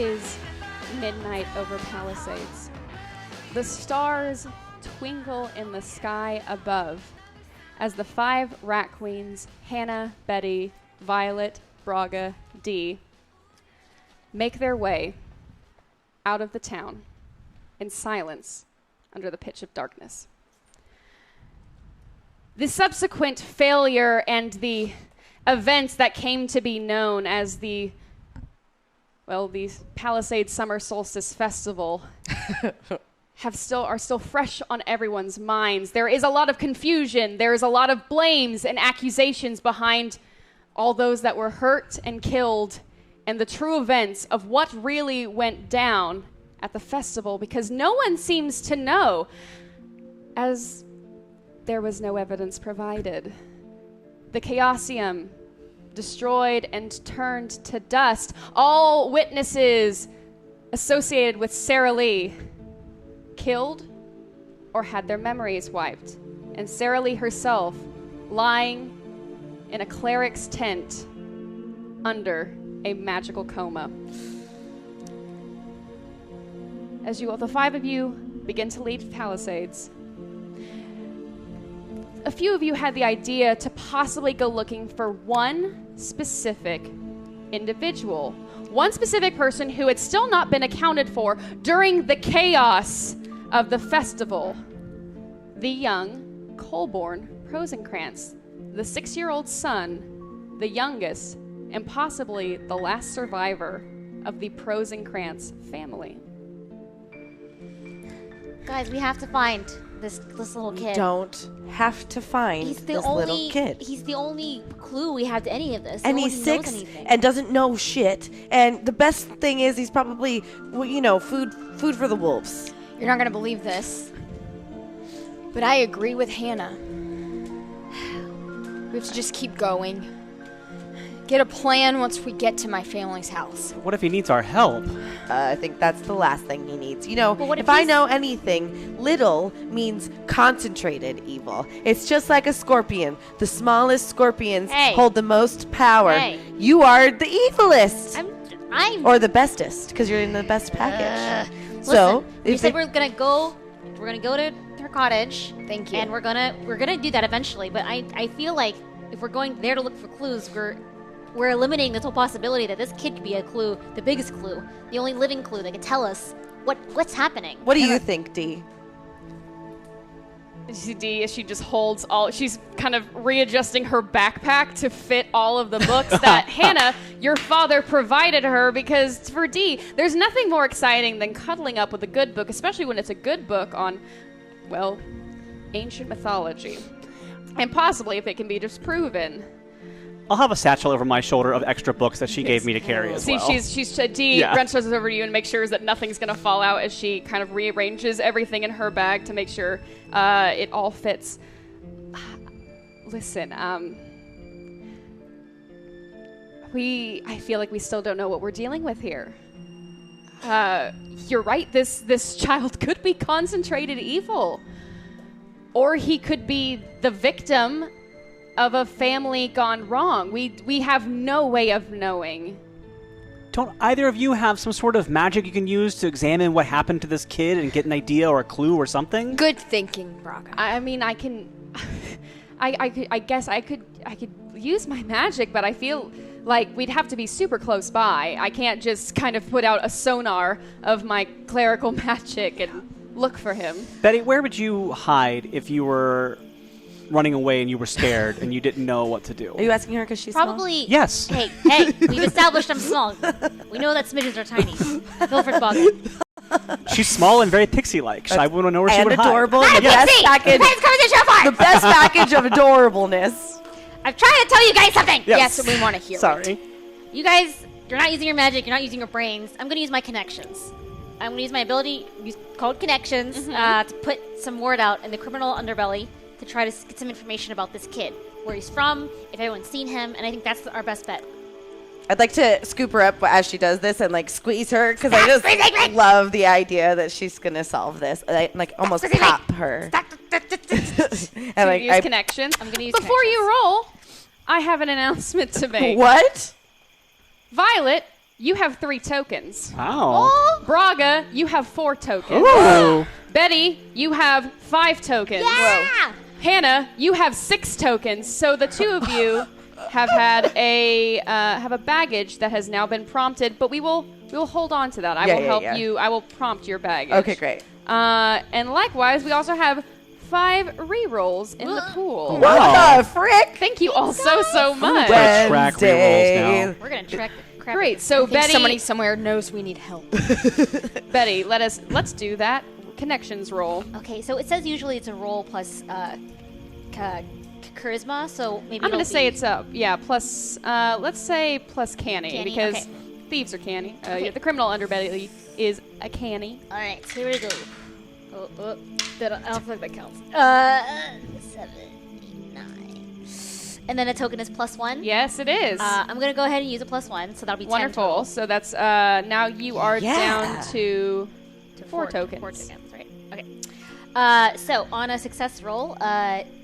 is midnight over Palisades. The stars twinkle in the sky above as the 5 rat queens, Hannah, Betty, Violet, Braga, Dee, make their way out of the town in silence under the pitch of darkness. The subsequent failure and the events that came to be known as the Palisade Summer Solstice Festival are still fresh on everyone's minds. There is a lot of confusion. There is a lot of blames and accusations behind all those that were hurt and killed and the true events of what really went down at the festival, because no one seems to know, as there was no evidence provided. The Chaosium destroyed and turned to dust. All witnesses associated with Sarah Lee killed or had their memories wiped. And Sarah Lee herself lying in a cleric's tent under a magical coma. As the 5 of you begin to leave Palisades, a few of you had the idea to possibly go looking for one specific individual, one specific person who had still not been accounted for during the chaos of the festival. The young Colborn Rosencrantz, the 6-year-old son, the youngest, and possibly the last survivor of the Rosencrantz family. Guys, we have to find this little kid. Don't have to find little kid. He's the only clue we have to any of this. And he's 6 and doesn't know shit. And the best thing is he's probably, food for the wolves. You're not going to believe this, but I agree with Hannah. We have to just keep going. Get a plan once we get to my family's house. What if he needs our help? I think that's the last thing he needs. But if I know anything, little means concentrated evil. It's just like a scorpion. The smallest scorpions hold the most power. Hey. You are the evilest. I'm or the bestest, because you're in the best package. Listen, you said we're gonna go to her cottage. Thank you. And we're gonna do that eventually. But I feel like if we're going there to look for clues, we're eliminating this whole possibility that this kid could be a clue, the biggest clue, the only living clue that could tell us what's happening. What do you think, Dee? Dee, she just holds she's kind of readjusting her backpack to fit all of the books that Hannah, your father, provided her, because for Dee, there's nothing more exciting than cuddling up with a good book, especially when it's a good book on, ancient mythology. And possibly if it can be disproven. I'll have a satchel over my shoulder of extra books that she gave me to carry as well. Dee runs over to you and makes sure that nothing's going to fall out as she kind of rearranges everything in her bag to make sure it all fits. Listen, I feel like we still don't know what we're dealing with here. You're right, this child could be concentrated evil. Or he could be the victim of a family gone wrong. We have no way of knowing. Don't either of you have some sort of magic you can use to examine what happened to this kid and get an idea or a clue or something? Good thinking, Braga. I mean, I can. I guess I could use my magic, but I feel like we'd have to be super close by. I can't just kind of put out a sonar of my clerical magic and look for him. Betty, where would you hide if you were running away and you were scared and you didn't know what to do? Are you asking her because she's Probably. small? Yes. Hey, we've established I'm small. We know that smidgens are tiny. Pilfer's bogging. She's small and very pixie-like, so I wouldn't know where she would hide. And adorable. The best package. The best package of adorableness. I'm trying to tell you guys something. Yes, we want to hear Sorry. it. You guys, you're not using your magic. You're not using your brains. I'm going to use my connections. I'm going to use my ability, called connections, to put some word out in the criminal underbelly to try to get some information about this kid, where he's from, if everyone's seen him, and I think that's our best bet. I'd like to scoop her up as she does this and squeeze her, because I just love the idea that she's gonna solve this. I almost pop her. And use connections. I'm gonna use Before you roll, I have an announcement to make. What? Violet, you have 3 tokens. Oh. Braga, you have 4 tokens. Ooh. Betty, you have 5 tokens. Yeah! Hannah, you have 6 tokens. So the 2 of you have had a baggage that has now been prompted, but we will hold on to that. I will help you. I will prompt your baggage. Okay, great. And likewise, we also have 5 rerolls in the pool. What the frick? Thank you all so much. Let's track rerolls now. We're going to track the crap. Great. So Betty, somebody somewhere knows we need help. Betty, let's do that. Connections roll. Okay, so it says usually it's a roll plus charisma, so maybe I'm going to say it's plus, let's say plus canny, because okay. thieves are canny. Okay. The criminal underbelly is a canny. All right, so here we go. I don't think that counts. 7, 8, 9. And then a token is +1. Yes, it is. I'm going to go ahead and use a +1, so that'll be 10 Wonderful. total. So that's, now you are down to 4 tokens. 4 tokens, right. Okay. So on a success roll,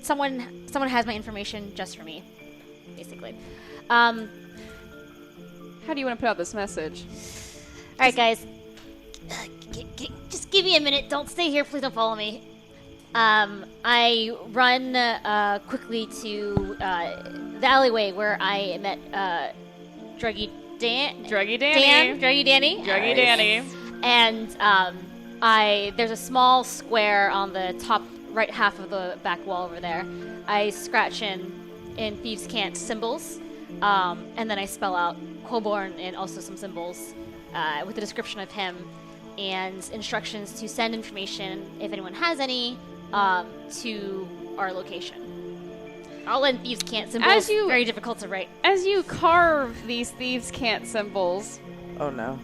someone has my information just for me, basically. How do you want to put out this message? All right, guys. Just give me a minute. Don't stay here. Please don't follow me. I run quickly to the alleyway where I met Druggy Danny. Druggy Danny. And there's a small square on the top right half of the back wall over there. I scratch in thieves can't symbols, and then I spell out Kobold and also some symbols with a description of him and instructions to send information, if anyone has any, to our location. All in thieves can't symbols. Very difficult to write. As you carve these thieves can't symbols, Oh no.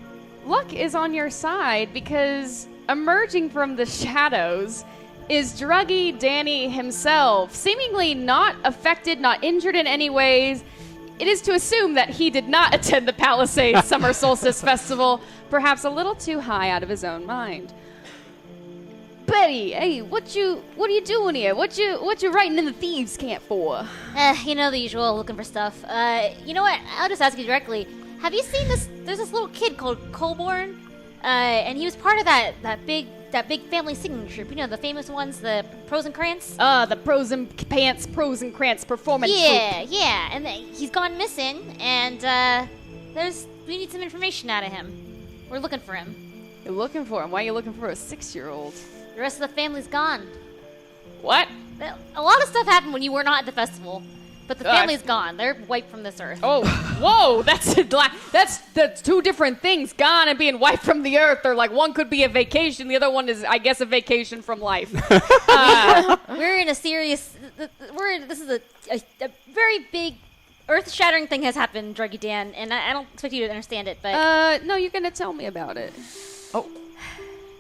luck is on your side because emerging from the shadows is Druggy Danny himself, seemingly not affected, not injured in any ways. It is to assume that he did not attend the Palisades Summer Solstice Festival, perhaps a little too high out of his own mind. Betty, hey, what are you doing here? What you writing in the thieves' camp for? You know the usual, looking for stuff. You know what? I'll just ask you directly. Have you seen this? There's this little kid called Kobold, and he was part of that big family singing troupe. You know, the famous ones, the Pros and Krantz? The Pros and Krantz performance troupe. Yeah. And he's gone missing, and we need some information out of him. We're looking for him. You're looking for him? Why are you looking for a 6-year-old? The rest of the family's gone. What? A lot of stuff happened when you were not at the festival, but the family's gone. They're wiped from this earth. Oh, whoa! That's 2 different things. Gone and being wiped from the earth. Or like one could be a vacation, the other one is, I guess, a vacation from life. We're in a serious. This is a very big, earth-shattering thing has happened, Druggy Dan, and I don't expect you to understand it, but no, you're gonna tell me about it. Oh,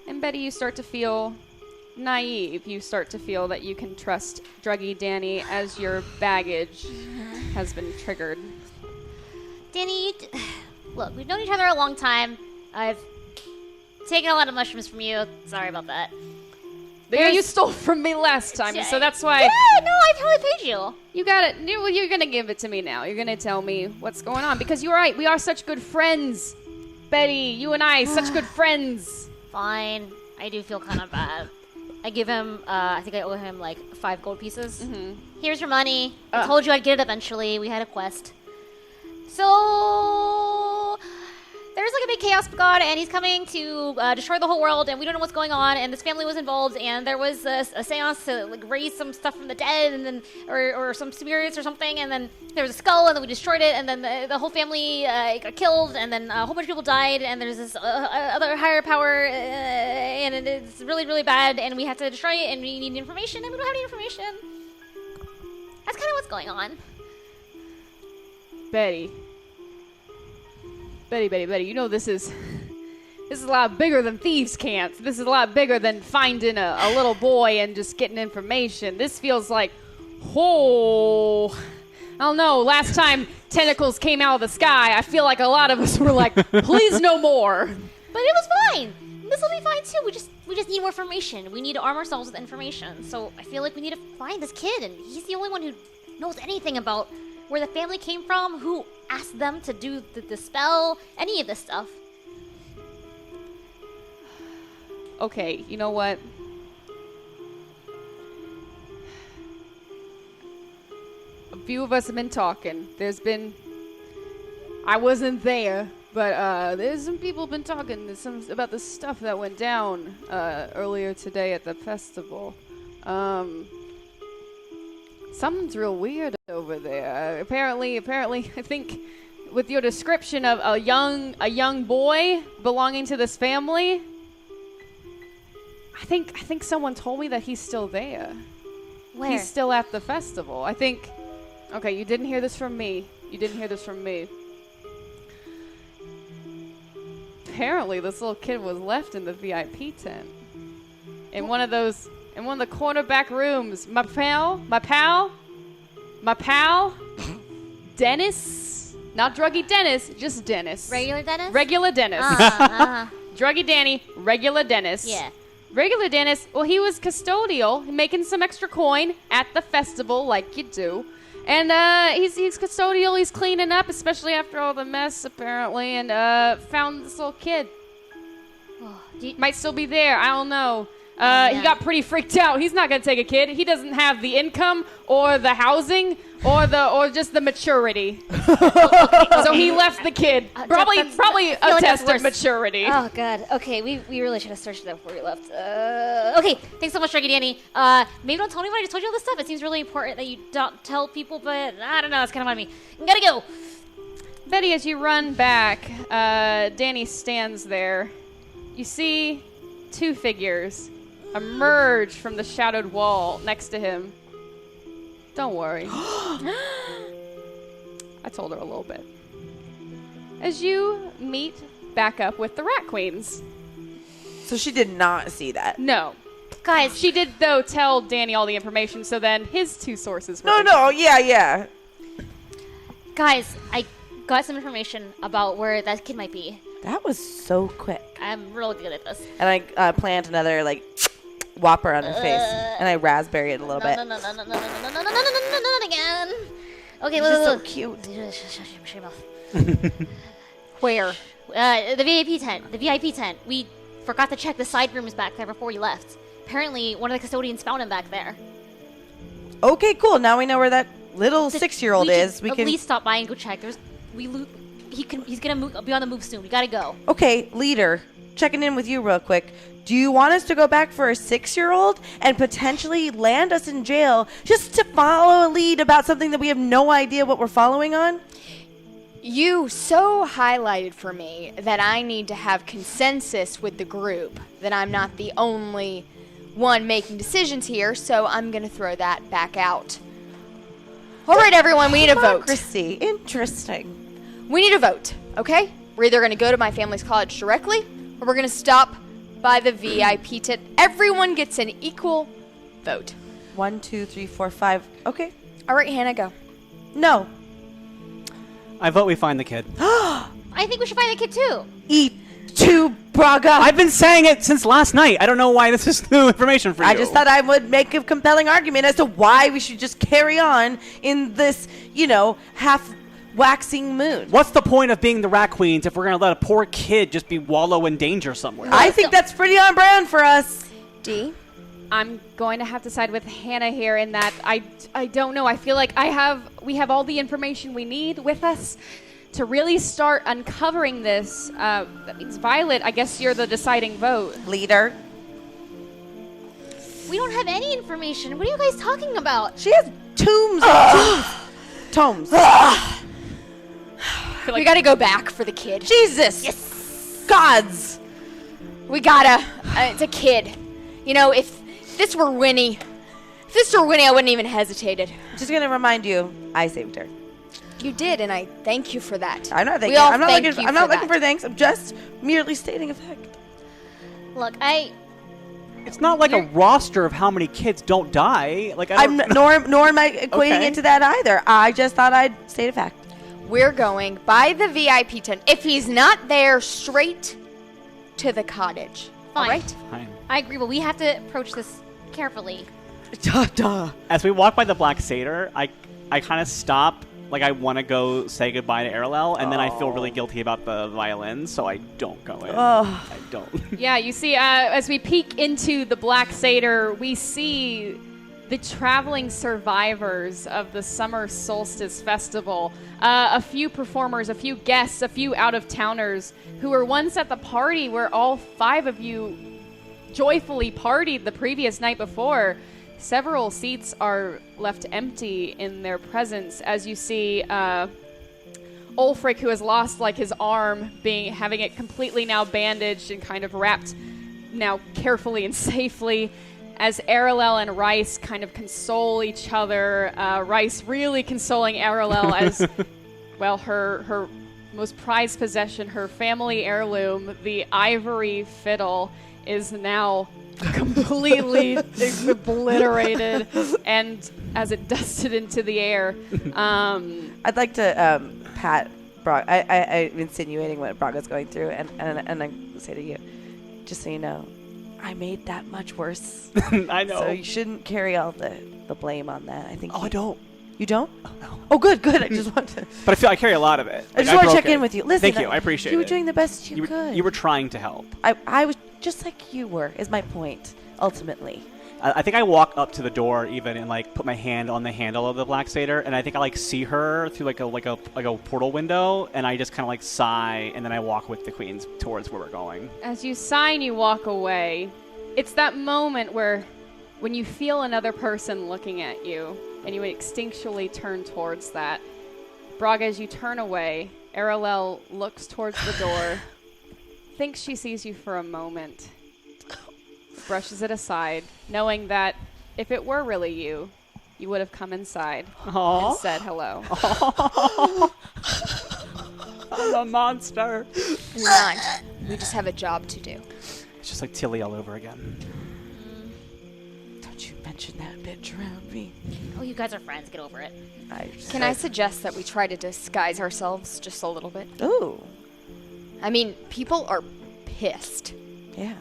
and Betty, you start to feel naive. You start to feel that you can trust Druggy Danny as your baggage has been triggered. Danny, look, we've known each other a long time. I've taken a lot of mushrooms from you. Sorry about that. Yeah, you stole from me last time, so that's why. Yeah, no, I totally paid you. You got it. You're gonna give it to me now. You're gonna tell me what's going on because you're right. We are such good friends, Betty. You and I, such good friends. Fine. I do feel kind of bad. I give him, I think I owe him like 5 gold pieces. Mm-hmm. Here's your money. I told you I'd get it eventually. We had a quest. So there's like a big chaos god, and he's coming to destroy the whole world, and we don't know what's going on, and this family was involved, and there was a seance to like raise some stuff from the dead, and then or some spirits or something, and then there was a skull, and then we destroyed it, and then the whole family got killed, and then a whole bunch of people died, and there's this other higher power, and it's really, really bad, and we have to destroy it, and we need information, and we don't have any information. That's kind of what's going on. Betty, you know this is a lot bigger than thieves' camps. This is a lot bigger than finding a little boy and just getting information. This feels like, I don't know, last time tentacles came out of the sky, I feel like a lot of us were like, please no more. But it was fine. This will be fine too. We just need more information. We need to arm ourselves with information. So I feel like we need to find this kid, and he's the only one who knows anything about where the family came from, who ask them to do the spell, any of this stuff. Okay, you know what? A few of us have been talking. I wasn't there, but there's some people been talking about the stuff that went down earlier today at the festival. Something's real weird over there. Apparently, I think with your description of a young boy belonging to this family, I think someone told me that he's still there. Where? He's still at the festival. I think. Okay, you didn't hear this from me. Apparently, this little kid was left in the VIP tent. In one of the cornerback rooms. My pal, Dennis. Not druggy Dennis, just Dennis. Regular Dennis? Regular Dennis. Druggy Danny, regular Dennis. Yeah. Regular Dennis, well, he was custodial, making some extra coin at the festival, like you do. And he's custodial, he's cleaning up, especially after all the mess, apparently, and found this little kid. Oh, Might still be there, I don't know. yeah. He got pretty freaked out. He's not going to take a kid. He doesn't have the income or the housing or just the maturity. So he left the kid. Probably a like test that's of worse. maturity. Oh, God. Okay, we really should have searched that before we left. Okay, thanks so much, Draggy Danny. Maybe don't tell anybody I just told you all this stuff. It seems really important that you don't tell people, but I don't know. It's kind of on me. I gotta go. Betty, as you run back, Danny stands there. You see two figures emerge from the shadowed wall next to him. Don't worry. I told her a little bit. As you meet back up with the Rat Queens. So she did not see that. No. Guys. She did, though, tell Danny all the information, so then his two sources were... Yeah. Guys, I got some information about where that kid might be. That was so quick. I'm really good at this. And I plant another, whopper on her face. And I raspberry it a little bit. No, again. Okay, This is so look. cute. Shut your mouth. Where? The VIP tent. The VIP tent. We forgot to check the side rooms back there before we left. Apparently, one of the custodians found him back there. Okay, cool. Now we know where that little 6-year-old is. We can at least stop by and go check. He's gonna be on the move soon. We gotta go. Okay, leader, checking in with you real quick. Do you want us to go back for a 6-year-old and potentially land us in jail just to follow a lead about something that we have no idea what we're following on? You so highlighted for me that I need to have consensus with the group, that I'm not the only one making decisions here, so I'm going to throw that back out. All right, everyone, we need a vote. Democracy. Interesting. We need a vote, okay? We're either going to go to my family's college directly, or we're going to stop by the VIP tent. Everyone gets an equal vote. 1, 2, 3, 4, 5. Okay. All right, Hannah, go. No. I vote we find the kid. I think we should find the kid too. Eat to Braga. I've been saying it since last night. I don't know why this is new information for you. I just thought I would make a compelling argument as to why we should just carry on in this, half waxing moon. What's the point of being the Rat Queens if we're going to let a poor kid just be wallow in danger somewhere? I think that's pretty on brand for us. D? I'm going to have to side with Hannah here in that I don't know. I feel like we have all the information we need with us to really start uncovering this. That means Violet, I guess you're the deciding vote. Leader. We don't have any information. What are you guys talking about? She has tomes. Tomes. We gotta go back for the kid. Jesus. Yes. Gods. We gotta. It's a kid. If this were Winnie, I wouldn't even hesitated. Just gonna remind you, I saved her. You did, and I thank you for that. I'm not thanking. We all I'm not thank looking. you I'm not for looking that. for thanks. I'm just merely stating a fact. Look, It's not like a roster of how many kids don't die. Like I'm nor am I equating Okay. it to that either. I just thought I'd state a fact. We're going by the VIP tent. If he's not there, straight to the cottage. All Fine. right? Fine. I agree, but we have to approach this carefully. Duh. As we walk by the Black Satyr, I kind of stop like I want to go say goodbye to Aralel, and then I feel really guilty about the violin, so I don't go in. I don't. Yeah, you see, as we peek into the Black Satyr, we see the traveling survivors of the Summer Solstice Festival. A few performers, a few guests, a few out-of-towners who were once at the party where all 5 of you joyfully partied the previous night before. Several seats are left empty in their presence, as you see Ulfric, who has lost like his arm, having it completely now bandaged and kind of wrapped now carefully and safely, as Aralel and Rice kind of console each other. Rice really consoling Aralel as, well, her most prized possession, her family heirloom, the ivory fiddle, is now completely obliterated, and as it dusted into the air. I'd like to pat Braga. I'm insinuating what Braga's going through, and I say to you, just so you know, I made that much worse. I know. So you shouldn't carry all the blame on that. I think. I don't. You don't? Oh, no. Oh, good. I just want to. But I feel I carry a lot of it. I just want to check in with you. Listen, thank you. I appreciate it. You were doing the best you could. You were trying to help. I was just like you were. Is my point ultimately? I think I walk up to the door even and like put my hand on the handle of the Black Satyr, and I think I like see her through like a portal window, and I just kind of like sigh, and then I walk with the queens towards where we're going. As you sigh and you walk away, it's that moment where when you feel another person looking at you and you instinctually turn towards that. Braga, as you turn away, Aralel looks towards the door, thinks she sees you for a moment, brushes it aside, knowing that if it were really you, you would have come inside and said hello. I'm a monster. We're not. We just have a job to do. It's just like Tilly all over again. Don't you mention that bitch around me. Oh, you guys are friends. Get over it. Can I suggest that we try to disguise ourselves just a little bit? Ooh. I mean, people are pissed. Yeah.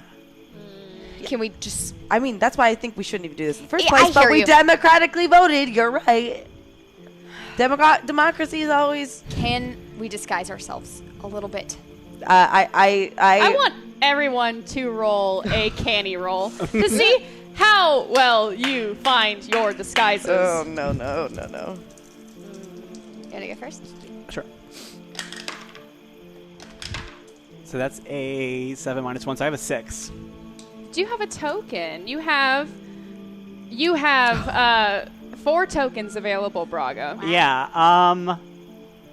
Can we just... I mean, that's why I think we shouldn't even do this in the first Yeah, place, I but hear we you. democratically voted. You're right. Democracy is always... Can we disguise ourselves a little bit? I want everyone to roll a canny roll to see how well you find your disguises. Oh, no. You want to go first? Sure. So that's a 7 minus 1, so I have a 6. Do you have a token? You have 4 tokens available, Braga. Yeah.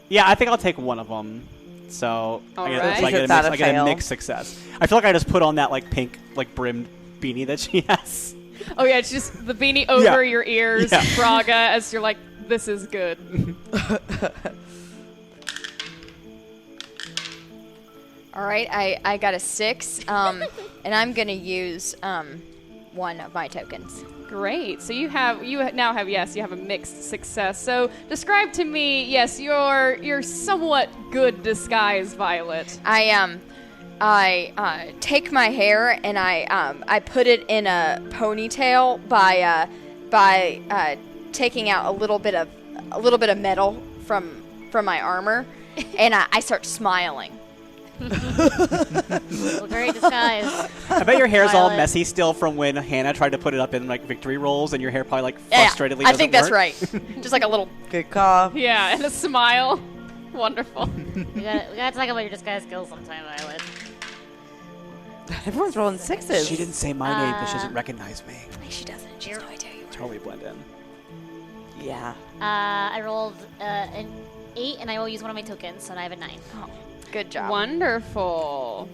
Yeah, I think I'll take one of them. So All I right. get Is it a mixed success. I feel like I just put on that like pink like brimmed beanie that she has. Oh yeah, it's just the beanie over Yeah. your ears, Yeah. Braga, as you're like, this is good. All right, I got a 6, and I'm going to use one of my tokens. Great. So you now have a mixed success. So describe to me, yes, your somewhat good disguise, Violet. I take my hair and I put it in a ponytail by taking out a little bit of metal from my armor, and I start smiling. Well, great disguise. I bet your hair's all Violet. messy still from when Hannah tried to put it up in like victory rolls, and your hair probably like Yeah, frustratedly I doesn't think that's work. right. Just like a little. Good call. Yeah, and a smile. Wonderful. We gotta talk about your disguise skills sometime, Violet. Everyone's rolling 6s. She didn't say my name because she doesn't recognize me. She doesn't. She has no idea you are. Totally blend in. Yeah. I rolled an 8, and I will use one of my tokens, so I have a 9. Oh, good job. Wonderful.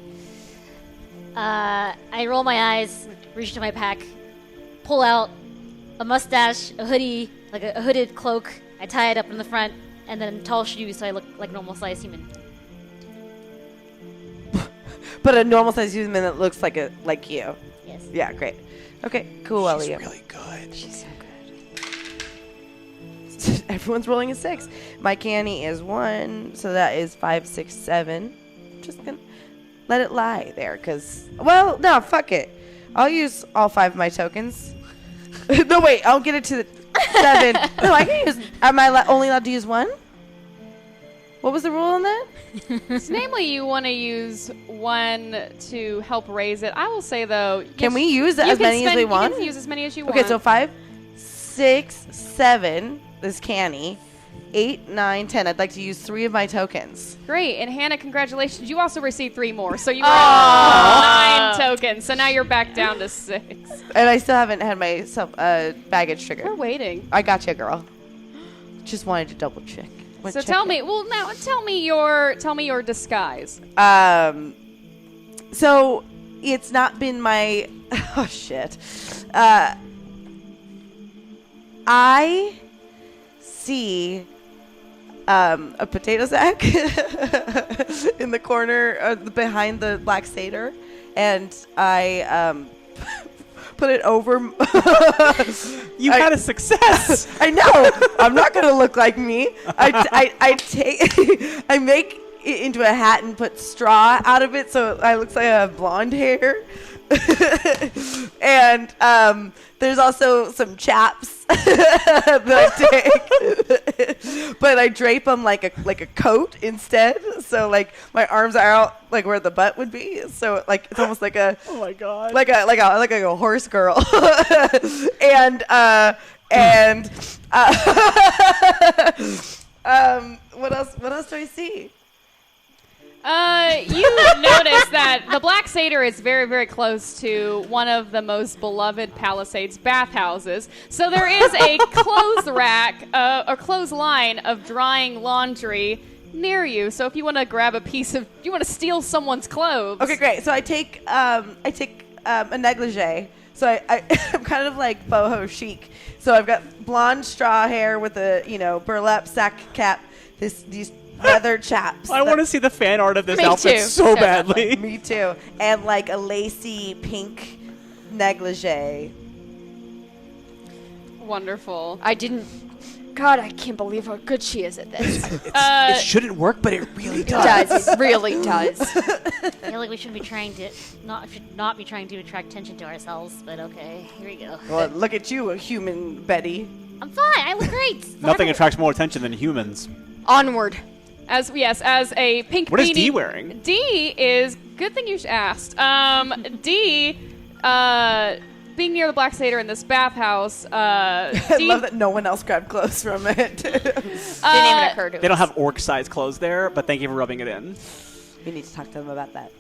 I roll my eyes, reach into my pack, pull out a mustache, a hoodie, like a hooded cloak. I tie it up in the front, and then tall shoes so I look like a normal-sized human. But a normal sized human that looks like you. Yes. Yeah, great. Okay, cool, She's Elliot. really good. She's so good. Everyone's rolling a 6. My canny is 1, so that is 5, 6, 7. Just gonna let it lie there, cause no, fuck it. I'll use all 5 of my tokens. No, wait, I'll get it to the 7. No, I can use. Am I only allowed to use 1? What was the rule on that? Namely, you want to use one to help raise it. I will say, though... Can we use as many as we want? You can use as many as you want. Okay, so 5, 6, 7 is canny. 8, 9, 10. I'd like to use 3 of my tokens. Great. And Hannah, congratulations. You also received 3 more. So you are 9 tokens. So now you're back down to 6. And I still haven't had my baggage triggered. We're waiting. I got you, girl. Just wanted to double check. So tell me, tell me your disguise. So it's not been my, oh shit. I see a potato sack in the corner behind the black satyr, and I put it over. You had a success. I know. I'm not gonna look like me. I make it into a hat and put straw out of it, so I looks like I have blonde hair. And there's also some chaps that I take, but I drape them like a coat instead. So like my arms are out like where the butt would be. So like it's almost like a Oh my god. like a horse girl. and what else do I see? You notice that the Black Satyr is very, very close to one of the most beloved Palisades bathhouses. So there is a clothes rack, or clothes line of drying laundry near you. So if you want to grab a piece of, you want to steal someone's clothes. Okay, great. So I take a negligee. So I'm kind of like boho chic. So I've got blonde straw hair with a burlap sack cap. These leather chaps. I want to see the fan art of this Me outfit too. so badly. Me too. And like a lacy pink negligee. Wonderful. God, I can't believe how good she is at this. It shouldn't work, but it really It does. does. It really does. I feel like we shouldn't be trying to not be trying to attract attention to ourselves, but okay, here we go. Well, look at you, a human Betty. I'm fine. I look great. Nothing attracts more attention than humans. Onward. As a pink What is beanie. D wearing? D is, good thing you asked. D, being near the Black Satyr in this bathhouse, I love that no one else grabbed clothes from it. Didn't even occur to us. They don't have orc-sized clothes there, but thank you for rubbing it in. We need to talk to them about that.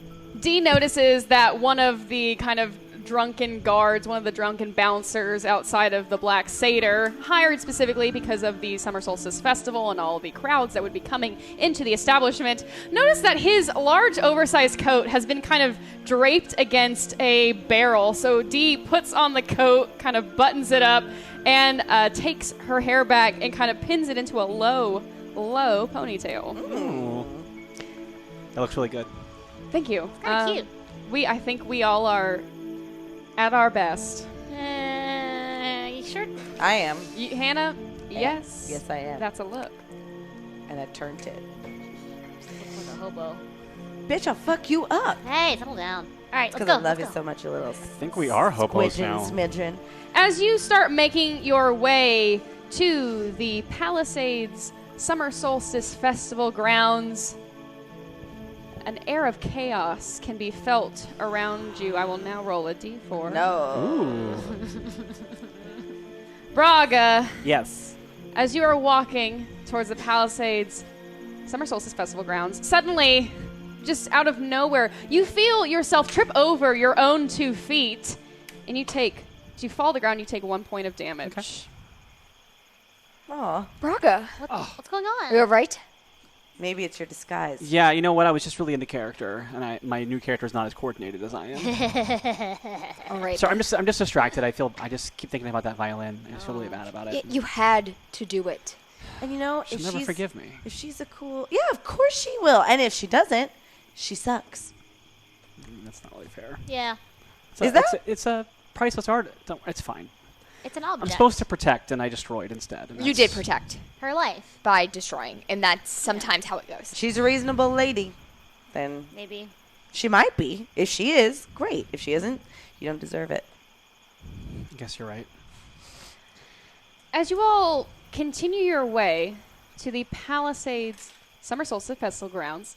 D notices that one of the kind of drunken guards, one of the drunken bouncers outside of the Black Satyr, hired specifically because of the Summer Solstice Festival and all the crowds that would be coming into the establishment, notice that his large oversized coat has been kind of draped against a barrel. So D puts on the coat, kind of buttons it up, and takes her hair back and kind of pins it into a low ponytail. Ooh. That looks really good. Thank you. Kind of cute. I think we all are at our best. You sure? I am. Hannah? Yes. Yes, I am. That's a look. And I turned it. Look like a hobo. Bitch, I'll fuck you up. Hey, settle down. All right, let's Because go. I love you let's go. so much, you little I think we are hobos now. smidgen. As you start making your way to the Palisades Summer Solstice Festival grounds, an air of chaos can be felt around you. I will now roll a d4. No. Ooh. Braga, Yes. as you are walking towards the Palisades Summer Solstice Festival grounds, suddenly, just out of nowhere, you feel yourself trip over your own 2 feet, and as you fall to the ground, you take 1 point of damage. Okay. Aw. Braga, What's going on? are you all right? Maybe it's your disguise. Yeah, you know what? I was just really into character, and my new character is not as coordinated as I am. All right. Sorry, I'm just distracted. I just keep thinking about that violin. I just feel really bad about it. You had to do it. And you know, She'll never forgive me. If she's a cool... Yeah, of course she will. And if she doesn't, she sucks. That's not really fair. Yeah, Is that? It's a priceless art. It's fine. it's an object. I'm supposed to protect, and I destroyed instead. and You that's- did protect Her life, by destroying, and that's sometimes how it goes. She's a reasonable lady. Then maybe. she might be. If she is, great. If she isn't, you don't deserve it. I guess you're right. As you all continue your way to the Palisades Summer Solstice Festival grounds,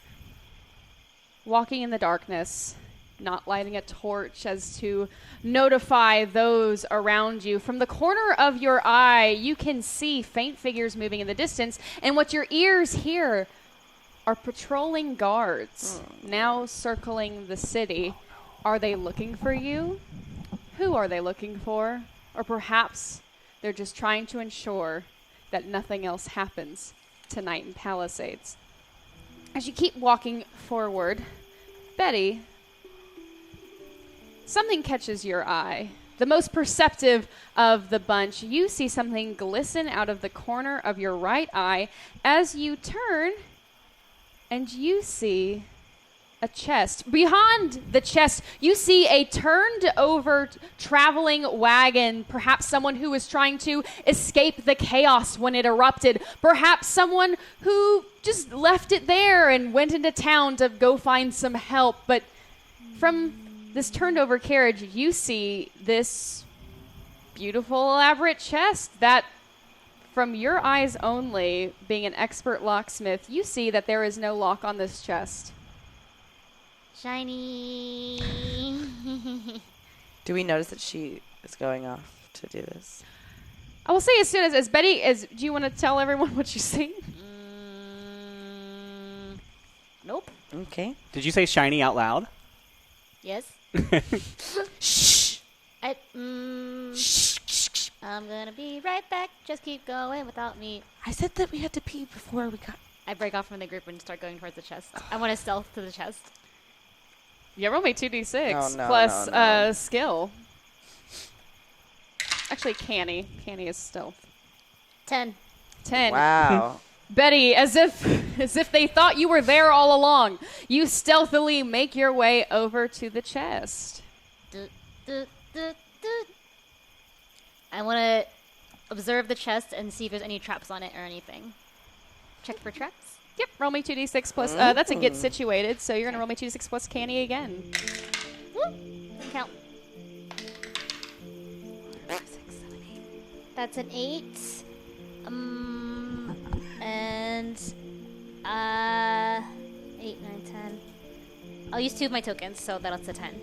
walking in the darkness, not lighting a torch as to notify those around you. From the corner of your eye, you can see faint figures moving in the distance, and what your ears hear are patrolling guards now circling the city. Are they looking for you? Who are they looking for? Or perhaps they're just trying to ensure that nothing else happens tonight in Palisades. As you keep walking forward, Betty, something catches your eye. The most perceptive of the bunch, you see something glisten out of the corner of your right eye as you turn, and you see a chest. Behind the chest, you see a turned-over traveling wagon, perhaps someone who was trying to escape the chaos when it erupted, perhaps someone who just left it there and went into town to go find some help. But from this turned-over carriage, you see this beautiful, elaborate chest that, from your eyes only, being an expert locksmith, you see that there is no lock on this chest. Shiny. Do we notice that she is going off to do this? I will say as soon as Betty is, do you want to tell everyone what you see? Nope. Okay. Did you say shiny out loud? Yes. Shh. I'm gonna be right back. Just keep going without me. I said that we had to pee before we got... I break off from the group and start going towards the chest. I want to stealth to the chest. Yeah, roll me 2d6 Oh, no, plus no. skill. Actually, canny. Canny is stealth. 10. 10. Wow. Betty, as if they thought you were there all along, you stealthily make your way over to the chest. I want to observe the chest and see if there's any traps on it or anything. Check for traps. Yep, roll me 2d6 plus, that's a get situated, so you're going to roll me 2d6 plus canny again. Woo! Doesn't count. 5, 6, 7, 8. That's an 8. And 8, 9, 10. I'll use 2 of my tokens, so that's a 10.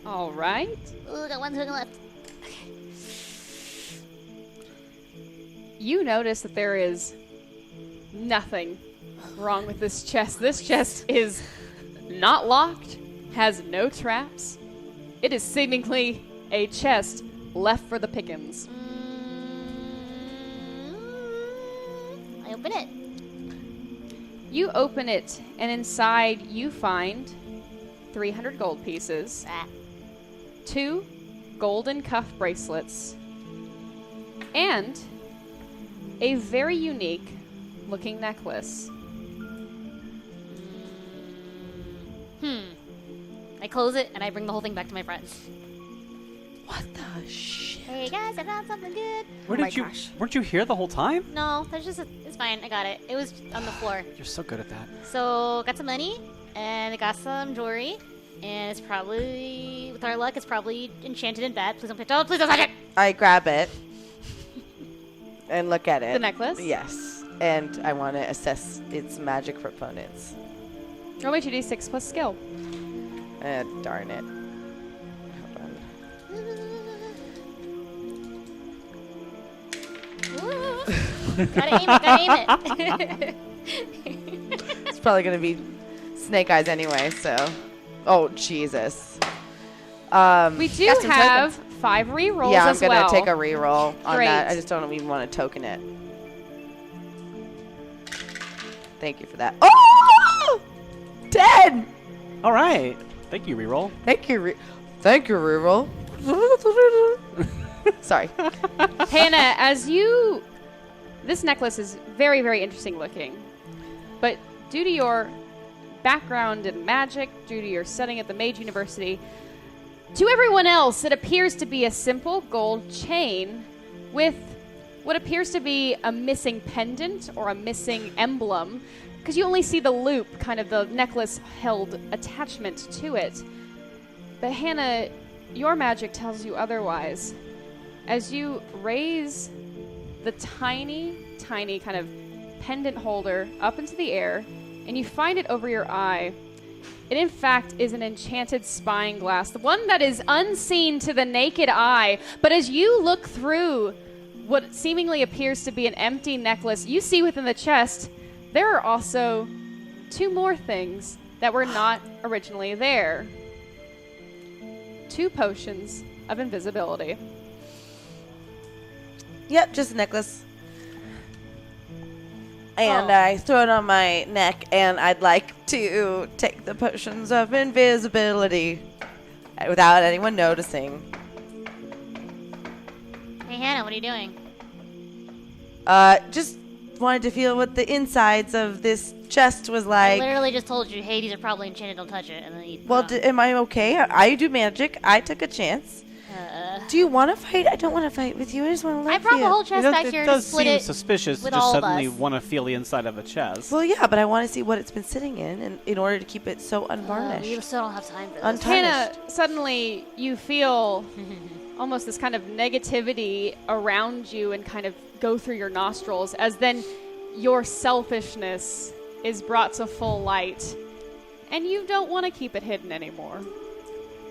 All right. Ooh, got 1 token left. Okay. You notice that there is nothing wrong with this chest. This chest is not locked, has no traps. It is seemingly a chest left for the pickings. I open it. You open it, and inside you find 300 gold pieces, 2 golden cuff bracelets, and a very unique looking necklace. I close it and I bring the whole thing back to my friends. What the shit? Hey guys, I found something good. Weren't you here the whole time? No, there's just it's fine. I got it. It was on the floor. You're so good at that. So got some money and I got some jewelry, and it's probably, with our luck, it's probably enchanted and bad. Please don't touch it. I grab it and look at it. The necklace? Yes. And I want to assess its magic proponents. Roll me 2d6 plus skill. Darn it. Gotta aim it. It's probably going to be snake eyes anyway, so. Oh, Jesus. We do got some have tokens. 5 rerolls Yeah, I'm as going well. to take a reroll on Great. that. I just don't even want to token it. Thank you for that. Oh! 10! All right. Thank you, reroll. Thank you, reroll. Sorry. Hannah, this necklace is very, very interesting looking. But due to your background in magic, due to your studying at the Mage University, to everyone else, it appears to be a simple gold chain with what appears to be a missing pendant or a missing emblem, because you only see the loop, kind of the necklace-held attachment to it. But Hannah, your magic tells you otherwise. As you raise the tiny, tiny kind of pendant holder up into the air, and you find it over your eye. It, in fact, is an enchanted spying glass, the one that is unseen to the naked eye. But as you look through what seemingly appears to be an empty necklace, you see within the chest there are also 2 more things that were not originally there. 2 potions of invisibility. Yep, just a necklace. And I throw it on my neck, and I'd like to take the potions of invisibility without anyone noticing. Hey, Hannah, what are you doing? Just wanted to feel what the insides of this chest was I like. literally just told you, hey, these are probably enchanted, don't touch it. And then you, Well, am I okay? I do magic. I took a chance. Do you want to fight? I don't want to fight with you. I just want to let I brought you. the whole chest back here It to does split seem it. suspicious to with just all of suddenly us. want to feel the inside of a chest. Well, yeah, but I want to see what it's been sitting in, and in order to keep it so unvarnished. We still don't have time for this. Untarnished. Hannah, suddenly you feel almost this kind of negativity around you and kind of go through your nostrils as then your selfishness is brought to full light. And you don't want to keep it hidden anymore.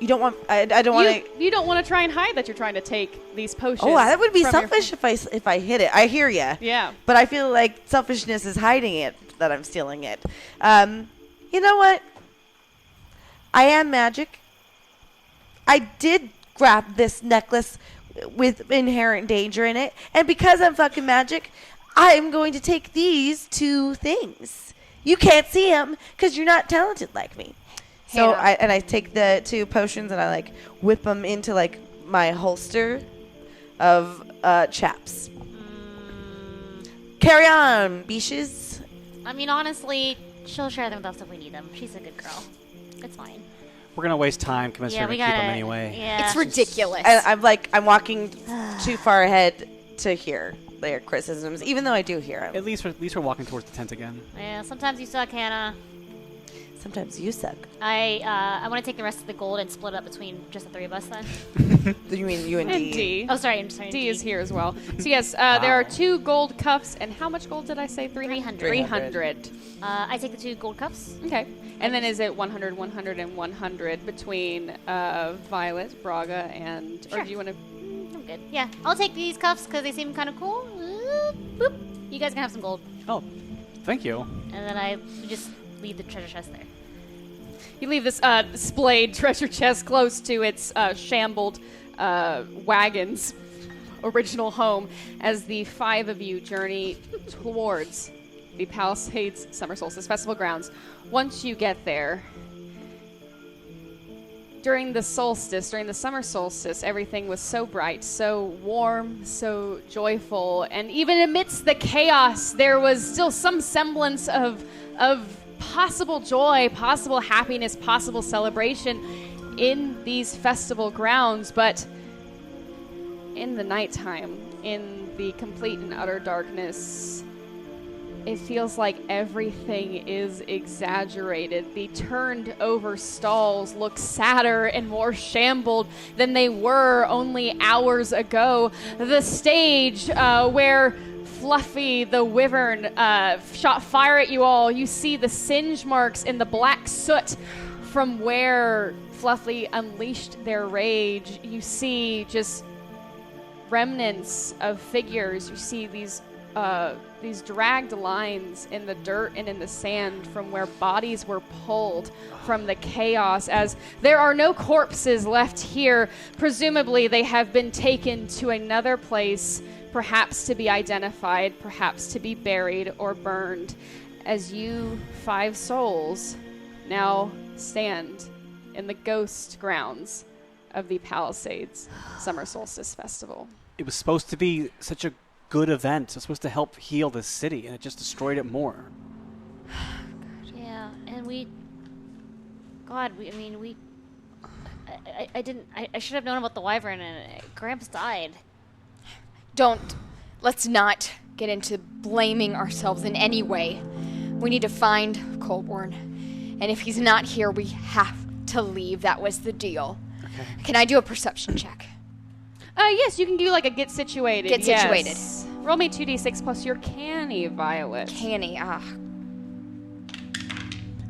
You don't want. I don't want to. You don't want to try and hide that you're trying to take these potions. Oh, that would be from your selfish if I hid it. I hear ya. Yeah. But I feel like selfishness is hiding it, that I'm stealing it. You know what? I am magic. I did grab this necklace with inherent danger in it, and because I'm fucking magic, I'm going to take these 2 things. You can't see them because you're not talented like me. So I take the 2 potions and I like whip them into like my holster of chaps. Carry on, beaches. I mean, honestly, she'll share them with us if we need them. She's a good girl. It's fine. We're going to waste time convincing her to keep them anyway. Yeah. It's ridiculous. And I'm walking too far ahead to hear their criticisms, even though I do hear them. At least we're walking towards the tent again. Yeah, sometimes you suck, Hannah. Sometimes you suck. I want to take the rest of the gold and split it up between just the 3 of us then. You mean you and And D? D. Oh, sorry, I'm sorry. D is here as well. So yes, there are 2 gold cuffs, and how much gold did I say? 300. 300. I take the 2 gold cups. Okay. And then is it 100, 100, and 100 between Violet, Braga, and... Sure. Or do you want to... I'm good. Yeah, I'll take these cuffs because they seem kind of cool. Boop. You guys can have some gold. Oh, thank you. And then I just leave the treasure chest there. You leave this displayed treasure chest close to its shambled wagon's original home as the 5 of you journey towards the Palisades Summer Solstice Festival grounds. Once you get there, during the summer solstice, everything was so bright, so warm, so joyful, and even amidst the chaos, there was still some semblance of possible joy, possible happiness, possible celebration in these festival grounds. But in the nighttime, in the complete and utter darkness, it feels like everything is exaggerated. The turned over stalls look sadder and more shambled than they were only hours ago. The stage where Fluffy the wyvern shot fire at you all. You see the singe marks in the black soot from where Fluffy unleashed their rage. You see just remnants of figures. You see these dragged lines in the dirt and in the sand from where bodies were pulled from the chaos, as there are no corpses left here. Presumably they have been taken to another place, perhaps to be identified, perhaps to be buried or burned, as you 5 souls now stand in the ghost grounds of the Palisades Summer Solstice Festival. It was supposed to be such a good event. It was supposed to help heal this city, and it just destroyed it more. Yeah, and I should have known about the wyvern, and Gramps died. Let's not get into blaming ourselves in any way. We need to find Colborn. And if he's not here, we have to leave. That was the deal. Okay. Can I do a perception check? Yes, you can do like a get situated. Get situated. Yes. Roll me 2d6 plus your canny, Violet. Canny. I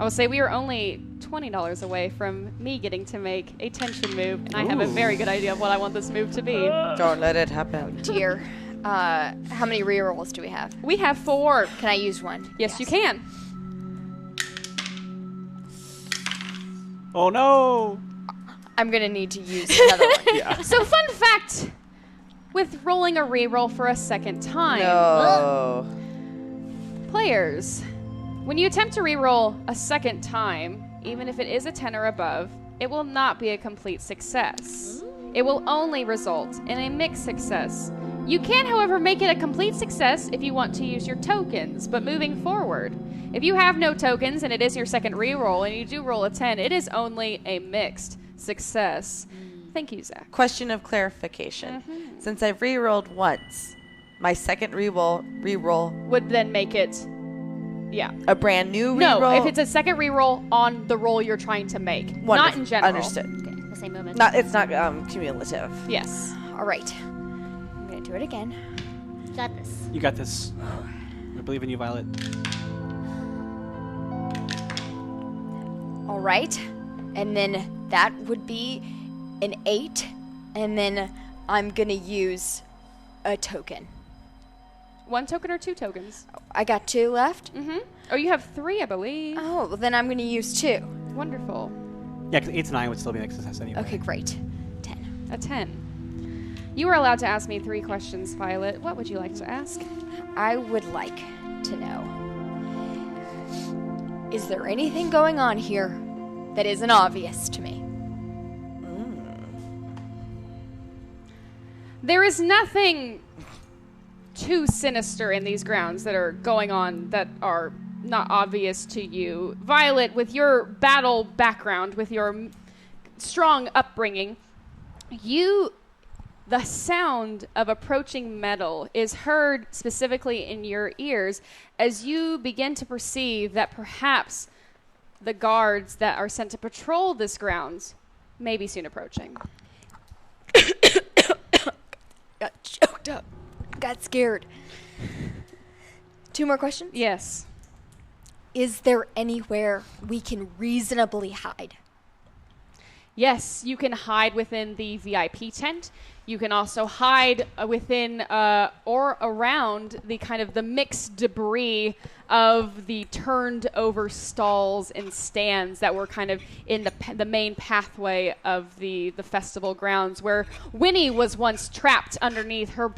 will say we are only $20 away from me getting to make a tension move, and I have a very good idea of what I want this move to be. Don't let it happen. Dear. How many rerolls do we have? We have 4. Can I use one? Yes, you can. Oh no! I'm gonna need to use another one. Yeah. So, fun fact with rolling a reroll for a second time, No. players, when you attempt to reroll a second time, even if it is a 10 or above, it will not be a complete success. It will only result in a mixed success. You can, however, make it a complete success if you want to use your tokens, but moving forward, if you have no tokens and it is your second reroll and you do roll a 10, it is only a mixed success. Thank you, Zach. Question of clarification. Since I've re-rolled once, my second re-roll, Would then make it, yeah. a brand new No, re-roll? if it's a second reroll on the roll you're trying to make, not Wonderful. in general. Understood. Okay, the same movement. It's not cumulative. Yes. All right. I'm gonna do it again. You got this. You got this. I believe in you, Violet. All right. And then that would be an 8. And then I'm gonna use a token. 1 token or 2 tokens? I got 2 left. Mm-hmm. Oh, you have 3, I believe. Oh, well, then I'm gonna use 2. Wonderful. Yeah, because 8 to 9 would still be a success anyway. Okay, great. 10. A 10. You are allowed to ask me 3 questions, Violet. What would you like to ask? I would like to know, is there anything going on here that isn't obvious to me? There is nothing too sinister in these grounds that are going on that are not obvious to you. Violet, with your battle background, with your strong upbringing, the sound of approaching metal is heard specifically in your ears as you begin to perceive that perhaps the guards that are sent to patrol this grounds may be soon approaching. Got choked up. Got scared. 2 more questions? Yes. Is there anywhere we can reasonably hide? Yes, you can hide within the VIP tent. You can also hide within or around the kind of the mixed debris of the turned over stalls and stands that were kind of in the main pathway of the festival grounds, where Winnie was once trapped underneath her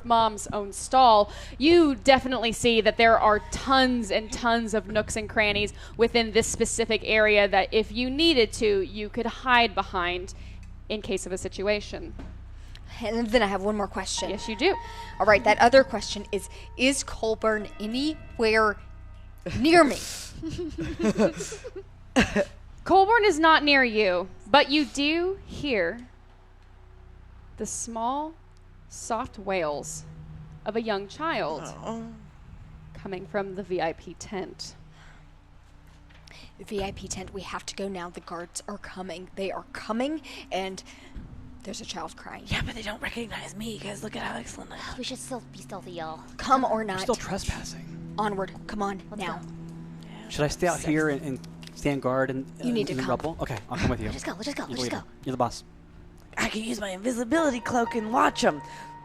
mom's own stall. You definitely see that there are tons and tons of nooks and crannies within this specific area that if you needed to, you could hide behind in case of a situation. And then I have one more question. Yes, you do. All right, that other question is Colburn anywhere near me? Colburn is not near you, but you do hear the small, soft wails of a young child coming from the VIP tent. The VIP tent, we have to go now. The guards are coming. They are coming, and there's a child crying. Yeah, but they don't recognize me, guys. Look at how excellent I am. We should still be stealthy, y'all. Come or We're not. still trespassing. Onward. Come on, now. Should I stay out here and stand guard and You need to in the come. rubble? Okay, I'll come with you. Let's go. Let's just go. You Let's just leader. go. You're the boss. I can use my invisibility cloak and watch them.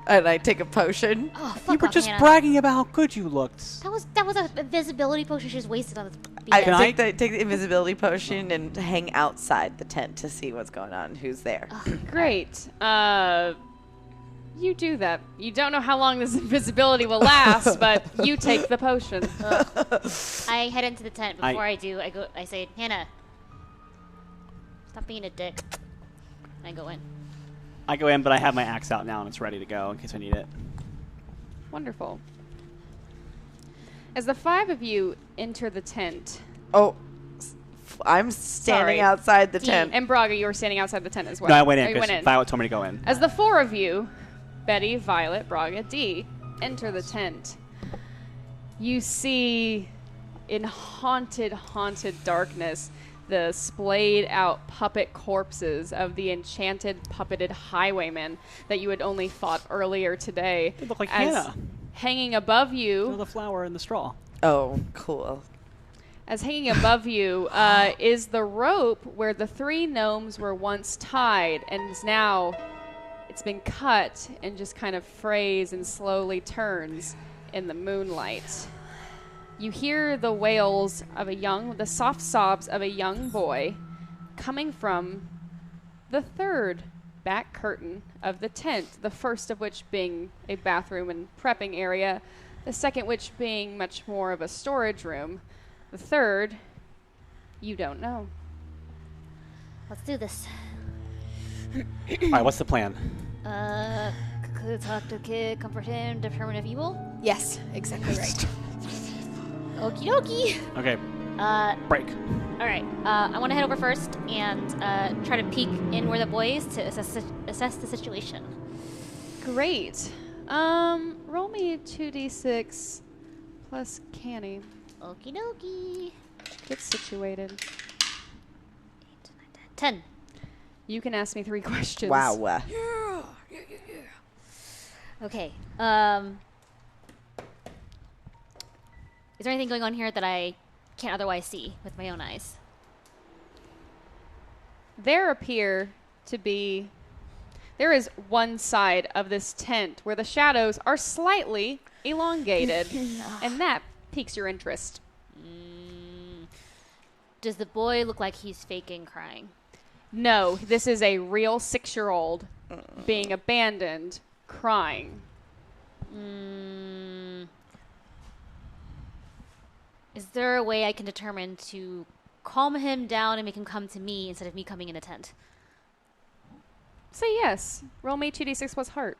And I take a potion. Oh, You fuck were off, just Hannah. bragging about how good you looked. That was a invisibility potion she just wasted on this. I BS. take the invisibility potion and hang outside the tent to see what's going on, who's there. Great. You do that. You don't know how long this invisibility will last, but you take the potion. I head into the tent. Before I do, I say, Hannah, stop being a dick. And I go in. I go in, but I have my axe out now and it's ready to go in case I need it. Wonderful. As the 5 of you enter the tent, Oh, I'm standing Sorry. outside the tent. and Braga, you were standing outside the tent as well. No, I went Oh, in you because went in. Violet told me to go in. As the 4 of you, Betty, Violet, Braga, Dee, enter the tent, you see in haunted darkness the splayed out puppet corpses of the enchanted puppeted highwaymen that you had only fought earlier today. They look like as Hannah. hanging above you, the flower and the straw. Oh, cool. as hanging above you is the rope where the 3 gnomes were once tied, and is now it's been cut and just kind of frays and slowly turns in the moonlight. You hear the wails of the soft sobs of a young boy coming from the 3rd back curtain of the tent, the first of which being a bathroom and prepping area, the second which being much more of a storage room, the 3rd, you don't know. Let's do this. All right, what's the plan? Talk to kid, comfort him, determine if evil. Yes, exactly right. Okie dokie. Okay. Break. All right. I want to head over first and try to peek in where the boy is to assess the situation. Great. Roll me 2d6 plus canny. Okie dokie. Get situated. 8, 9, 10. 10. You can ask me 3 questions. Wow. Okay. Is there anything going on here that I can't otherwise see with my own eyes? There is one side of this tent where the shadows are slightly elongated, and that piques your interest. Does the boy look like he's faking crying? No, this is a real 6-year-old being abandoned, crying. Is there a way I can determine to calm him down and make him come to me instead of me coming in a tent? Say yes. Roll me 2d6 plus heart.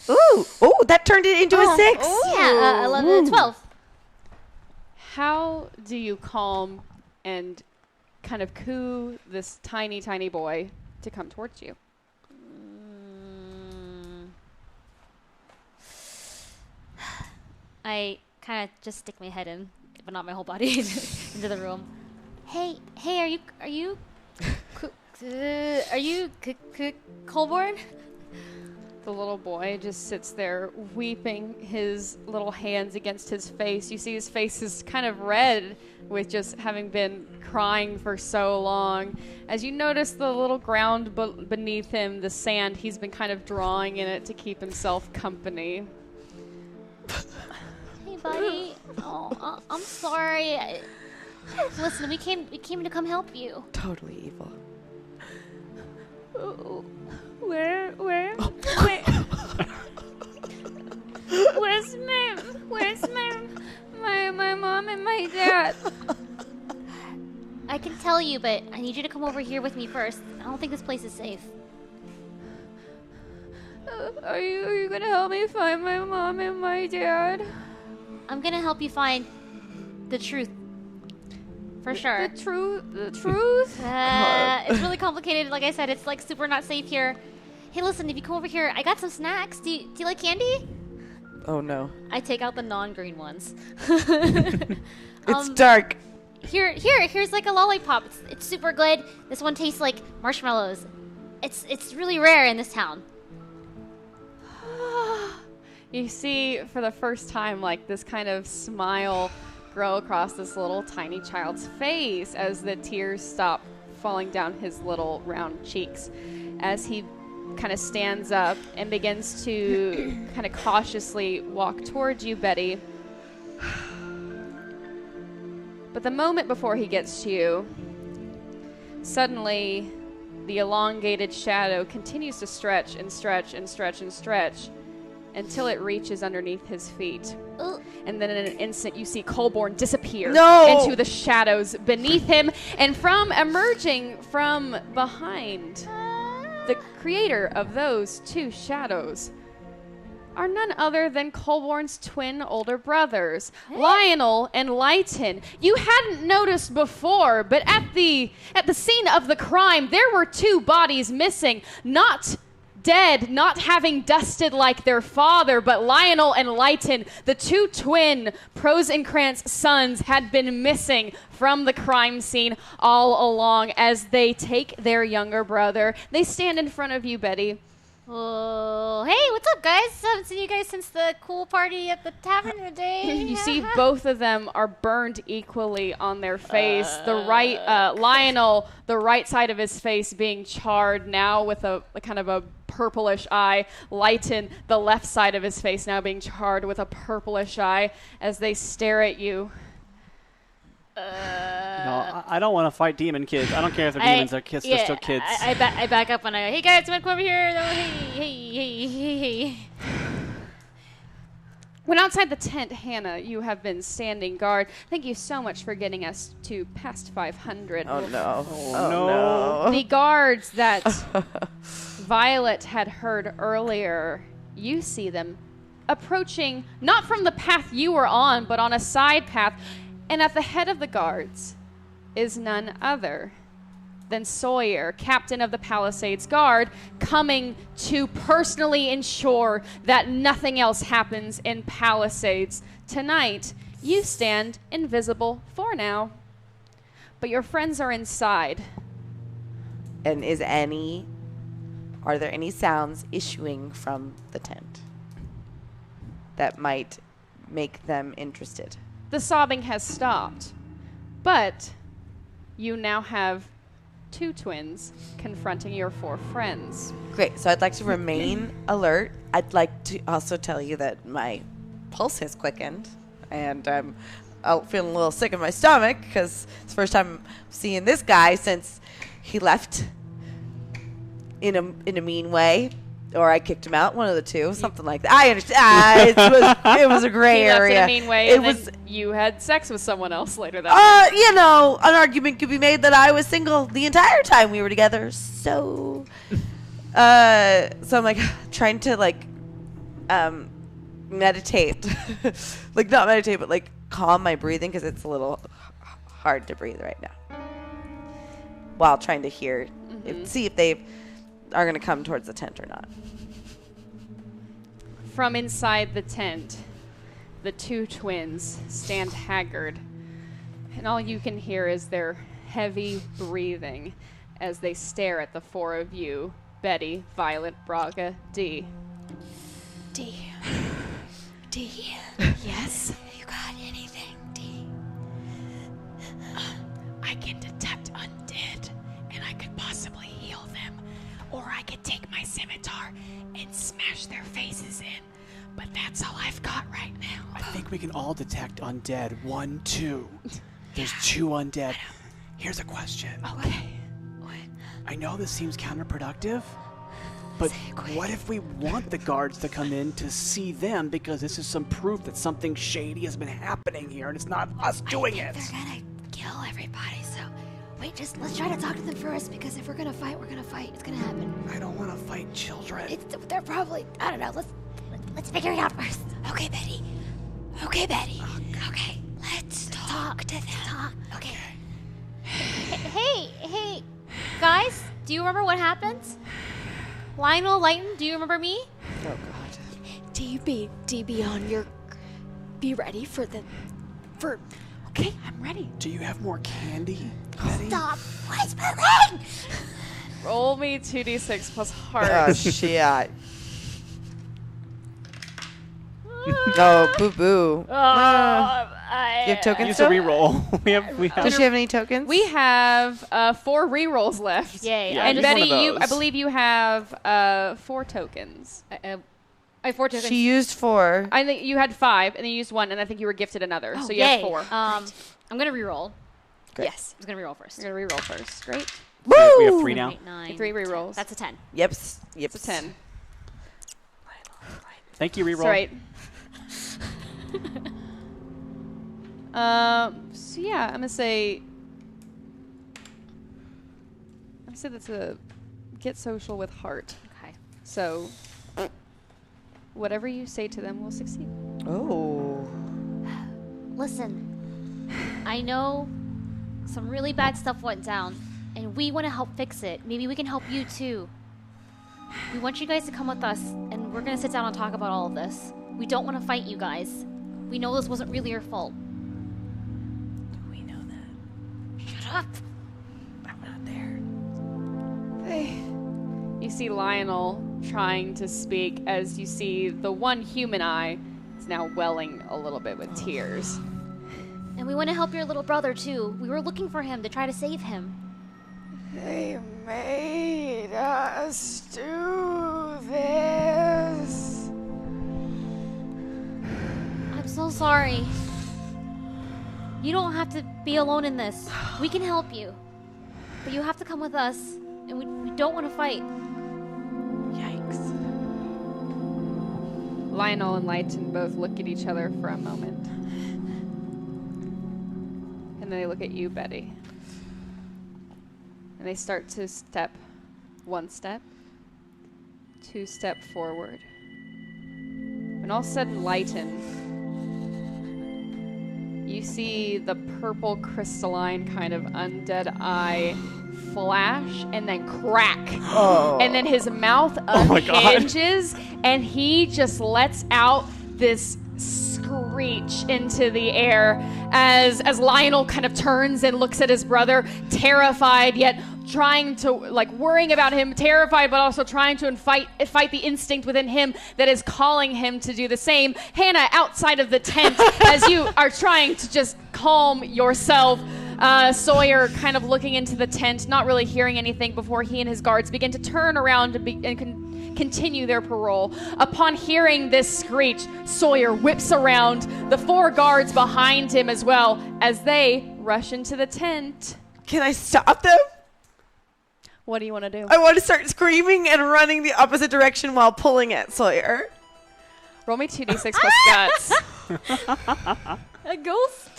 Ooh, that turned it into a 6. Yeah, 11, 12. How do you calm and kind of coo this tiny, tiny boy to come towards you? I kind of just stick my head in, but not my whole body, into the room. Hey, are you Kobold? The little boy just sits there weeping his little hands against his face. You see his face is kind of red with just having been crying for so long. As you notice the little ground beneath him, the sand, he's been kind of drawing in it to keep himself company. Hey, buddy. Oh, I'm sorry. Listen, we came to come help you. Totally evil. Where? Where's my mom and my dad? I can tell you, but I need you to come over here with me first. I don't think this place is safe. Are you gonna help me find my mom and my dad? I'm gonna help you find the truth. For sure. The truth? It's really complicated. Like I said, it's like super not safe here. Hey, listen, if you come over here, I got some snacks. Do you like candy? Oh, no. I take out the non-green ones. It's dark. Here's like a lollipop. It's super good. This one tastes like marshmallows. It's really rare in this town. You see, for the first time, like this kind of smile grow across this little tiny child's face as the tears stop falling down his little round cheeks as he kind of stands up and begins to kind of cautiously walk towards you, Betty. But the moment before he gets to you, suddenly the elongated shadow continues to stretch and stretch and stretch and stretch until it reaches underneath his feet. And then in an instant, you see Kobold disappear into the shadows beneath him. And emerging from behind the creator of those 2 shadows are none other than Kobold's twin older brothers, Lionel and Lighten. You hadn't noticed before, but at the scene of the crime, there were 2 bodies missing, not dead, not having dusted like their father, but Lionel and Lighten, the 2 twin Prosencrantz sons, had been missing from the crime scene all along. As they take their younger brother, they stand in front of you, Betty, Oh, hey, what's up, guys? Haven't seen you guys since the cool party at the tavern today. You see both of them are burned equally on their face. The right, Lionel, the right side of his face being charred now with a kind of a purplish eye. Lighten, the left side of his face now being charred with a purplish eye as they stare at you. No, I don't want to fight demon kids. I don't care if they're demons or kids. They're still kids. I back up and I go, hey guys, you want to come over here? Oh, hey. When outside the tent, Hannah, you have been standing guard. Thank you so much for getting us to past 500. Oh no. no. The guards that Violet had heard earlier, you see them approaching, not from the path you were on, but on a side path. And at the head of the guards is none other than Sawyer, captain of the Palisades Guard, coming to personally ensure that nothing else happens in Palisades. Tonight, you stand invisible for now, but your friends are inside. And are there any sounds issuing from the tent that might make them interested? The sobbing has stopped, but you now have 2 twins confronting your 4 friends. Great. So I'd like to remain alert. I'd like to also tell you that my pulse has quickened, and I'm feeling a little sick in my stomach because it's the first time seeing this guy since he left in a mean way. Or I kicked him out, one of the two, something like that. I understand. It was a gray He left area. in a mean way, It and was, then you had sex with someone else later that night. an argument could be made that I was single the entire time we were together. So, I'm like trying to meditate, like not meditate, but like calm my breathing because it's a little hard to breathe right now. While trying to hear, see if they are going to come towards the tent or not. From inside the tent, the 2 twins stand haggard, and all you can hear is their heavy breathing as they stare at the 4 of you, Betty, Violet, Braga, D. D. Yes? You got anything, D? I can detect undead, and I could possibly heal them. Or I could take my scimitar and smash their faces in. But that's all I've got right now. I think we can all detect undead. 1, 2. There's 2 undead. Here's a question. Okay. What? I know this seems counterproductive, but what if we want the guards to come in to see them because this is some proof that something shady has been happening here and it's not us doing it? They're gonna kill everybody, so wait, let's try to talk to them first, because if we're gonna fight, we're gonna fight. It's gonna happen. I don't want to fight children. They're probably, I don't know, let's figure it out first. Okay, Betty. Okay, let's talk to them. Okay. Hey, guys, do you remember what happened? Lionel, Lighten, do you remember me? Oh God. DB on your, be ready for okay, I'm ready. Do you have more candy, Betty? Stop whispering! Roll me 2d6 plus heart. Oh shit. No, boo boo. You have tokens Use a still? reroll. we have. Does she have any tokens? We have 4 rerolls left. Yay. Yeah, And just one Betty, of those. I believe you have 4 tokens. I have 4 tokens. She used 4. I think you had 5, and then you used 1, and I think you were gifted another. So you Yay. have 4. I'm going to reroll. Great. Yes. I'm going to reroll first. You're going to reroll first. Great. We have 3 now. 8, 9, 3 rerolls. That's a 10. Yep. It's a 10. Thank you, reroll. That's right. So yeah, I'm gonna say that's a get social with heart. Okay. So whatever you say to them will succeed. Oh. Listen, I know some really bad stuff went down, and we want to help fix it. Maybe we can help you too. We want you guys to come with us, and we're going to sit down and talk about all of this. We don't want to fight you guys. We know this wasn't really your fault. We know that. Shut up. I'm not there. You see Lionel trying to speak as you see the one human eye is now welling a little bit with tears. And we want to help your little brother, too. We were looking for him to try to save him. They made us do this. I'm so sorry. You don't have to be alone in this. We can help you. But you have to come with us. And we don't want to fight. Yikes. Lionel and Lighton both look at each other for a moment. And then they look at you, Betty. And they start to step 1 step, 2 step forward. When all said and Lighten, you see the purple crystalline kind of undead eye flash and then crack. Oh. And then his mouth my God. unhinges and he just lets out this screech into the air as Lionel kind of turns and looks at his brother, terrified yet trying to, like, worrying about him, terrified but also trying to fight the instinct within him that is calling him to do the same. Hannah, outside of the tent, as you are trying to just calm yourself, Sawyer kind of looking into the tent, not really hearing anything before he and his guards begin to turn around and continue their parole. Upon hearing this screech, Sawyer whips around, the 4 guards behind him as well, as they rush into the tent. Can I stop them? What do you want to do? I want to start screaming and running the opposite direction while pulling at Sawyer. Roll me 2d6 plus guts. A ghost?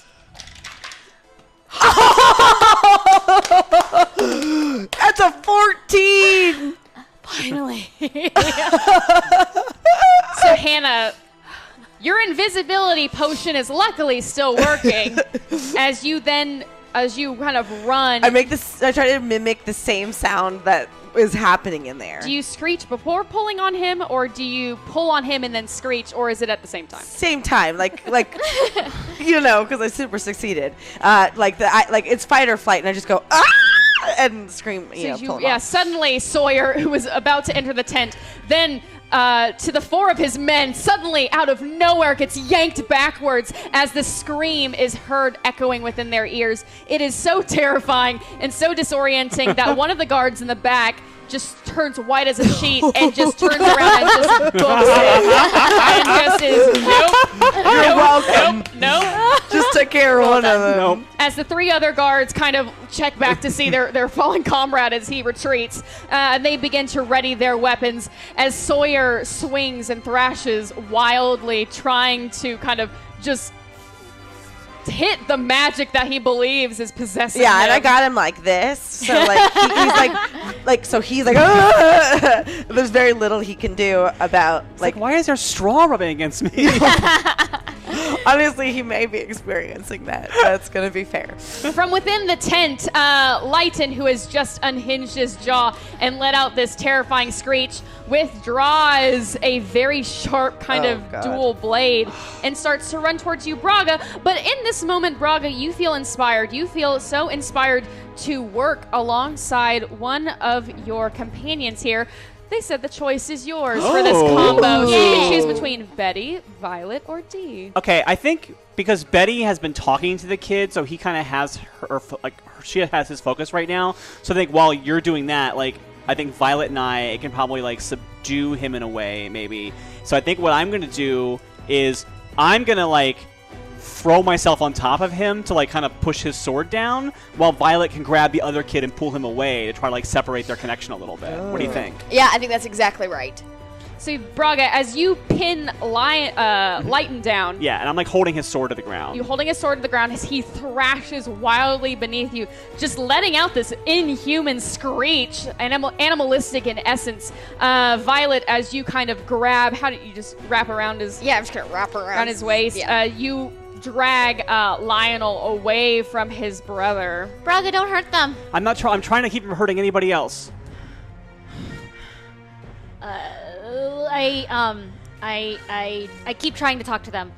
That's a 14! Finally. So Hannah, your invisibility potion is luckily still working as you kind of run. I try to mimic the same sound that is happening in there. Do you screech before pulling on him, or do you pull on him and then screech, or is it at the same time? Same time, like you know, because I super succeeded. It's fight or flight, and I just go ah and scream. Pull him off. Suddenly Sawyer, who was about to enter the tent, then to the 4 of his men, suddenly out of nowhere gets yanked backwards as the scream is heard echoing within their ears. It is so terrifying and so disorienting that one of the guards in the back just turns white as a sheet and just turns around and just books it. And just is, You're welcome. nope. Just took care of one of them. Nope. As the 3 other guards kind of check back to see their fallen comrade as he retreats, they begin to ready their weapons as Sawyer swings and thrashes wildly, trying to kind of just hit the magic that he believes is possessing him. And I got him like this, so he's like, ah! There's very little he can do about Like, why is there straw rubbing against me? Honestly, he may be experiencing that. That's gonna be fair. From within the tent, Lighton, who has just unhinged his jaw and let out this terrifying screech, withdraws a very sharp kind of dual blade and starts to run towards you, Braga. But in this moment, Braga, you feel inspired. You feel so inspired to work alongside one of your companions here. They said the choice is yours for this combo. So you can choose between Betty, Violet, or Dee. Okay, I think because Betty has been talking to the kid, so he kind of has she has his focus right now. So I think while you're doing that, I think Violet and I can probably subdue him in a way, maybe. So I think what I'm gonna do is I'm gonna throw myself on top of him to kind of push his sword down, while Violet can grab the other kid and pull him away to try to separate their connection a little bit. What do you think? Yeah, I think that's exactly right. So Braga, as you pin Lighton down, Yeah, and I'm holding his sword to the ground. you holding his sword to the ground as he thrashes wildly beneath you, just letting out this inhuman screech, animalistic in essence. Violet, as you kind of grab, how did you just wrap around his? Yeah, I'm just gonna wrap around his waist. Yeah. You drag Lionel away from his brother. Braga, don't hurt them. I'm trying to keep him from hurting anybody else. I keep trying to talk to them.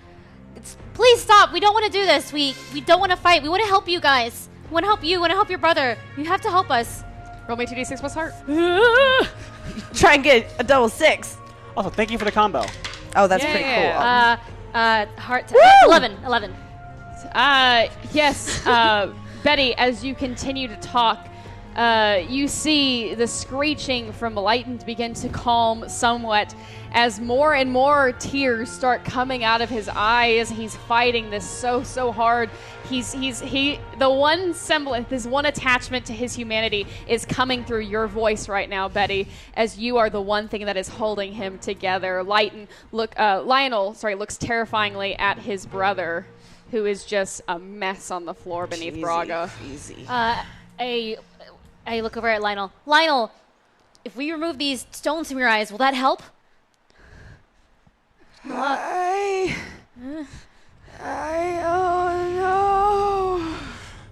Please stop. We don't want to do this. We don't want to fight. We want to help you guys. We want to help you. We want to help your brother. You have to help us. Roll me 2d6 plus heart. try and get a double 6. Also, thank you for the combo. Oh, that's pretty cool. Heart. 11. Yes, Betty, as you continue to talk, you see the screeching from Lighten begin to calm somewhat as more and more tears start coming out of his eyes. He's fighting this so hard. The one semblance, this one attachment to his humanity is coming through your voice right now, Betty, as you are the one thing that is holding him together. Lionel looks terrifyingly at his brother, who is just a mess on the floor beneath Braga. Easy. I look over at Lionel. Lionel, if we remove these stones from your eyes, will that help? Oh no.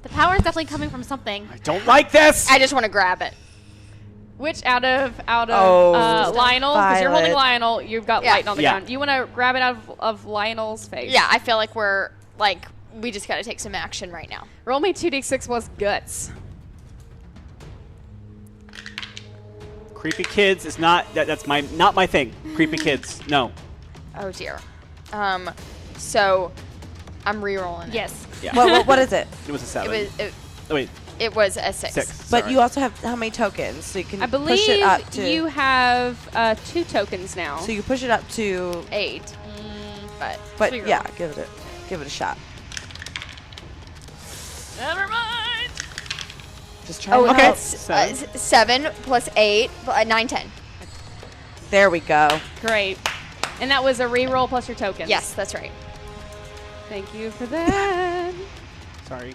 The power is definitely coming from something. I don't like this. I just want to grab it. Which out of Oh, Lionel, because you're holding Violet. Lionel, you've got Yeah. Lighten on the Yeah. ground. You want to grab it out of Lionel's face? Yeah, I feel like we just got to take some action right now. Roll me 2d6 plus guts. Creepy kids is that's not my thing. Creepy kids, no. Oh dear. So I'm re-rolling it. Yes. Yeah. What is it? It was a 7. It Wait, it was a 6. 6. But sorry. you also have how many tokens? So you can I push believe it up to. you have 2 tokens now. So you push it up to. 8. But But Sweet yeah, roll. give it a shot. Never mind. Just try. oh, to okay. help. it's 7 plus 8, 9, 10. There we go. Great. And that was a reroll plus your tokens. Yes, that's right. Thank you for that. Sorry.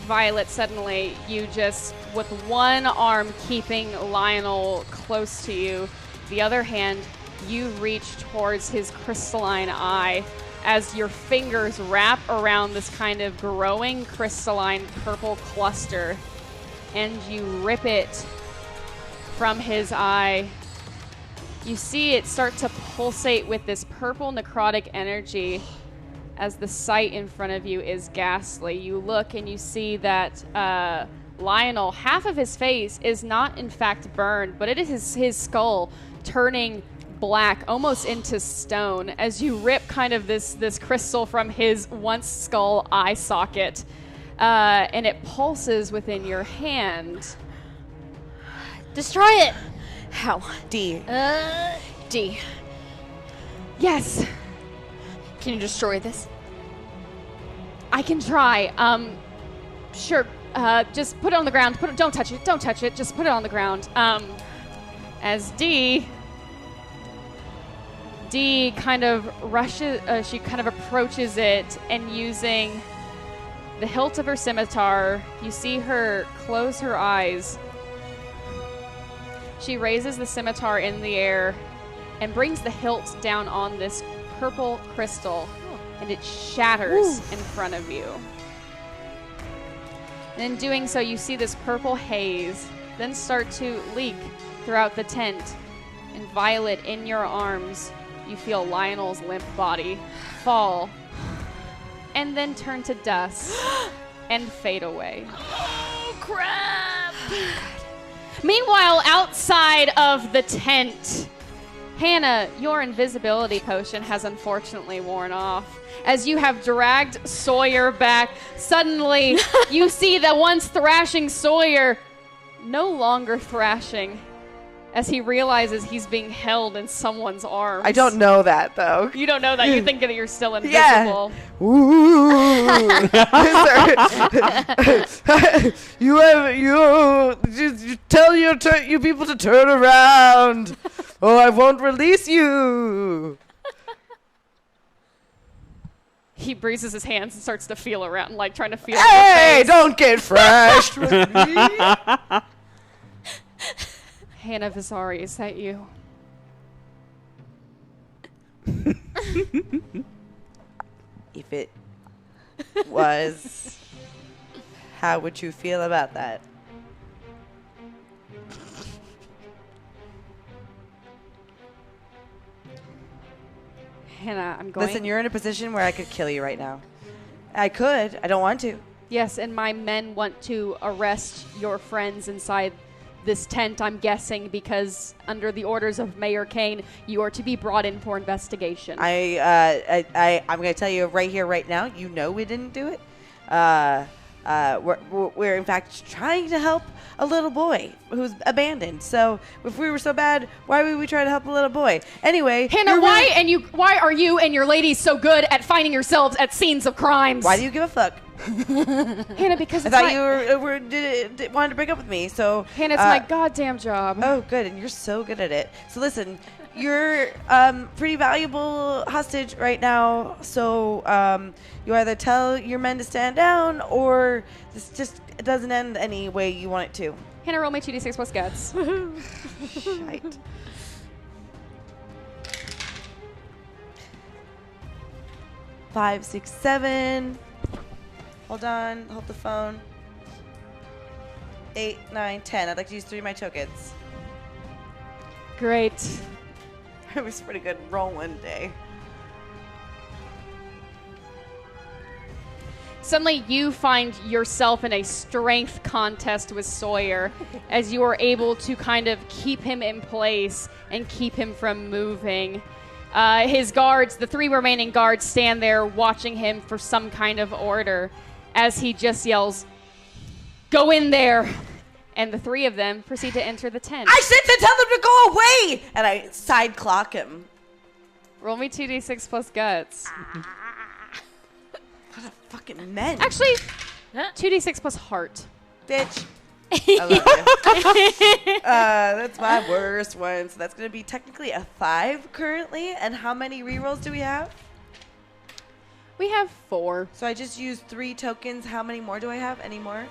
Violet, suddenly you just, with one arm keeping Lionel close to you, the other hand, you reach towards his crystalline eye as your fingers wrap around this kind of growing crystalline purple cluster, and you rip it from his eye. You see it start to pulsate with this purple necrotic energy as the sight in front of you is ghastly. You look and you see that Lionel, half of his face is not in fact burned, but it is his skull turning black, almost into stone, as you rip kind of this crystal from his once skull eye socket, and it pulses within your hand. Destroy it. How? D. D. Yes, Can you destroy this? I can try. Sure. Just put it on the ground. Don't touch it. Don't touch it. Just put it on the ground. As D kind of rushes, she kind of approaches it, and using the hilt of her scimitar, you see her close her eyes. She raises the scimitar in the air and brings the hilt down on this purple crystal, and it shatters in front of you. And in doing so, you see this purple haze then start to leak throughout the tent. And Violet, in your arms, you feel Lionel's limp body fall and then turn to dust and fade away. Oh, crap. Meanwhile, outside of the tent, Hannah, your invisibility potion has unfortunately worn off. As you have dragged Sawyer back, suddenly you see the once thrashing Sawyer no longer thrashing, as he realizes he's being held in someone's arms. I don't know that though. You don't know that. You think that you're still invisible. Yeah. Ooh. you tell you people to turn around, or I won't release you. He breezes his hands and starts to feel around, like trying to feel. Hey, don't get fresh with me. Hannah Visari, is that you? If it was, how would you feel about that? Hannah, I'm going. Listen, you're in a position where I could kill you right now. I could. I don't want to. Yes, and my men want to arrest your friends inside this tent, I'm guessing, because under the orders of Mayor Kane, you are to be brought in for investigation. I'm going to tell you right here, right now, you know we didn't do it. We're in fact trying to help a little boy who's abandoned. So if we were so bad, why would we try to help a little boy? Anyway, Hannah, why are you and your ladies so good at finding yourselves at scenes of crimes? Why do you give a fuck? Hannah, because I thought you wanted to break up with me. So Hannah, it's my goddamn job. Oh, good, and you're so good at it. So listen, you're pretty valuable hostage right now. So you either tell your men to stand down, or this just doesn't end any way you want it to. Hannah, roll my 2d6 plus guts. Shite. Five, 6, 7. Hold on. Hold the phone. 8, 9, 10. I'd like to use 3 of my tokens. Great. It was pretty good roll one day. Suddenly, you find yourself in a strength contest with Sawyer as you are able to kind of keep him in place and keep him from moving. His guards, the 3 remaining guards, stand there watching him for some kind of order as he just yells, "Go in there!" And the 3 of them proceed to enter the tent. I said to tell them to go away! And I side clock him. Roll me 2d6 plus guts. What a fucking men. Actually, 2d6 plus heart. Bitch. I love you. That's my worst one. So that's going to be technically a 5 currently. And how many rerolls do we have? We have 4. So I just used 3 tokens. How many more do I have? Any more?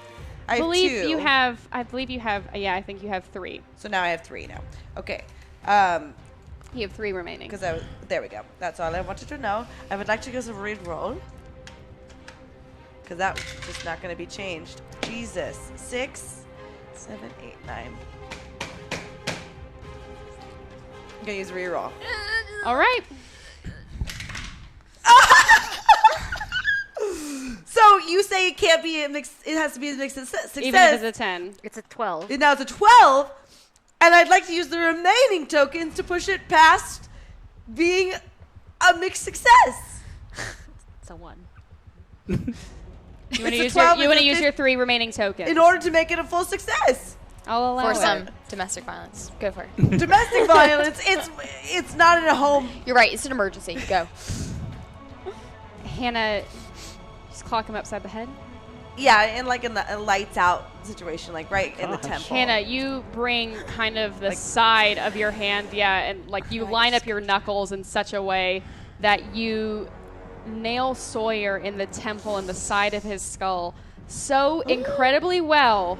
I believe have 2. you have. I believe you have. Yeah, I think you have 3. So now I have 3 now. Okay. You have 3 remaining. Because there we go. That's all I wanted to know. I would like to go to reroll. Because that was just not going to be changed. Jesus. 6, 7, 8, 9. I'm going to use reroll. All right. So you say it can't be a mix. It has to be a mixed success. Even if it's a 10. It's a 12. And now it's a 12. And I'd like to use the remaining tokens to push it past being a mixed success. It's a 1. You want It's to a 12 use your 3 remaining tokens. In order to make it a full success. I'll allow For it. some domestic violence. Go for it. Domestic violence, it's not in a home. You're right. It's an emergency. Go. Hannah, just clock him upside the head. Yeah, and like in the lights out situation, like right in the temple. Hannah, you bring kind of the side of your hand, and like you line up your knuckles in such a way that you nail Sawyer in the temple and the side of his skull so incredibly well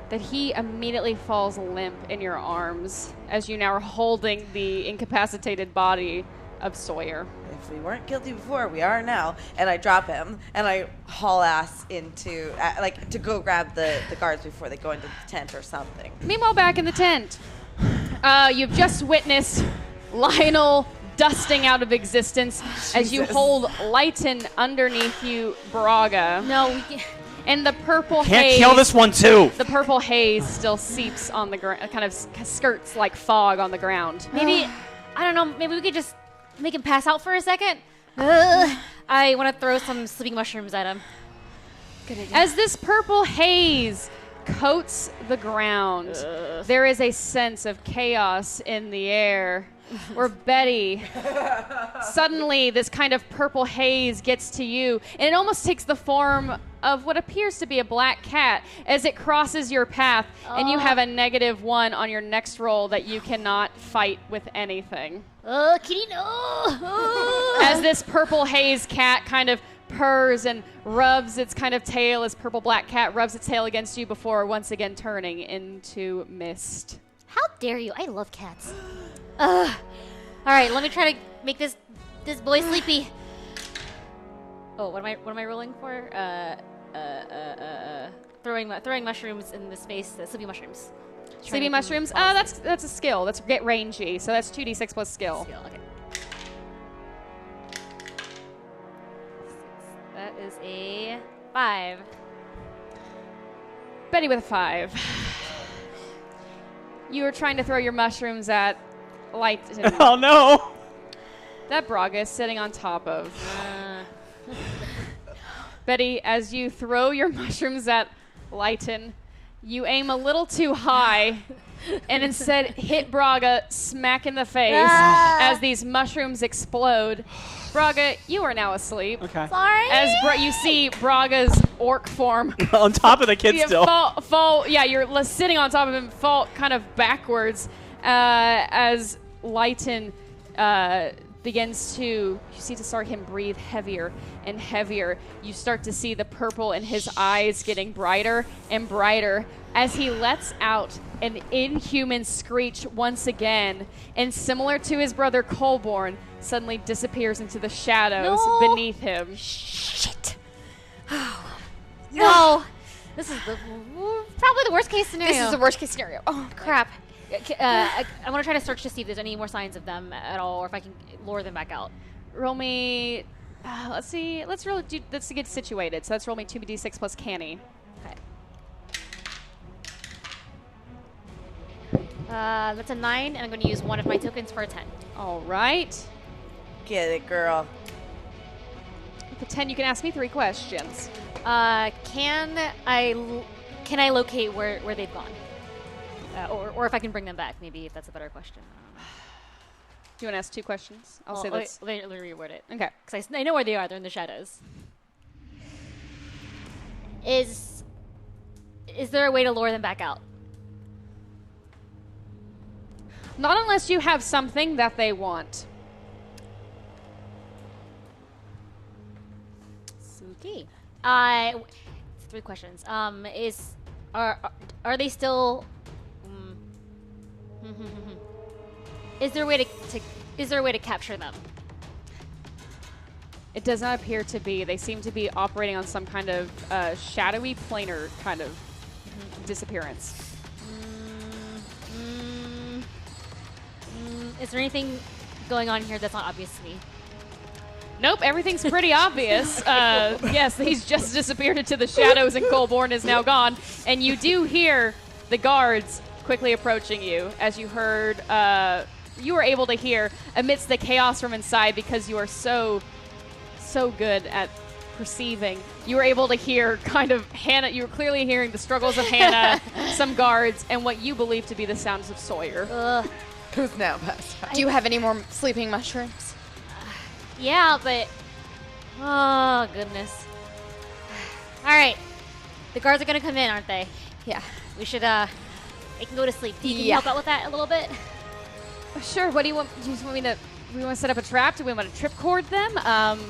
that he immediately falls limp in your arms as you now are holding the incapacitated body of Sawyer. If we weren't guilty before, we are now. And I drop him, and I haul ass into, to go grab the guards before they go into the tent or something. Meanwhile, back in the tent, you've just witnessed Lionel dusting out of existence as you hold Lighten underneath you, Braga. No, we can't. And the purple Can't haze. kill this one too. The purple haze still seeps on the ground, kind of skirts like fog on the ground. Maybe, I don't know, maybe we could just make him pass out for a second? I want to throw some sleeping mushrooms at him. Good idea. As this purple haze coats the ground, there is a sense of chaos in the air. Where Betty, suddenly this kind of purple haze gets to you, and it almost takes the form of what appears to be a black cat as it crosses your path, and you have a -1 on your next roll that you cannot fight with anything. Oh, kitty, no! As this purple haze cat kind of purrs and rubs its kind of tail, as purple black cat rubs its tail against you before once again turning into mist. How dare you? I love cats. All right, let me try to make this boy sleepy. Oh, what am I rolling for? Throwing mushrooms in the space. Sleepy mushrooms. Sleepy mushrooms? That's a skill. That's get rangy. So that's 2d6 plus skill. Okay. That is a 5. Betty with a 5. You were trying to throw your mushrooms at Light. Oh no! That Braga is sitting on top of. Betty, as you throw your mushrooms at Lighten, you aim a little too high and instead hit Braga smack in the face as these mushrooms explode. Braga, you are now asleep. Okay. Sorry. As you see Braga's orc form On top of the kid still. fall, yeah, you're sitting on top of him, fall kind of backwards as Lighten begins to start him breathe heavier and heavier. You start to see the purple in his eyes getting brighter and brighter as he lets out an inhuman screech once again, and similar to his brother Colborn, suddenly disappears into the shadows beneath him. Shit. No. This is probably the worst case scenario. This is the worst case scenario. Oh, Crap. I want to try to search to see if there's any more signs of them at all, or if I can lure them back out. Roll me. Let's see. Let's get situated. So let's roll me 2d6 plus canny. Okay. That's a 9, and I'm going to use one of my tokens for a 10. All right. Get it, girl. With a 10, you can ask me 3 questions. Can I locate where they've gone? Or if I can bring them back, maybe, if that's a better question. Do you want to ask 2 questions? I'll say that's. Let me reword it. Okay. Because I know where they are. They're in the shadows. Is there a way to lure them back out? Not unless you have something that they want. Okay. 3 questions. Are they still? Is there a way to capture them? It does not appear to be. They seem to be operating on some kind of shadowy planar kind of disappearance. Is there anything going on here that's not obvious to me? Nope, everything's pretty obvious. Yes, he's just disappeared into the shadows and Colborn is now gone. And you do hear the guards quickly approaching you, as you heard, you were able to hear amidst the chaos from inside because you are so good at perceiving. You were able to hear kind of Hannah, you were clearly hearing the struggles of Hannah, some guards, and what you believe to be the sounds of Sawyer. Who's now passed out? Do you have any more sleeping mushrooms? Yeah, but oh goodness. All right, the guards are gonna come in, aren't they? Yeah. We should. They can go to sleep. Can you help out with that a little bit? Sure. What do you want? Do you just want me to? We want to set up a trap? Do we want to trip cord them?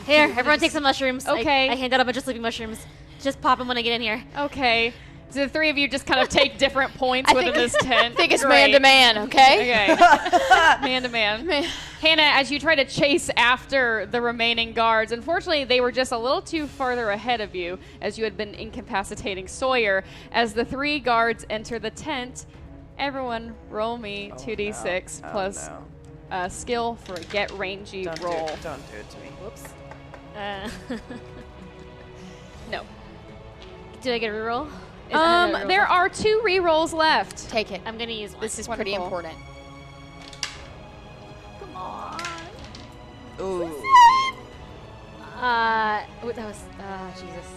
Here, everyone take some mushrooms. Okay. I hand out a bunch of sleeping mushrooms. Just pop them when I get in here. Okay. So the 3 of you just kind of take different points within this tent. I think it's Great. man to man, okay? Okay. Man to man. Hannah, as you try to chase after the remaining guards, unfortunately, they were just a little too farther ahead of you as you had been incapacitating Sawyer. As the 3 guards enter the tent, everyone roll me 2d6 plus skill for a get rangy roll. Don't do it to me. Whoops. No. Did I get a reroll? There are 2 rerolls left. Take it. I'm gonna use one. This is pretty Wonderful. important. Come on. Ooh. That was. Jesus.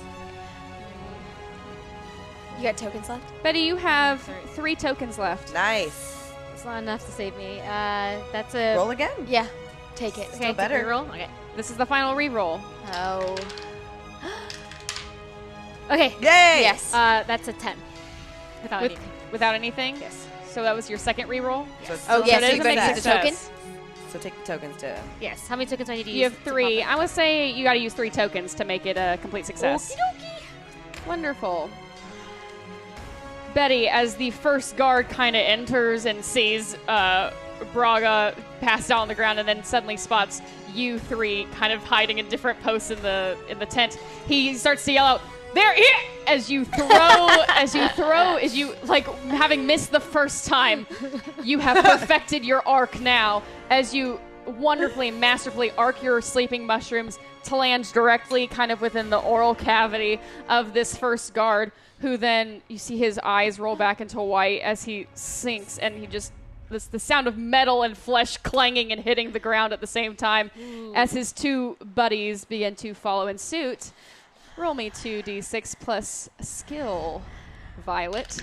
You got tokens left? Betty, you have 3 tokens left. Nice. That's not enough to save me. That's a. Roll again. Yeah. Take it. Okay, better. Reroll. Okay. This is the final reroll. Oh. Okay. Yay! Yes. That's a 10. Without With- anything. Without anything? Yes. So that was your second reroll? So it's Oh, still yes, it so is you're a going to big use the token? success. So take the tokens to. Yes. How many tokens do I need to use? You have to 3. pop I would say you got to use 3 tokens to make it a complete success. Okie Wonderful. Betty, as the first guard kind of enters and sees Braga passed out on the ground and then suddenly spots you 3 kind of hiding in different posts in the tent, he starts to yell out, "They're here!" As you like having missed the first time, you have perfected your arc now. As you wonderfully, masterfully arc your sleeping mushrooms to land directly kind of within the oral cavity of this first guard, who then, you see his eyes roll back into white as he sinks, and he just, the sound of metal and flesh clanging and hitting the ground at the same time as his two buddies begin to follow in suit. Roll me 2d6 plus skill, Violet.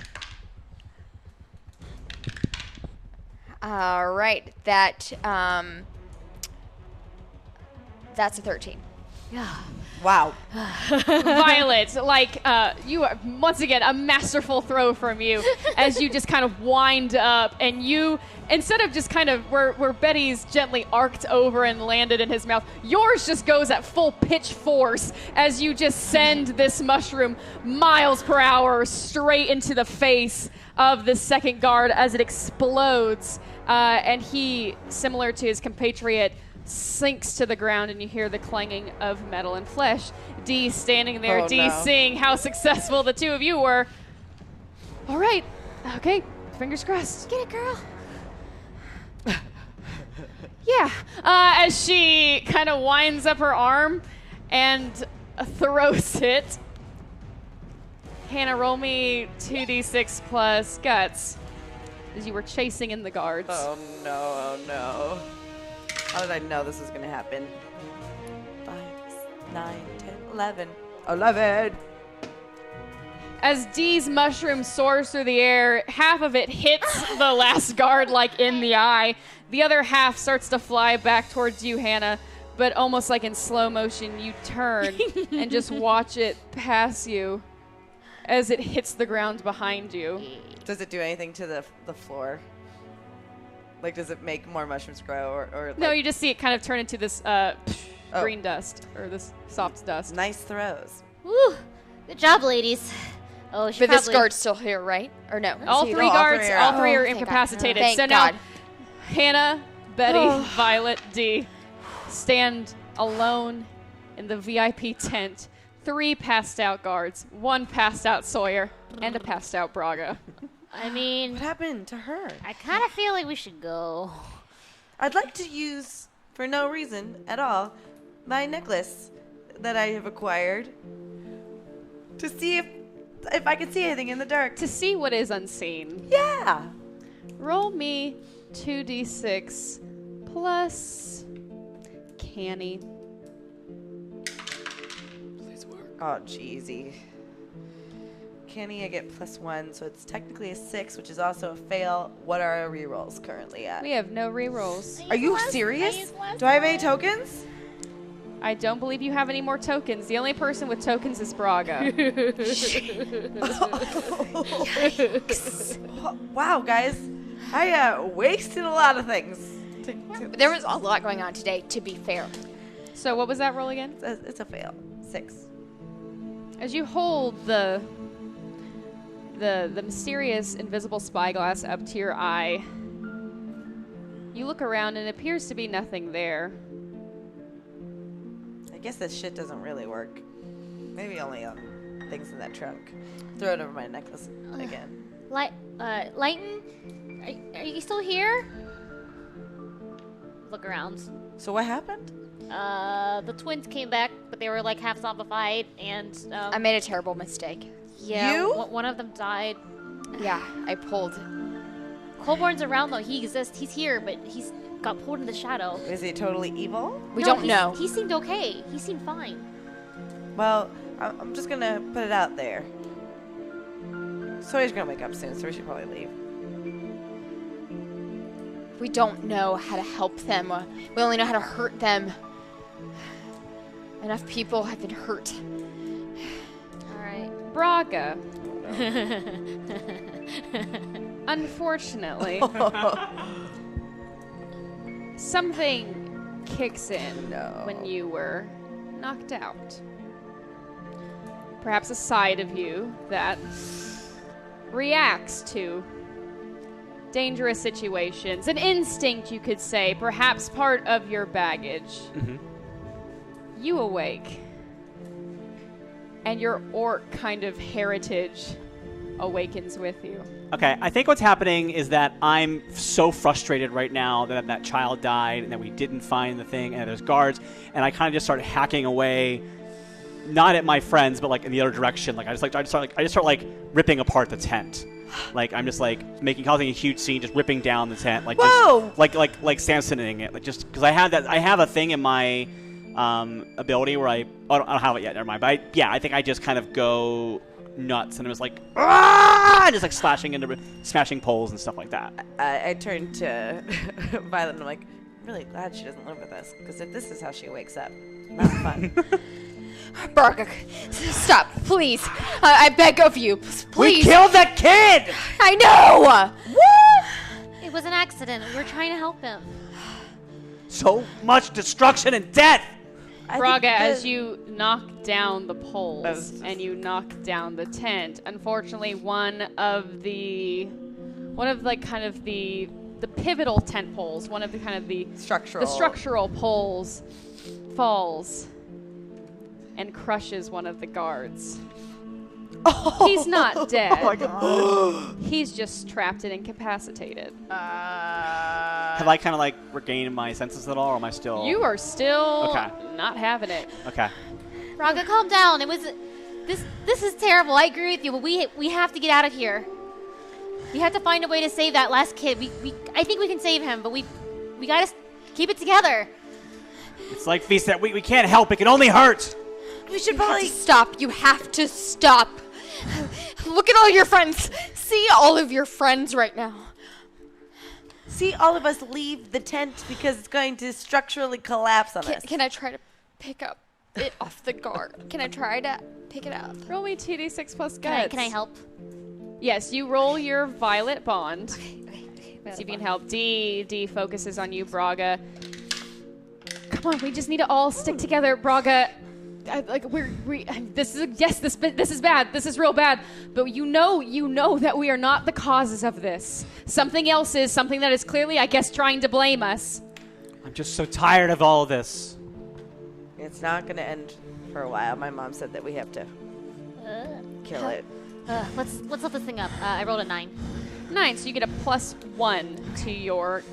All right, that's a 13. Wow. Violet, you are, once again, a masterful throw from you as you just kind of wind up, and you, instead of just kind of where Betty's gently arced over and landed in his mouth, yours just goes at full pitch force as you just send this mushroom miles per hour straight into the face of the second guard as it explodes, and he, similar to his compatriot, sinks to the ground, and you hear the clanging of metal and flesh. Dee standing there, seeing how successful the two of you were. All right, okay, fingers crossed. Get it, girl. Yeah, as she kind of winds up her arm and throws it. Hannah, roll me 2d6 plus guts as you were chasing in the guards. Oh no. How did I know this was going to happen? 5, 9, 10, 11. 11! As Dee's mushroom soars through the air, half of it hits the last guard like in the eye. The other half starts to fly back towards you, Hannah, but almost like in slow motion, you turn and just watch it pass you as it hits the ground behind you. Does it do anything to the floor? Like, does it make more mushrooms grow, or like, No, you just see it kind of turn into this green dust, or this soft dust. nice throws? Woo! Good job, ladies. Oh, she But this probably- guard's still here, right? Or no? All See, three all guards, three are all out. three are Thank God. incapacitated. Thank So God. now, Hannah, Betty, Violet, Dee stand alone in the VIP tent. 3 passed out guards, 1 passed out Sawyer, and a passed out Braga. I mean, What happened to her? I kind of feel like we should go. I'd like to use, for no reason at all, my necklace that I have acquired to see if I can see anything in the dark. To see what is unseen, Yeah. roll me 2d6 plus canny. Oh, jeezy. Kenny, I get +1, so it's technically a 6, which is also a fail. What are our rerolls currently at? We have no rerolls. Are you serious? Do I have any tokens? I don't believe you have any more tokens. The only person with tokens is Braga. Wow, guys. I wasted a lot of things. There was a lot going on today, to be fair. So what was that roll again? It's a fail. 6. As you hold the mysterious invisible spyglass up to your eye, you look around and it appears to be nothing there. I guess this shit doesn't really work. Maybe only things in that trunk. Throw it over my necklace again. Lighten, are you still here? Look around. So what happened? The twins came back, but they were like half zombified, and I made a terrible mistake. yeah, You? one of them died. Yeah, I pulled. Colborn's around though. He exists. He's here, but he's got pulled in the shadow. Is he totally evil? We No, don't know. He seemed okay. He seemed fine. Well, I'm just gonna put it out there. Sawyer's gonna wake up soon, so we should probably leave. We don't know how to help them. We only know how to hurt them. Enough people have been hurt. All right. Braga. Unfortunately, something kicks in when you were knocked out. Perhaps a side of you that reacts to dangerous situations. An instinct, you could say, perhaps part of your baggage. Mm-hmm. You awake, and your orc kind of heritage awakens with you. Okay, I think what's happening is that I'm so frustrated right now that that child died and that we didn't find the thing and there's guards, and I kind of just started hacking away, not at my friends, but like in the other direction. Like I just start ripping apart the tent. Like I'm just like causing a huge scene, just ripping down the tent, like Whoa! just like Samsoning it, like just because I have a thing in my ability where I don't have it yet. Never mind. But I think I just kind of go nuts, and it was like just like smashing poles and stuff like that. I turned to Violet and I'm like, I'm really glad she doesn't live with us, because if this is how she wakes up, not fun. Braga, stop, please. I beg of you, please. We killed that kid! I know! What? It was an accident. We were trying to help him. So much destruction and death! Braga, as you knock down the poles and you knock down the tent, unfortunately one of the pivotal tent poles, one of the structural poles falls and crushes one of the guards. He's not dead. Oh my god. He's just trapped and incapacitated. Have I kind of like regained my senses at all, or am I still... You are still Okay. not having it. Okay. Braga, calm down. It was this is terrible. I agree with you, but we have to get out of here. We have to find a way to save that last kid. I think we can save him, but we gotta keep it together. It's like Fee said, we can't help. It can only hurt. We should You have probably to stop. You have to stop. Look at all your friends. See all of your friends right now. see all of us leave the tent because it's going to structurally collapse on us. Can I try to pick up it off the guard? Can I try to pick it up? Roll me 2d6 plus guts. Can I help? Yes, you roll your violet bond. Okay. See if you can help. D focuses on you, Braga. Come on, we just need to all stick together, Braga. This is bad. This is real bad. But you know that we are not the causes of this. Something else is, something that is clearly, I guess, trying to blame us. I'm just so tired of all of this. It's not going to end for a while. My mom said that we have to kill it. Let's look this thing up. I rolled a 9. 9, so you get a +1 to your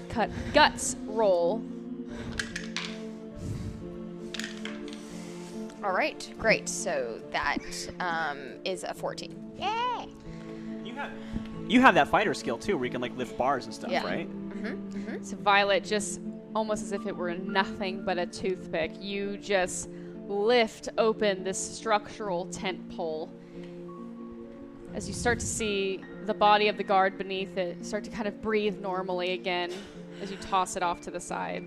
guts roll. All right, great. So that is a 14. Yeah. You have that fighter skill too, where you can like lift bars and stuff, Yeah. right? So Violet, just almost as if it were nothing but a toothpick, you just lift open this structural tent pole. As you start to see the body of the guard beneath it start to kind of breathe normally again as you toss it off to the side.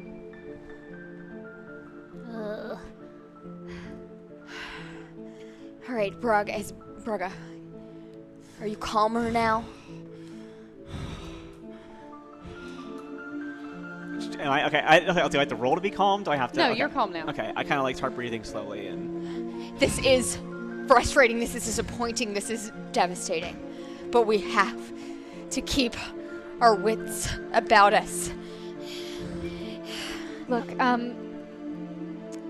All right, Braga, are you calmer now? Am I, okay, do I have to roll to be calm? Do I have to? No, okay. you're calm now. Okay, I kind of like start breathing slowly and. This is frustrating. This is disappointing. This is devastating. But we have to keep our wits about us. Look,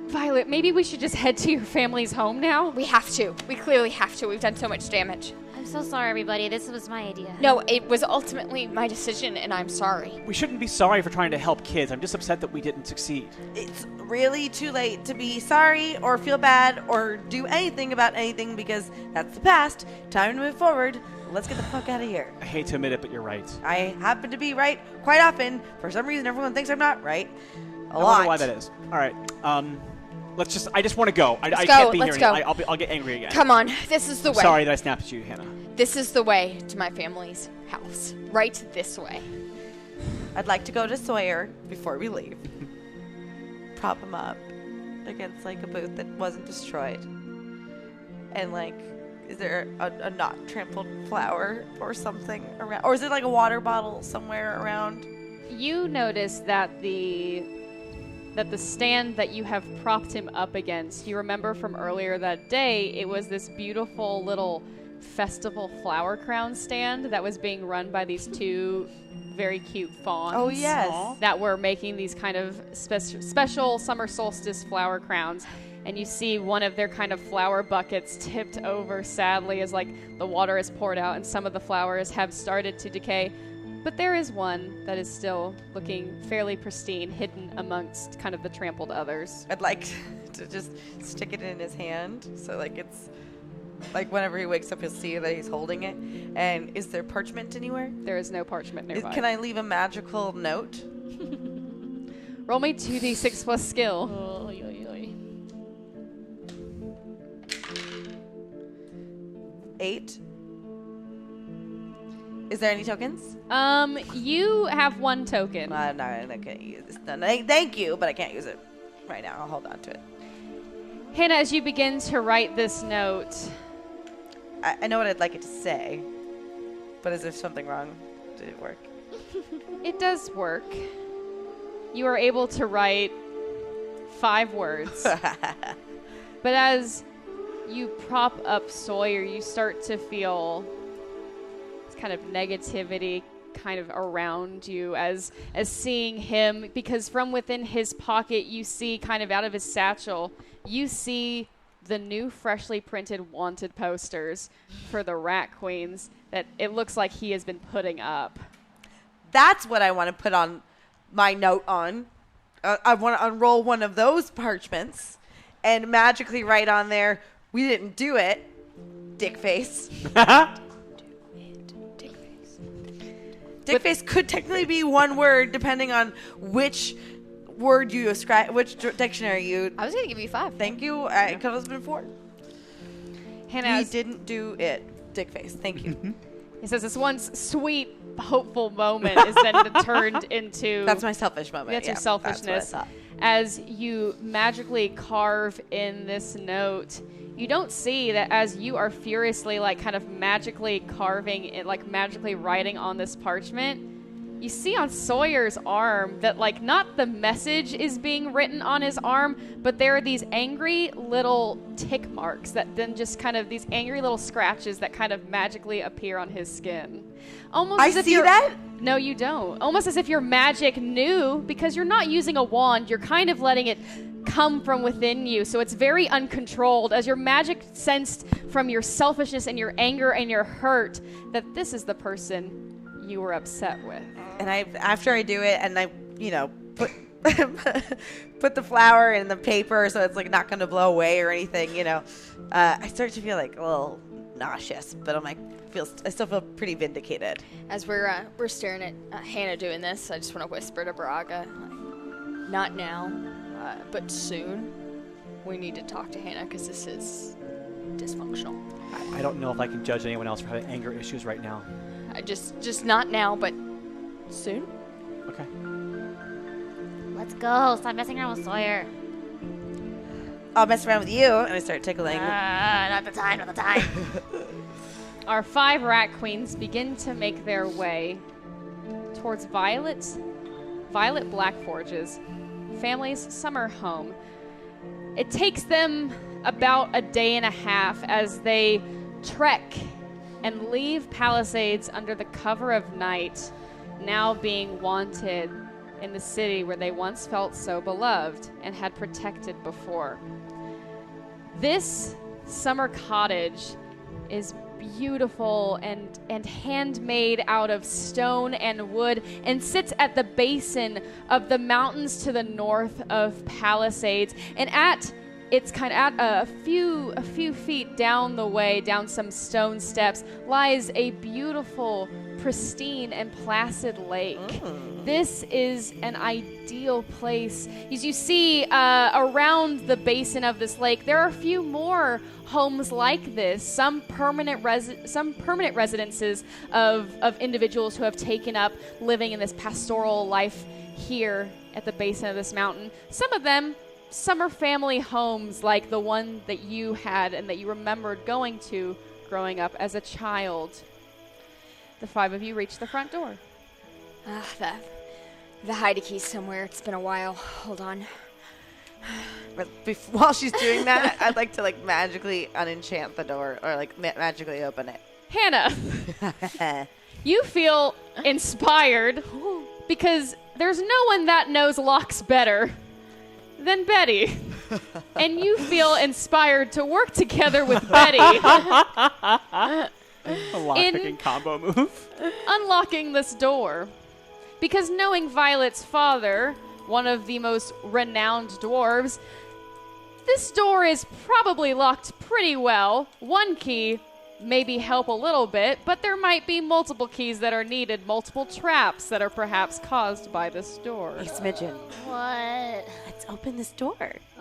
Violet, maybe we should just head to your family's home now? We have to. We clearly have to. We've done so much damage. I'm so sorry, everybody. This was my idea. No, it was ultimately my decision, and I'm sorry. We shouldn't be sorry for trying to help kids. I'm just upset that we didn't succeed. It's really too late to be sorry or feel bad or do anything about anything because that's the past. Time to move forward. Let's get the fuck out of here. I hate to admit it, but you're right. I happen to be right quite often. For some reason, everyone thinks I'm not right. I wonder why that is. All right. I just want to go. I Let's can't be go. here Let's anymore. go. I'll get angry again. Come on. This is the way. Sorry that I snapped at you, Hannah. This is the way to my family's house. Right this way. I'd like to go to Sawyer before we leave. Prop him up against like a booth that wasn't destroyed. And like, is there a not trampled flower or something around? Or is it like a water bottle somewhere around? You notice that the stand that you have propped him up against, you remember from earlier that day, it was this beautiful little festival flower crown stand that was being run by these two very cute fawns. Oh, yes. That were making these kind of special summer solstice flower crowns. And and you see one of their kind of flower buckets tipped over sadly as like the water is poured out and some of the flowers have started to decay. But there is one that is still looking fairly pristine, hidden amongst kind of the trampled others. I'd like to just stick it in his hand, so like it's like whenever he wakes up, he'll see that he's holding it. And is there parchment anywhere? There is no parchment nearby. Can I leave a magical note? Roll me 2d6 plus skill. Oy, oy, oy. 8. Is there any tokens? You have one token. I'm not gonna use this. No, thank you, but I can't use it right now. I'll hold on to it. Hannah, as you begin to write this note, I know what I'd like it to say, but is there something wrong? Did it work? it does work. You are able to write 5 words. But as you prop up Sawyer, you start to feel this kind of negativity kind of around you as seeing him, because from within his pocket you see kind of out of his satchel, you see the new freshly printed wanted posters for the Rat Queens that it looks like he has been putting up. That's what I want to put on my note on. I want to unroll one of those parchments and magically write on there, "We didn't do it, dickface." Dickface could technically be one word depending on which word you ascribe, which dictionary you. I was going to give you 5. Thank you. It could have been 4. Hannah, We didn't do it, dickface. Thank you. he says this once sweet, hopeful moment is then turned into... That's my selfish moment. That's yeah, your selfishness. That's what I thought. As you magically carve in this note, you don't see that as you are furiously like kind of magically carving it, like magically writing on this parchment, you see on Sawyer's arm that like not the message is being written on his arm, but there are these angry little tick marks that then just kind of these angry little scratches that kind of magically appear on his skin. Almost I as if see you're- that? No, you don't. Almost as if your magic knew, because you're not using a wand, you're kind of letting it come from within you. So it's very uncontrolled as your magic sensed from your selfishness and your anger and your hurt that this is the person you were upset with. And after I do it, and I, put put the flour in the paper so it's like not going to blow away or anything, I start to feel like a little nauseous, but I'm like, I still feel pretty vindicated. As we're staring at Hannah doing this, I just want to whisper to Braga, like, not now, but soon. We need to talk to Hannah because this is dysfunctional. I don't know if I can judge anyone else for having anger issues right now. Just not now, but soon. Okay. Let's go. Stop messing around with Sawyer. I'll mess around with you, and I start tickling. Not the time, not the time. Our 5 Rat Queens begin to make their way towards Violet Blackforge's family's summer home. It takes them about a day and a half as they trek and leave Palisades under the cover of night, now being wanted in the city where they once felt so beloved and had protected before. This summer cottage is beautiful and handmade out of stone and wood and sits at the basin of the mountains to the north of Palisades, and it's kind of at a few feet down the way, down some stone steps, lies a beautiful, pristine, and placid lake. This is an ideal place. As you see around the basin of this lake, there are a few more homes like this, some permanent residences of individuals who have taken up living in this pastoral life here at the basin of this mountain. Some of them, summer family homes like the one that you had and that you remembered going to growing up as a child. The 5 of you reach the front door. The hide key's somewhere. It's been a while. Hold on. But while she's doing that, I'd like to magically unenchant the door or magically open it. Hannah, you feel inspired because there's no one that knows locks better than Betty. and you feel inspired to work together with Betty. A lockpicking combo move. Unlocking this door. Because knowing Violet's father, one of the most renowned dwarves, this door is probably locked pretty well. One key maybe help a little bit, but there might be multiple keys that are needed, multiple traps that are perhaps caused by this door. Hey, Smidgen. What? Let's open this door.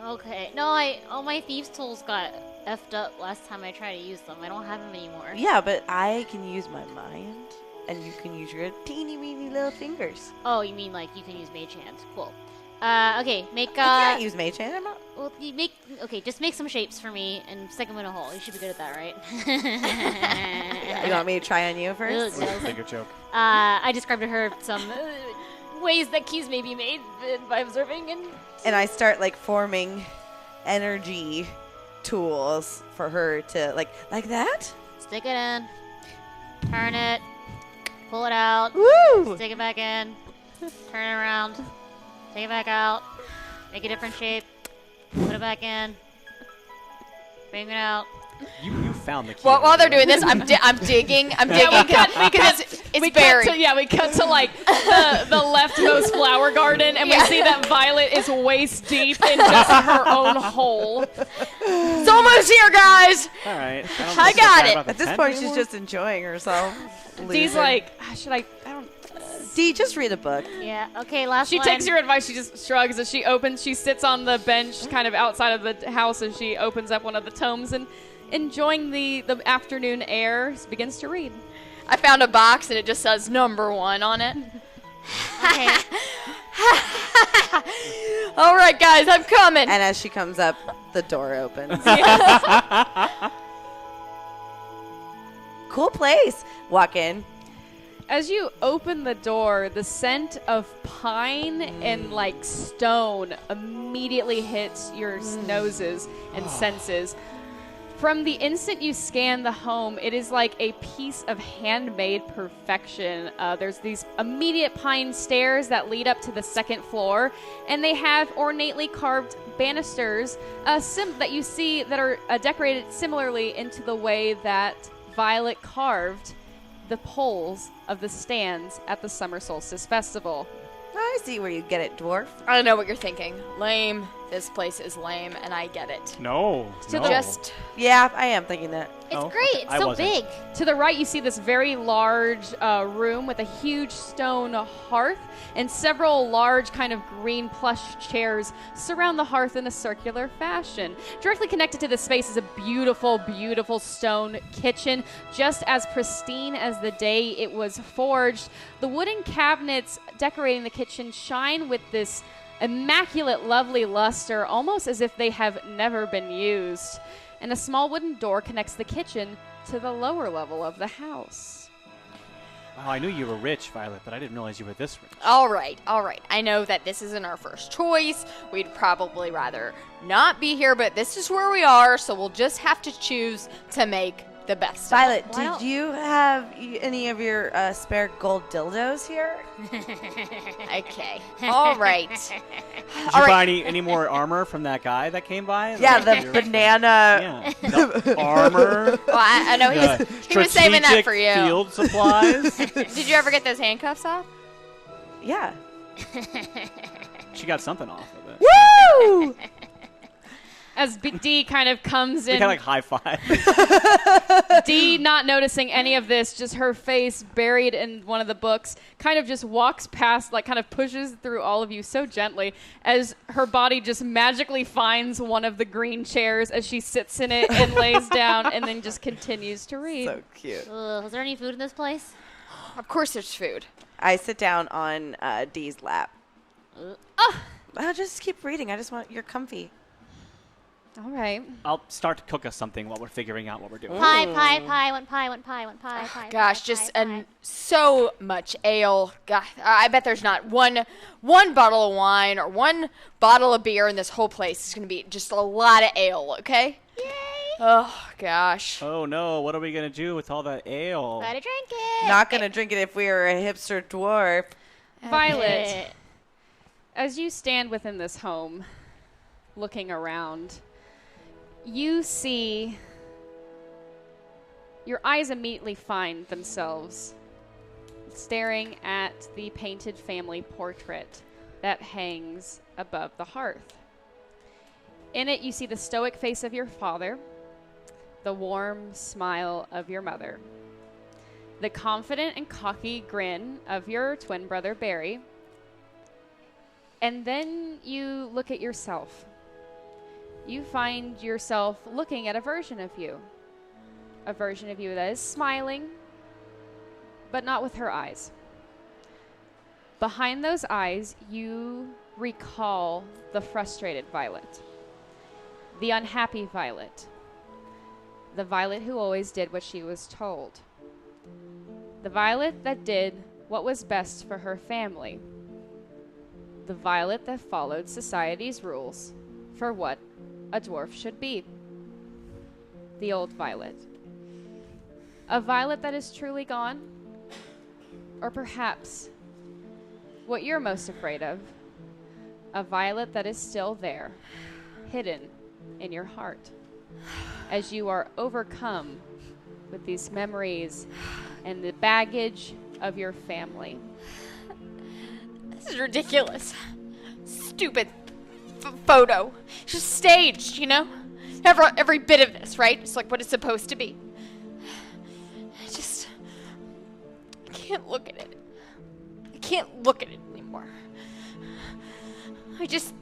Okay. No, all my thieves tools got effed up last time I tried to use them. I don't have them anymore. Yeah, but I can use my mind, and you can use your teeny weeny little fingers. Oh, you mean like you can use mage hand? Cool. Okay, make I can't use mage hand. I'm not. well, just make some shapes for me and stick them in a hole. You should be good at that, right? You want me to try on you first? Ugh. Figure joke. I described to her some ways that keys may be made by observing And I start like forming energy tools for her to like that. stick it in, turn it, pull it out, Woo! stick it back in, turn it around, take it back out, make a different shape, put it back in, bring it out. You found the key. Well, while they're earlier. doing this, I'm digging because it's buried. We cut to like the leftmost flower garden, and we see that Violet is waist deep in just her own hole. It's almost here, guys. All right. I got it. At this point, she's just enjoying herself. Dee's Loser. like, should I don't. Dee, just read a book. Yeah. Okay. Last She one. takes your advice. She just shrugs as she sits on the bench kind of outside of the house as she opens up one of the tomes and, enjoying the afternoon air, begins to read. I found a box and it just says number 1 on it. Okay. All right, guys, I'm coming. And as she comes up, the door opens. Cool place. Walk in. As you open the door, the scent of pine and like stone immediately hits your noses and senses. From the instant you scan the home, it is like a piece of handmade perfection. There's these immediate pine stairs that lead up to the second floor, and they have ornately carved banisters that you see that are decorated similarly into the way that Violet carved the poles of the stands at the Summer Solstice Festival. I see where you get it, dwarf. I don't know what you're thinking. Lame. This place is lame, and I get it. No. To no. Just Yeah, I am thinking that. It's Oh, great. okay. It's I so wasn't. big. To the right, you see this very large room with a huge stone hearth and several large kind of green plush chairs surround the hearth in a circular fashion. Directly connected to this space is a beautiful, beautiful stone kitchen, just as pristine as the day it was forged. The wooden cabinets decorating the kitchen shine with this immaculate, lovely luster, almost as if they have never been used. And a small wooden door connects the kitchen to the lower level of the house. Wow, I knew you were rich, Violet, but I didn't realize you were this rich. all right. I know that this isn't our first choice. We'd probably rather not be here, but this is where we are, so we'll just have to choose to make the best of it. Violet, Why did don't- you have any of your spare gold dildos here? Okay. All right. Did All you right. buy any more armor from that guy that came by? Yeah, Like, the your- banana. Yeah. The armor. Well, I know he was saving that strategic for you. Field supplies. Did you ever get those handcuffs off? Yeah. She got something off of it. Woo! As D kind of comes We in, kind of like high five. D not noticing any of this, just her face buried in one of the books, kind of just walks past, like kind of pushes through all of you so gently as her body just magically finds one of the green chairs as she sits in it and lays down and then just continues to read. So cute. Ugh, is there any food in this place? Of course there's food. I sit down on Dee's lap. Just keep reading. I just want you're comfy. All right. I'll start to cook us something while we're figuring out what we're doing. Pie, want pie. Gosh, just so much ale. God, I bet there's not one bottle of wine or one bottle of beer in this whole place. It's going to be just a lot of ale, okay? Yay! Oh, gosh. Oh no, what are we gonna do with all that ale? Gotta drink it. Not gonna drink it if we were a hipster dwarf. Violet, as you stand within this home, looking around, you see your eyes immediately find themselves staring at the painted family portrait that hangs above the hearth. In it, you see the stoic face of your father, the warm smile of your mother, the confident and cocky grin of your twin brother, Barry. And then you look at yourself. You find yourself looking at a version of you that is smiling, but not with her eyes. Behind those eyes, you recall the frustrated Violet, the unhappy Violet, the Violet who always did what she was told, the Violet that did what was best for her family, the Violet that followed society's rules for what a dwarf should be, the old Violet. A Violet that is truly gone, or perhaps what you're most afraid of, a Violet that is still there, hidden in your heart, as you are overcome with these memories and the baggage of your family. This is ridiculous. Stupid photo. It's just staged, you know? Every bit of this, right? It's like what it's supposed to be. I can't look at it. I can't look at it anymore. This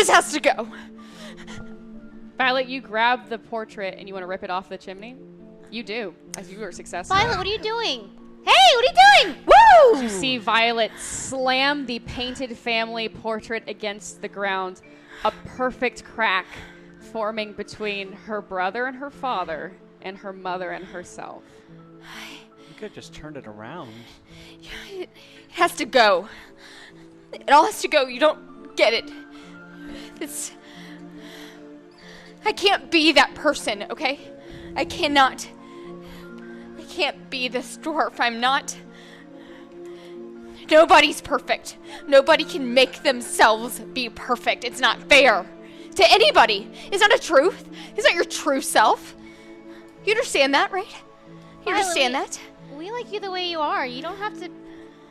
has to go. Violet, you grab the portrait and you want to rip it off the chimney? You do, as you were successful. Violet, what are you doing? Hey, what are you doing? You see Violet slam the painted family portrait against the ground, a perfect crack forming between her brother and her father, and her mother and herself. You could have just turned it around. It has to go. It all has to go. You don't get it. I can't be that person, okay? I can't be this dwarf. I'm not. Nobody's perfect. Nobody can make themselves be perfect. It's not fair to anybody. It's not a truth. It's not your true self. You understand that, right? You understand that? We like you the way you are. You don't have to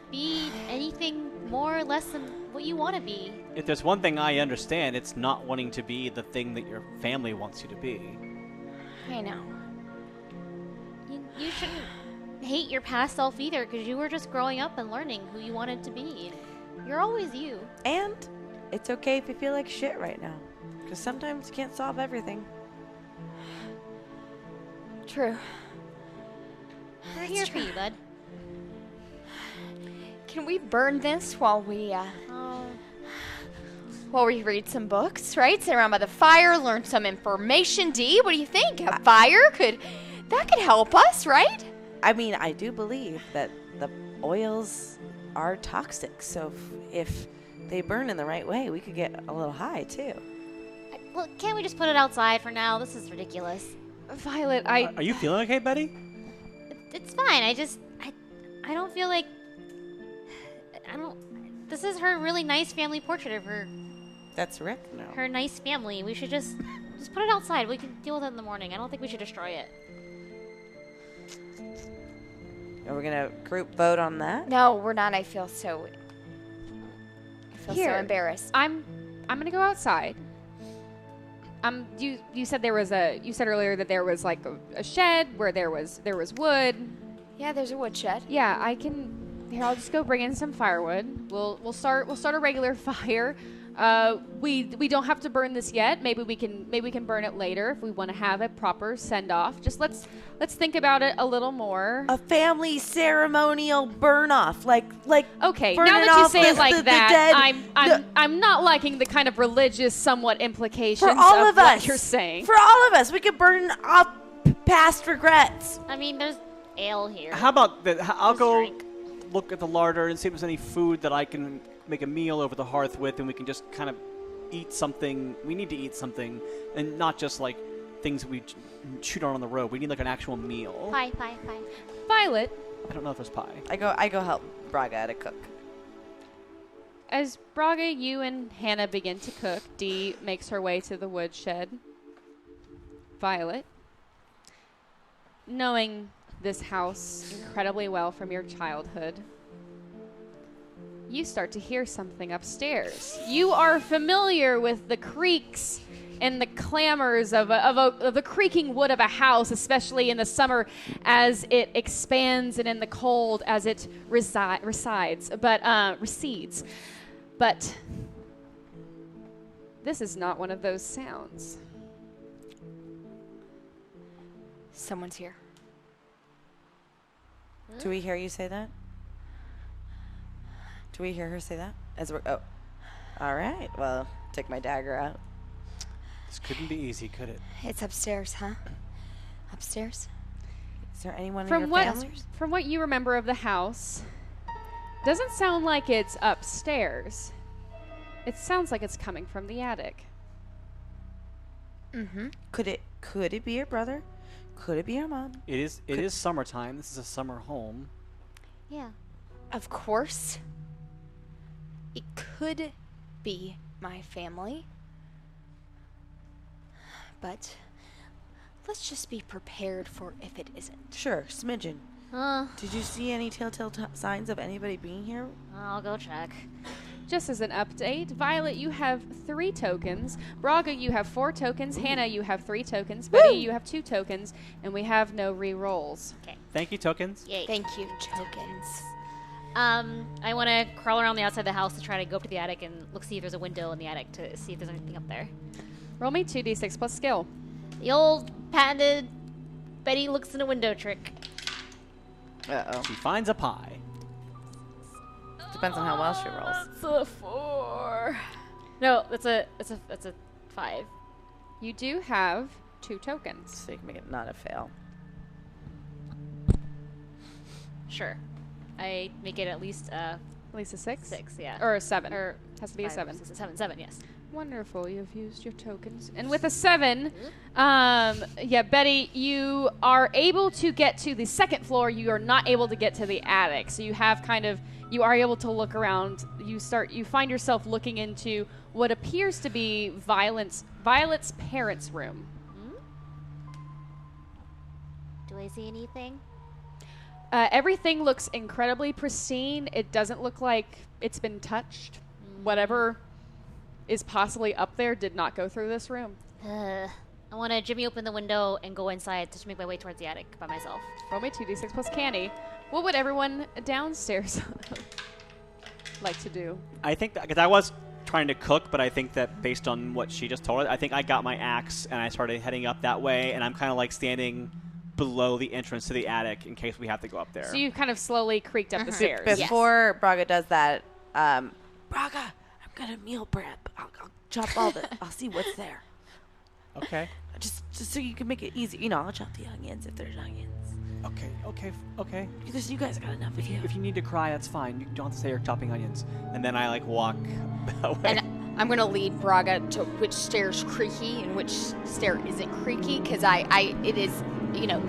be anything more or less than what you want to be. If there's one thing I understand, it's not wanting to be the thing that your family wants you to be. I know. You shouldn't hate your past self either, because you were just growing up and learning who you wanted to be. You're always you. And it's okay if you feel like shit right now, because sometimes you can't solve everything. True. We're here for you, bud. Can we burn this while we Oh. read some books, right? Sit around by the fire, learn some information. Dee, what do you think? A fire could help us, right? I mean, I do believe that the oils are toxic, so if they burn in the right way, we could get a little high too. Well, can't we just put it outside for now? This is ridiculous. Violet, Are you feeling okay, Betty? It's fine. I don't feel like... This is her really nice family portrait of her That's Rick now. her nice family. We should just put it outside. We can deal with it in the morning. I don't think we should destroy it. Are we gonna group vote on that? No, we're not. I feel so Here. embarrassed. I'm gonna go outside. You said earlier that there was like a shed where there was wood. Yeah, there's a woodshed. Yeah, I can. Here, I'll just go bring in some firewood. We'll start a regular fire. We don't have to burn this yet. Maybe we can burn it later if we want to have a proper send off. Just let's think about it a little more. A family ceremonial burn off, like Okay, burning now that you off say it the like that, dead, I'm not liking the kind of religious somewhat implications for all of of what us. you're saying. For all of us, we could burn off past regrets. I mean, there's ale here. How about that? I'll Just go drink. look at the larder and see if there's any food that I can make a meal over the hearth with, and we can just kind of eat something. We need to eat something, and not just like things we shoot on the road. We need like an actual meal. Pie. Violet, I don't know if there's pie. I go help Braga to cook. As Braga, you and Hannah begin to cook, Dee makes her way to the woodshed. Violet, knowing this house incredibly well from your childhood, you start to hear something upstairs. You are familiar with the creaks and the clamors of the creaking wood of a house, especially in the summer as it expands and in the cold as it recedes. But this is not one of those sounds. Someone's here. Do we hear you say that? Do we hear her say that? Oh. All right. Well, take my dagger out. This couldn't be easy, could it? It's upstairs, huh? Upstairs? Is there anyone in your family? From what you remember of the house, doesn't sound like it's upstairs. It sounds like it's coming from the attic. Mm-hmm. Could it be your brother? Could it be your mom? It is summertime. This is a summer home. Yeah. Of course. It could be my family. But let's just be prepared for if it isn't. Sure, smidgen. Did you see any telltale signs of anybody being here? I'll go check. Just as an update, Violet, you have 3 tokens. Braga, you have 4 tokens. Ooh. Hannah, you have 3 tokens. Betty, you have 2 tokens. And we have no re-rolls. Okay. Thank you, tokens. Yay. Thank you, tokens. I want to crawl around the outside of the house to try to go up to the attic and see if there's a window in the attic to see if there's anything up there. Roll me 2d6 plus skill. The old patented Betty looks in a window trick. Uh-oh. She finds a pie. Depends on how well she rolls. It's a 4. No, that's a 5. You do have 2 tokens. So you can make it not a fail. Sure. I make it at least At least a 6? 6, yeah. Or a 7. Or has to be a 7. 7, yes. Wonderful. You've used your tokens. And with a 7, Betty, you are able to get to the 2nd floor. You are not able to get to the attic. So you have you are able to look around. You find yourself looking into what appears to be Violet's parents' room. Do I see anything? Everything looks incredibly pristine. It doesn't look like it's been touched. Whatever is possibly up there did not go through this room. I want to jimmy open the window and go inside to make my way towards the attic by myself. Roll me 2d6 plus canny. What would everyone downstairs like to do? I think because I was trying to cook, but I think that based on what she just told us, I think I got my axe and I started heading up that way, and I'm kind of like standing below the entrance to the attic in case we have to go up there. So you kind of slowly creaked up the stairs. Before Braga does that, Braga, I'm gonna meal prep. I'll chop all the. I'll see what's there. Okay. Just so you can make it easy. I'll chop the onions if there's onions. Okay. Because you guys got enough of you. If you need to cry, that's fine. You don't have to say you're chopping onions. And then I walk that way. And I'm gonna lead Braga to which stair's creaky and which stair isn't creaky, because it is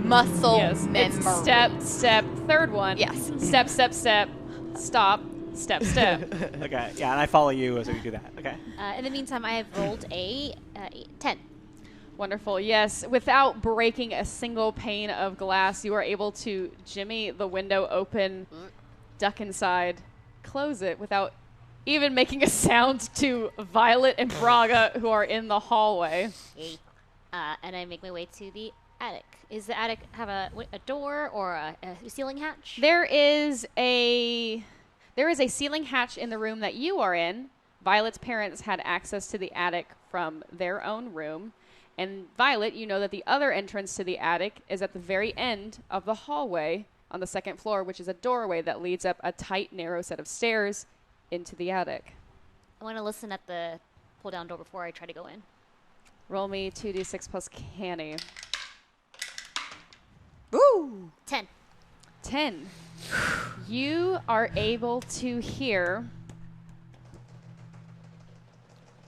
muscle memory. It's step, 3rd one. Yes. Step, stop, step. Okay, yeah, and I follow you as we do that. Okay. In the meantime, I have rolled a 10. Wonderful. Yes. Without breaking a single pane of glass, you are able to jimmy the window open, duck inside, close it without even making a sound to Violet and Braga, who are in the hallway. And I make my way to the attic. Is the attic have a door or a ceiling hatch? There is a ceiling hatch in the room that you are in. Violet's parents had access to the attic from their own room. And Violet, you know that the other entrance to the attic is at the very end of the hallway on the 2nd floor, which is a doorway that leads up a tight, narrow set of stairs into the attic. I want to listen at the pull-down door before I try to go in. Roll me 2d6 plus canny. Woo! 10. You are able to hear.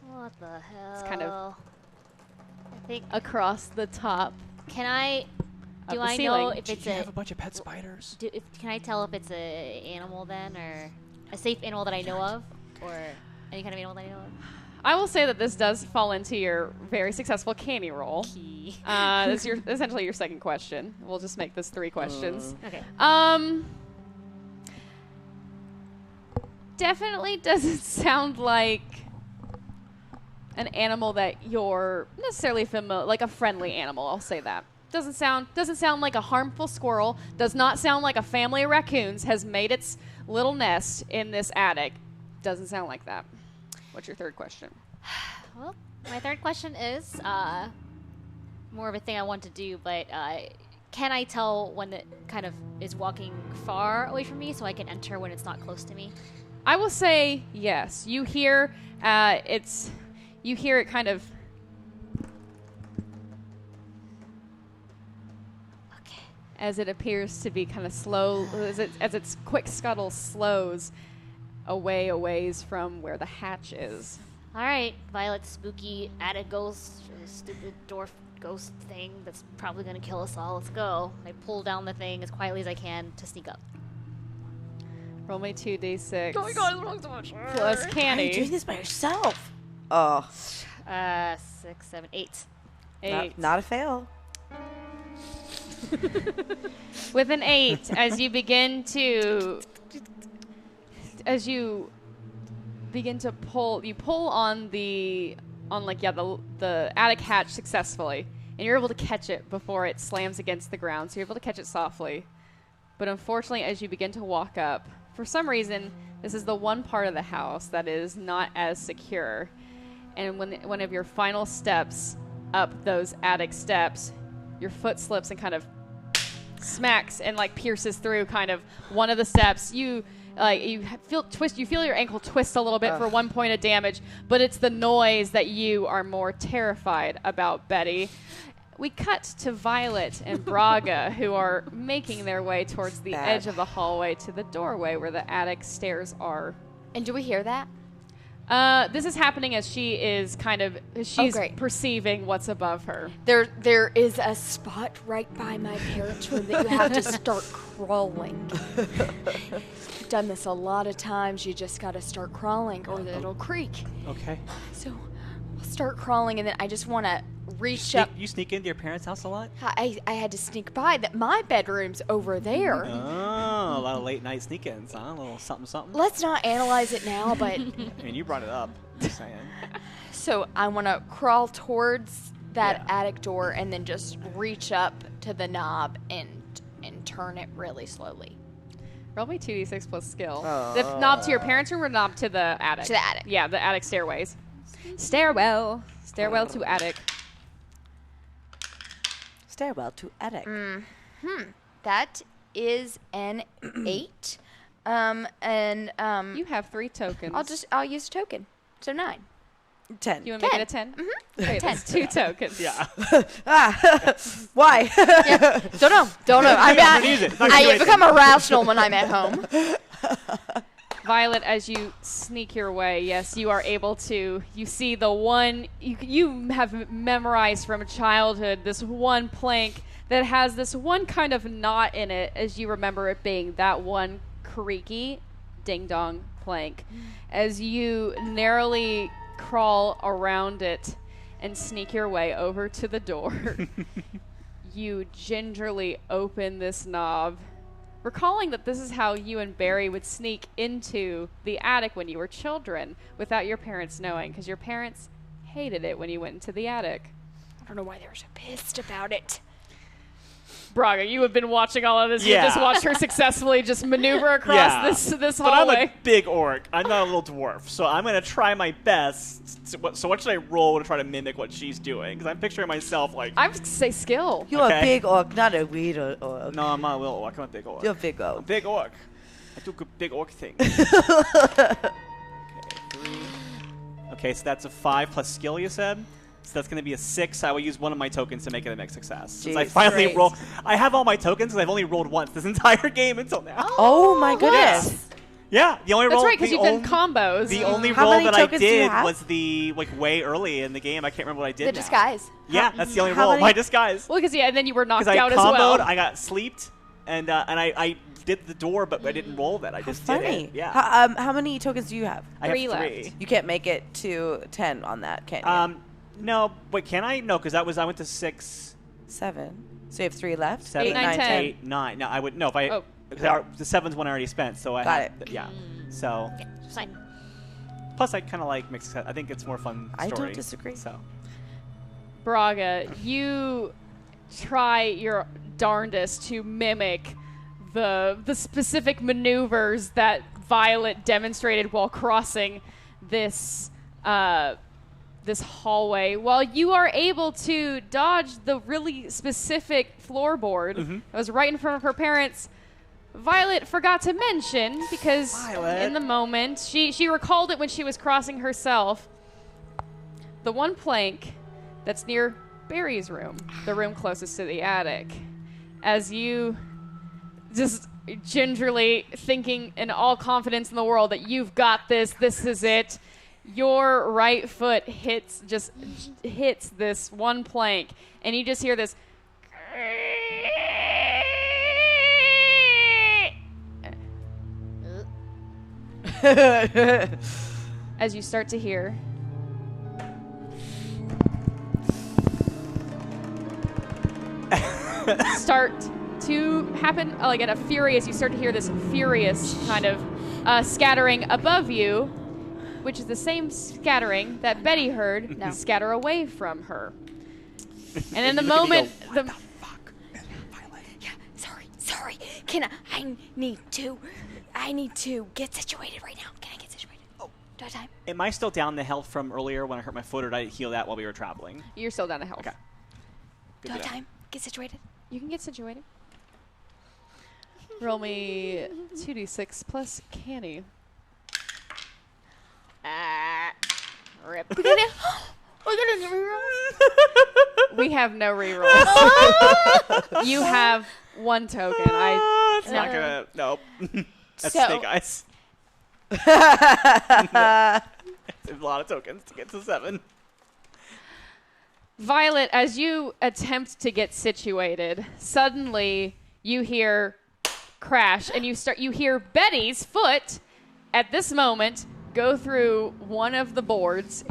What the hell? It's kind of I think. across the top. Can I? Of Do the I ceiling. know if Do it's you have a bunch of pet spiders? Can I tell if it's a animal then, or a safe animal that I know of? or any kind of animal that I know of? I will say that this does fall into your very successful canny roll. Key. This is essentially your second question. We'll just make this 3 questions. Okay. Definitely doesn't sound like an animal that you're necessarily familiar, like a friendly animal. I'll say that. Doesn't sound like a harmful squirrel. Does not sound like a family of raccoons has made its little nest in this attic. Doesn't sound like that. What's your third question? Well, my third question is more of a thing I want to do, but can I tell when it kind of is walking far away from me so I can enter when it's not close to me? I will say yes. You hear it kind of. Okay. As it appears to be kind of slow, as its quick scuttle slows away a ways from where the hatch is. All right, Violet, spooky attic ghost, stupid dwarf ghost thing that's probably going to kill us all. Let's go. I pull down the thing as quietly as I can to sneak up. Roll me 2d6. Oh my god, it's wrong so much. Plus Why are you doing canny. this by yourself? Oh, 6, 7, 8. 8. not a fail. With an 8, as you begin to pull, you pull on the attic hatch successfully, and you're able to catch it before it slams against the ground. So you're able to catch it softly. But unfortunately, as you begin to walk up, for some reason, this is the one part of the house that is not as secure. And when one of your final steps up those attic steps, your foot slips and kind of smacks and like pierces through kind of one of the steps. You feel your ankle twist a little bit for 1 point of damage, but it's the noise that you are more terrified about, Betty. We cut to Violet and Braga, who are making their way towards the edge of the hallway to the doorway where the attic stairs are. And do we hear that? This is happening as she's great. perceiving what's above her. There is a spot right by my parents' room that you have to start crawling. I've done this a lot of times. You just got to start crawling or it'll creak. Okay. So I'll start crawling, and then I just want to reach up. You sneak into your parents' house a lot? I had to sneak by. That my bedroom's over there. Oh, a lot of late night sneak-ins, huh? A little something, something. Let's not analyze it now, but I mean, you brought it up. Just saying. so I want to crawl towards that attic door and then just reach up to the knob and turn it really slowly. Roll me 2d6 plus skill. The knob to your parents' room or knob to the attic? To the attic. Yeah, the attic stairways. Stairwell to attic. Stairwell to attic. That is an 8. You have 3 tokens. I'll use a token. So 9. 10. You want to make it a 10? Mm-hmm. Okay, that's 2 tokens. Yeah. Why? Don't know. I'm not use it. I become irrational when I'm at home. Violet, as you sneak your way, yes, you are able to. You see the one you have memorized from childhood, this one plank that has this one kind of knot in it, as you remember it being that one creaky ding-dong plank. As you narrowly crawl around it and sneak your way over to the door, you gingerly open this knob, recalling that this is how you and Barry would sneak into the attic when you were children without your parents knowing, because your parents hated it when you went into the attic. I don't know why they were so pissed about it. Braga, you have been watching all of this. Yeah. You just watched her successfully just maneuver across this But hallway. I'm a big orc. I'm not a little dwarf, so I'm going to try my best. So what should I roll to try to mimic what she's doing? Because I'm picturing myself like... I would say skill. You're Okay. a big orc, not a weird orc. No, I'm not a little orc. I'm a big orc. You're a big I'm a orc. big orc. I do good big orc things. Okay, 3. Okay, so that's a 5 plus skill, you said? So that's going to be a 6. I will use one of my tokens to make it a mixed success. Since I Jeez. finally Great. roll... I have all my tokens, because I've only rolled once this entire game until now. Oh my goodness. Yeah, the only That's roll... right, because you've done combos. The only How roll many that I tokens do you did have? was the way early in the game. I can't remember what I did. The now. disguise. Yeah, that's the only How roll. many- My disguise. Well, because and then you were knocked Because I out comboed, as well. I got sleeped, and I did the door, but I didn't roll that. I just Funny. did it. Yeah. How many tokens do you have? I Three have left. 3. You can't make it to 10 on that, can you? No. Wait, can I? No, because I went to 6, 7. So you have 3 left? 7, 8, 9, 10. 8, 9. No, I would no if I. Oh. The 7's one I already spent, so I Got have, it. Yeah. So Okay, fine. plus I kind of like mixed. I think it's more fun story. I don't disagree. So Braga, you try your darndest to mimic the specific maneuvers that Violet demonstrated while crossing this this hallway. While you are able to dodge the really specific floorboard that was right in front of her parents, Violet forgot to mention, because in the moment, she recalled it when she was crossing herself, the one plank that's near Barry's room, the room closest to the attic. As you just gingerly thinking in all confidence in the world that you've got this is it, your right foot hits this one plank, and you just hear this as you start to hear start to happen, like at a furious, you start to hear this furious kind of scattering above you, which is the same scattering that Betty heard scatter away from her. And in the moment, Yeah, sorry. I need to get situated right now. Can I get situated? Oh, do I have time? am I still down the health from earlier when I hurt my foot, or did I heal that while we were traveling? you're still down to health. Okay. Good Do I have to know. time? Get situated? You can get situated. Roll me 2d6 plus canny. Rip. We got any rerolls? We have no rerolls. You have one token. It's not gonna. Nope. That's So- snake eyes. It's a lot of tokens to get to 7. Violet, as you attempt to get situated, suddenly you hear crash, and you hear Betty's foot at this moment go through one of the boards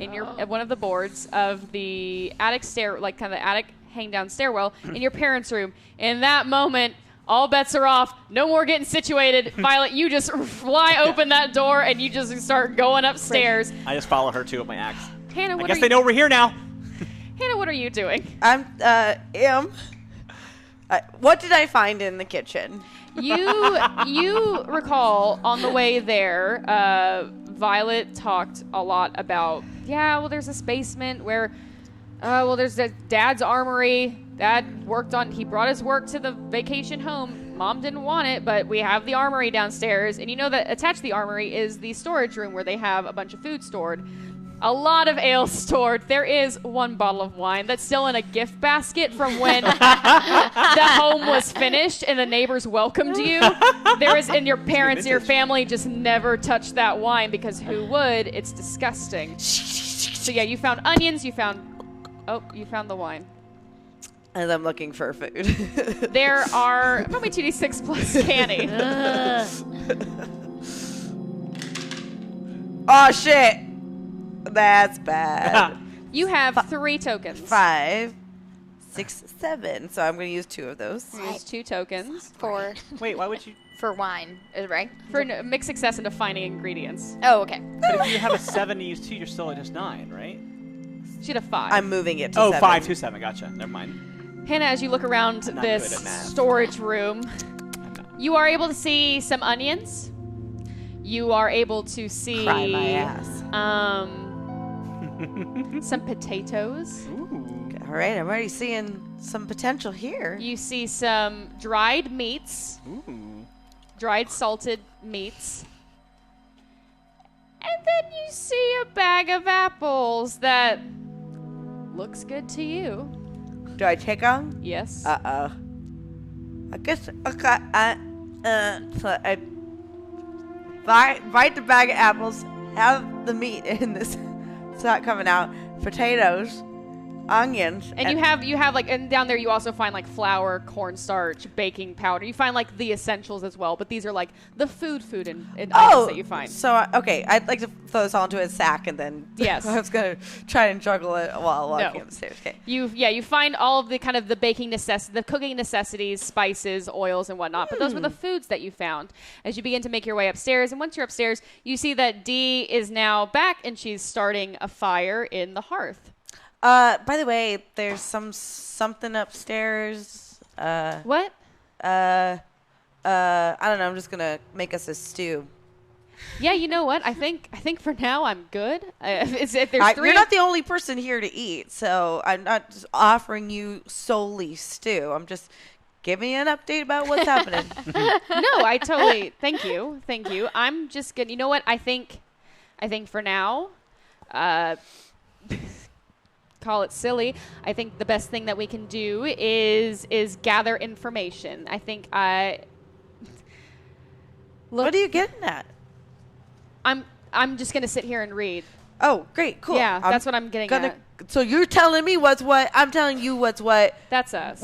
of the attic stair, like kind of the attic hang down stairwell in your parents' room. In that moment, all bets are off. No more getting situated. Violet, you just fly open that door and you just start going upstairs. I just follow her too with my axe. Hannah, I guess they know we're here now. Hannah, what are you doing? I'm, what did I find in the kitchen? You recall on the way there, Violet talked a lot about, there's this basement where, there's Dad's armory. Dad he brought his work to the vacation home. Mom didn't want it, but we have the armory downstairs. And you know that attached to the armory is the storage room where they have a bunch of food stored. A lot of ale stored. There is one bottle of wine that's still in a gift basket from when the home was finished and the neighbors welcomed you. And your parents and your family just never touched that wine because who would? It's disgusting. So yeah, you found onions, you found the wine. As I'm looking for food. There are probably 2d6 plus canny. Oh, shit. That's bad. You have 3 tokens. 5, 6, 7. So I'm going to use 2 of those. Use 2 tokens For Wait, why would you? wine, right? for mixed success in defining ingredients. Oh, okay. But if you have a 7 to use 2, you're still at just 9, right? She had a 5. I'm moving it to 7. 5 to 7. Gotcha. Never mind. Hannah, as you look around I'm not this good at math. storage room, you are able to see some onions. You are able to see Cry my ass. some potatoes. Ooh. All right, I'm already seeing some potential here. You see some dried meats, Ooh. dried salted meats. And then you see a bag of apples that looks good to you. Do I take them? Yes. Uh-oh. I guess, okay, so I bite the bag of apples, have the meat in this, it's not coming out, potatoes, onions. And you have like, and down there you also find like flour, cornstarch, baking powder. You find like the essentials as well, but these are like the food and items that you find. So, okay, I'd like to throw this all into a sack and then Yes. I was going to try and juggle it while walking up the stairs. Okay. You find all of the kind of the the cooking necessities, spices, oils, and whatnot. But those were the foods that you found as you begin to make your way upstairs. And once you're upstairs, you see that Dee is now back and she's starting a fire in the hearth. By the way, there's something upstairs. What? I don't know. I'm just gonna make us a stew. Yeah, you know what? I think for now I'm good. If there's three, You're not the only person here to eat, so I'm not just offering you solely stew. I'm just giving you an update about what's happening. No, I totally. Thank you. I'm just gonna. You know what? I think for now, call it silly. I think the best thing that we can do is gather information. I think look. What are you getting at? I'm just gonna sit here and read. Oh, great, cool. Yeah, that's what I'm getting at. So you're telling me what's what? I'm telling you what's what. That's us.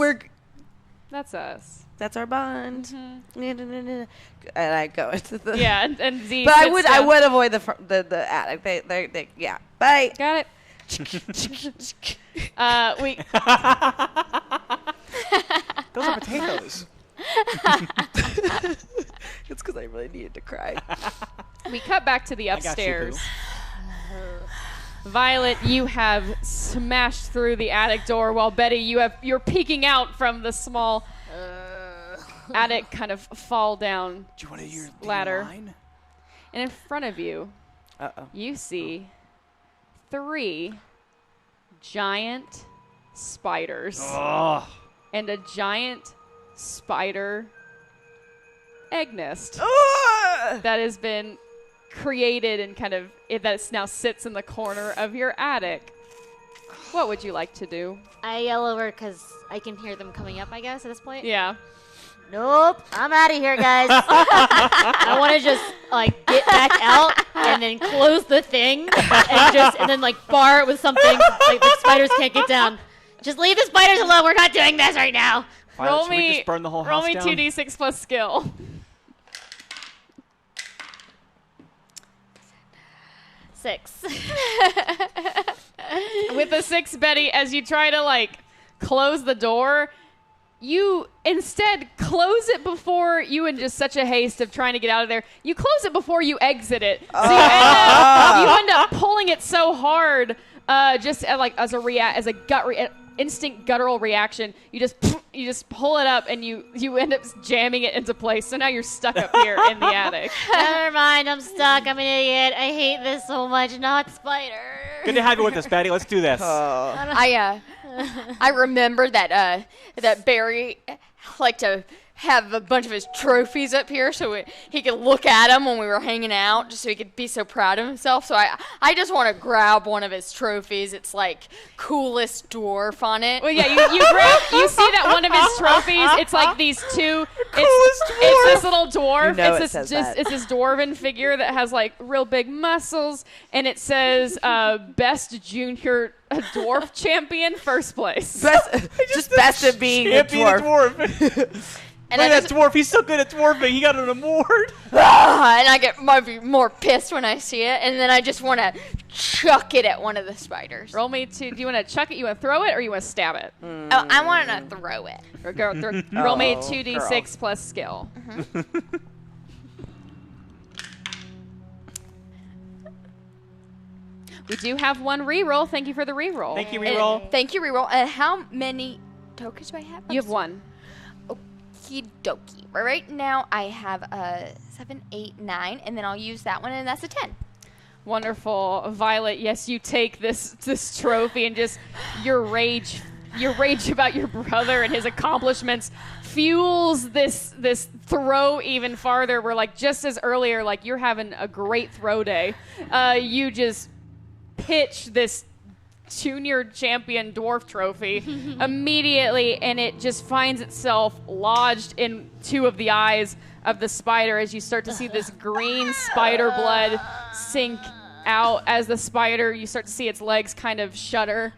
That's us. That's our bond. Mm-hmm. And I go into the and Z. But sits I down. would avoid the attic. They yeah. Bye. Got it. We Those are potatoes. It's because I really needed to cry. we cut back to the I got you, upstairs. Violet, you have smashed through the attic door, while Betty, you're peeking out from the small attic kind of fall down Do you want to hear ladder. line? And in front of you, you see 3 giant spiders Oh. and a giant spider egg nest that has been created and kind of that now sits in the corner of your attic. What would you like to do? I yell over because I can hear them coming up, I guess, at this point. Yeah. Nope, I'm out of here, guys. I want to just like get back out and then close the thing and then like bar it with something like the spiders can't get down. Just leave the spiders alone. We're not doing this right now. Violet, should we just burn the whole roll house me down? 2d6 plus skill. 6. With a 6, Betty, as you try to like close the door, you instead close it before you, in just such a haste of trying to get out of there, you close it before you exit it. So you end up pulling it so hard, just as a instinct guttural reaction. You just pull it up and you end up jamming it into place. So now you're stuck up here in the attic. Never mind, I'm stuck. I'm an idiot. I hate this so much. Not spider. Good to have you with us, Betty. Let's do this. I remember that Barry liked to have a bunch of his trophies up here so he could look at them when we were hanging out, just so he could be so proud of himself. So I just want to grab one of his trophies. It's like coolest dwarf on it. Well, yeah, you see that one of his trophies. It's like these two. It's this little dwarf. You know it's this dwarven figure that has like real big muscles, and it says best junior dwarf champion, first place. Best at being a dwarf. And Look at that dwarf. He's so good at dwarfing. He got an award. And I might be more pissed when I see it, and then I just want to chuck it at one of the spiders. Roll me 2. Do you want to chuck it? You want to throw it, or you want to stab it? Oh, I want to throw it. Or roll me 2d6 plus skill. We do have one reroll. Thank you for the reroll. Thank you, reroll. Thank you, reroll. How many tokens do I have? You have 1. Okie dokie. Right now I have a 7, 8, 9, and then I'll use that one, and that's a 10. Wonderful. Violet, yes, you take this trophy and just your rage about your brother and his accomplishments fuels this throw even farther. We're like, just as earlier, like you're having a great throw day. You just pitch this junior champion dwarf trophy immediately, and it just finds itself lodged in 2 of the eyes of the spider as you start to see this green spider blood sink out as the spider, you start to see its legs kind of shudder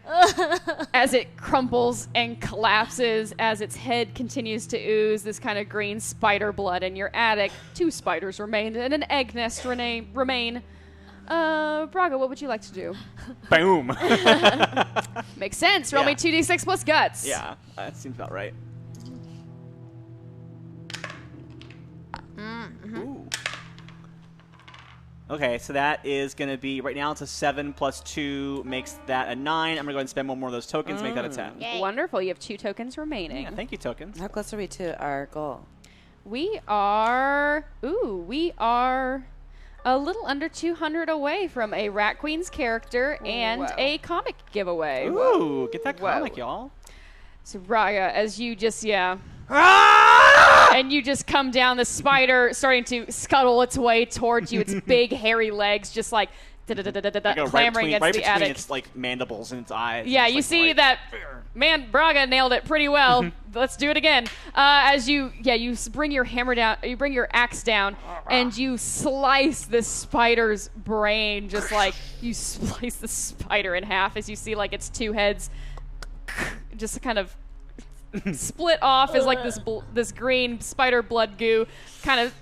as it crumples and collapses as its head continues to ooze this kind of green spider blood in your attic. 2 spiders remain and an egg nest remain. Braga, what would you like to do? Boom. Makes sense. Roll me 2d6 plus guts. Yeah, that seems about right. Ooh. Okay, so that is going to be, right now it's a 7 plus 2 makes that a 9. I'm going to go ahead and spend one more of those tokens, make that a 10. Yay. Wonderful. You have 2 tokens remaining. Yeah, thank you, tokens. How close are we to our goal? We are a little under 200 away from a Rat Queen's character and a comic giveaway. Ooh, get that comic, y'all. So Braga, as you just, and you just come down, the spider starting to scuttle its way towards you, its big hairy legs just like clamoring against the attic. Its like mandibles and its eyes. Yeah, you see that, man, Braga nailed it pretty well. Let's do it again. As you bring your hammer down, you bring your axe down, and you slice this spider's brain, just like you slice the spider in half as you see like its 2 heads just kind of split off as like this green spider blood goo kind of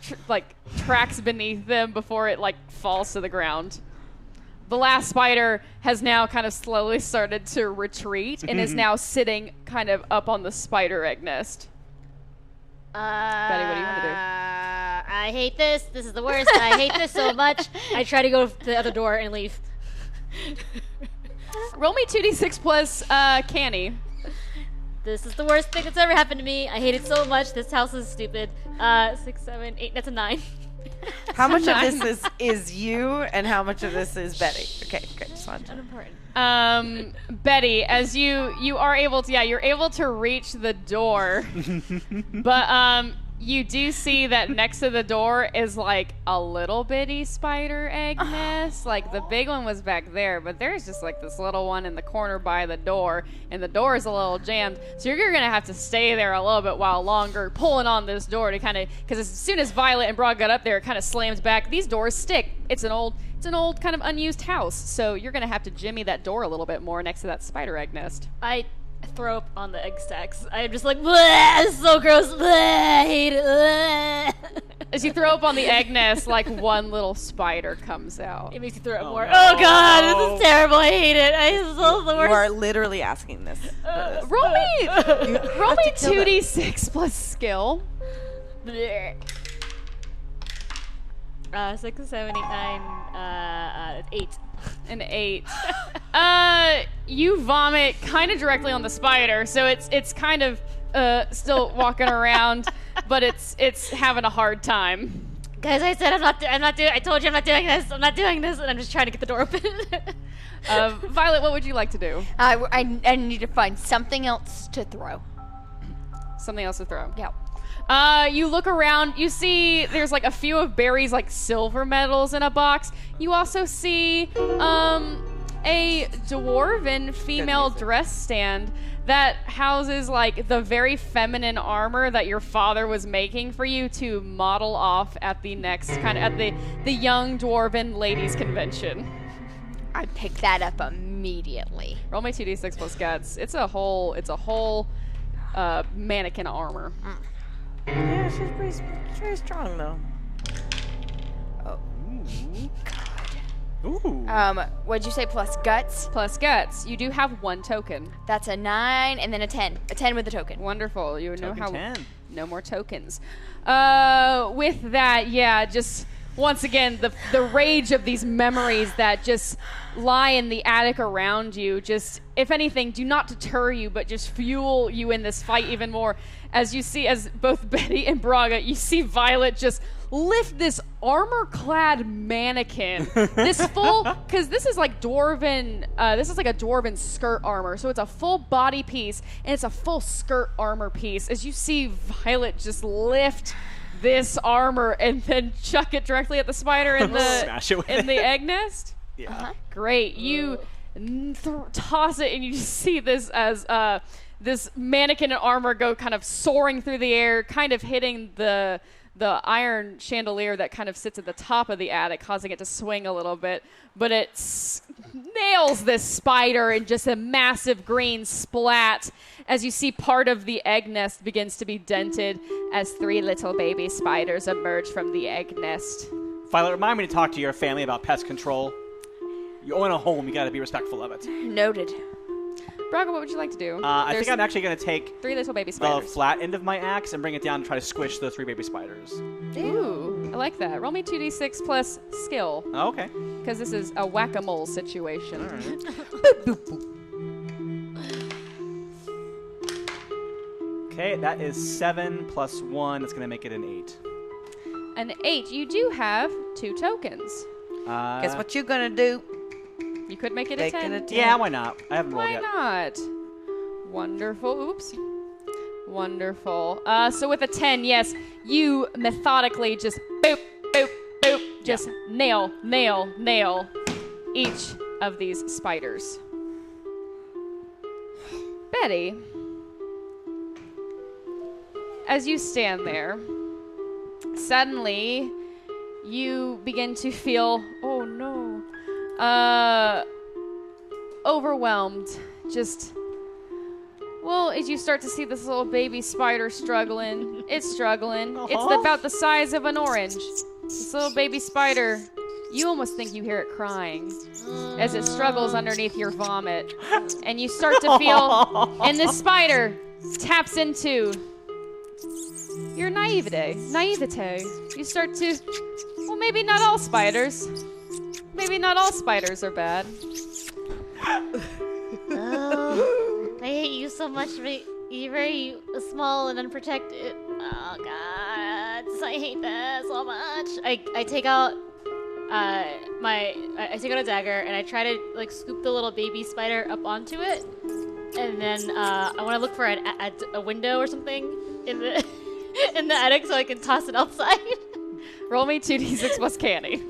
tracks beneath them before it like falls to the ground. The last spider has now kind of slowly started to retreat and is now sitting kind of up on the spider egg nest. Betty, what do you want to do? I hate this. This is the worst. I hate this so much. I try to go to the other door and leave. Roll me 2d6 plus canny. This is the worst thing that's ever happened to me. I hate it so much. This house is stupid. 6, 7, 8. That's a 9. How much of this is you, and how much of this is Betty? Okay, good. Just wanted to Unimportant. Betty, as you are able to, you're able to reach the door, but you do see that next to the door is like a little bitty spider egg nest. Like the big one was back there, but there's just like this little one in the corner by the door, and the door is a little jammed. So you're gonna have to stay there a little bit while longer, pulling on this door to kind of, because as soon as Violet and Braga got up there, it kind of slams back. These doors stick. It's an old kind of unused house, so you're gonna have to jimmy that door a little bit more next to that spider egg nest. I throw up on the egg stacks. I'm just like, bleh, this is so gross. Bleh, I hate it. Bleh. As you throw up on the egg nest, like one little spider comes out. It makes you throw up more. No. Oh god, this is terrible. I hate it. This is the You worst. are literally asking this. Roll me 2d6 plus skill. Bleh. 6, 7, 8, 9, 8. An 8. You vomit kind of directly on the spider, so it's kind of still walking around, but it's having a hard time. Guys, I said I told you I'm not doing this. I'm not doing this, and I'm just trying to get the door open. Violet, what would you like to do? I need to find something else to throw. Something else to throw. Yeah. You look around, you see there's like a few of Barry's like silver medals in a box. You also see a dwarven female dress stand that houses like the very feminine armor that your father was making for you to model off at the next at the young dwarven ladies convention. I pick that up immediately. Roll my 2d6 plus guts. It's a whole mannequin armor. Yeah, she's very strong though. Ooh. What'd you say? Plus guts? Plus guts. You do have 1 token. That's a 9 and then a 10. A 10 with a token. Wonderful. You know Token how 10. No more tokens. With that, just once again the rage of these memories that just lie in the attic around you, just if anything, do not deter you, but just fuel you in this fight even more. As you see, as both Betty and Braga, you see Violet just lift this armor-clad mannequin. This full, because this is like dwarven, this is like a dwarven skirt armor. So it's a full body piece, and it's a full skirt armor piece. As you see Violet just lift this armor and then chuck it directly at the spider in Smash it with the it. egg nest. Yeah. Great. You toss it, and you just see this as this mannequin in armor go kind of soaring through the air, kind of hitting the the iron chandelier that kind of sits at the top of the attic, causing it to swing a little bit. But it nails this spider in just a massive green splat as you see part of the egg nest begins to be dented as 3 little baby spiders emerge from the egg nest. Violet, remind me to talk to your family about pest control. You own a home, you gotta be respectful of it. Noted. Braga, what would you like to do? I think I'm actually gonna take 3 little baby the spiders. flat end of my axe and bring it down and try to squish the 3 baby spiders. Ooh, I like that. Roll me 2d6 plus skill, Oh, okay. because this is a whack-a-mole situation. Okay, that is 7 plus 1. That's gonna make it an 8. An 8. You do have 2 tokens. Guess what you're gonna do? You could make it a Make 10. it a 10. Yeah, why not? I haven't rolled Why yet. not? Wonderful. Oops. Wonderful. So with a 10, yes, you methodically just boop, boop, boop, just nail each of these spiders. Betty, as you stand there, suddenly you begin to feel, oh no, overwhelmed. Just, well, as you start to see this little baby spider struggling, it's struggling. It's about the size of an orange. This little baby spider, you almost think you hear it crying as it struggles underneath your vomit. And you start to feel, and this spider taps into your naivete. You start to, well, maybe not all spiders. Maybe not all spiders are bad. Oh, I hate you so much. You're very small and unprotected. Oh God, I hate that so much. I take out I take out a dagger and I try to like scoop the little baby spider up onto it, and then I want to look for a window or something in the in the attic so I can toss it outside. Roll me 2d6 plus canny.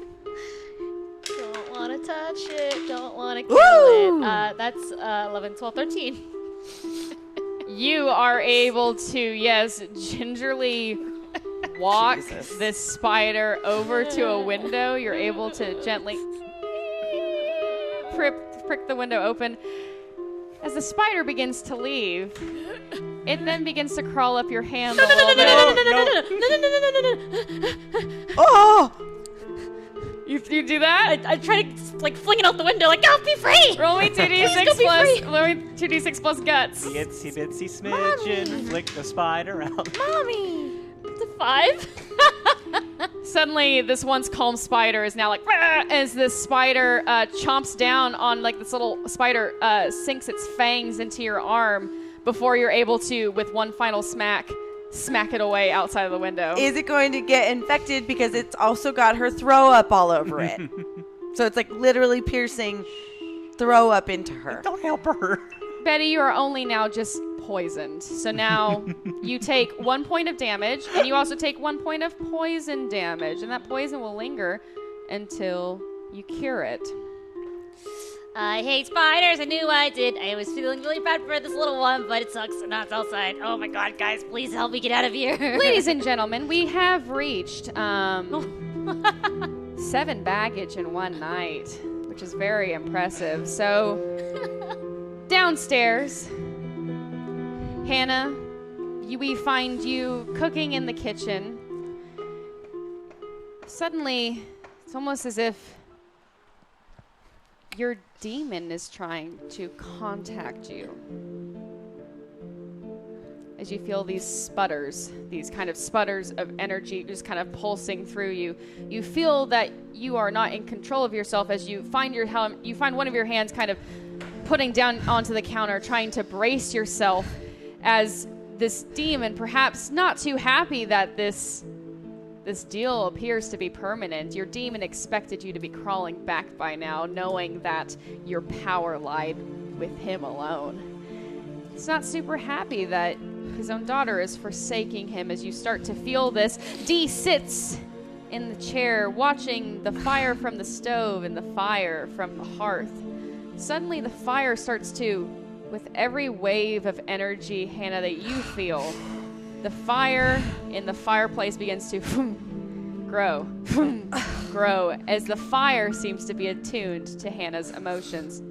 Don't want to touch it. Don't want to kill it. That's 11, 12, 13. You are able to, yes, gingerly walk this spider over to a window. You're able to gently prick the window open. As the spider begins to leave, it then begins to crawl up your hand a little bit. Oh! You do that? I try to like fling it out the window, like, "Go, be free!" Roll me 2d6 plus guts. Itsy bitsy smidgen, flick the spider out. Mommy, it's a 5. Suddenly, this once calm spider is now like, "Rah!" As this spider chomps down on, like, this little spider sinks its fangs into your arm before you're able to, with one final smack it away outside of the window. Is it going to get infected because it's also got her throw up all over it? So it's like literally piercing throw up into her. Don't help her. Betty, you are only now just poisoned. So now you take 1 point of damage, and you also take 1 point of poison damage, and that poison will linger until you cure it. I hate spiders. I knew I did. I was feeling really bad for this little one, but it sucks. Now it's outside. Oh my God, guys, please help me get out of here. Ladies and gentlemen, we have reached 7 baggage in one night, which is very impressive. So, downstairs, Hannah, we find you cooking in the kitchen. Suddenly, it's almost as if your demon is trying to contact you. As you feel these sputters, these kind of sputters of energy just kind of pulsing through you, you feel that you are not in control of yourself as you find one of your hands kind of putting down onto the counter, trying to brace yourself as this demon, perhaps not too happy that this deal appears to be permanent. Your demon expected you to be crawling back by now, knowing that your power lied with him alone. He's not super happy that his own daughter is forsaking him. As you start to feel this, Dee sits in the chair watching the fire from the stove and the fire from the hearth. Suddenly the fire starts to, with every wave of energy, Hannah, that you feel, The fire in the fireplace begins to grow, grow, as the fire seems to be attuned to Hannah's emotions.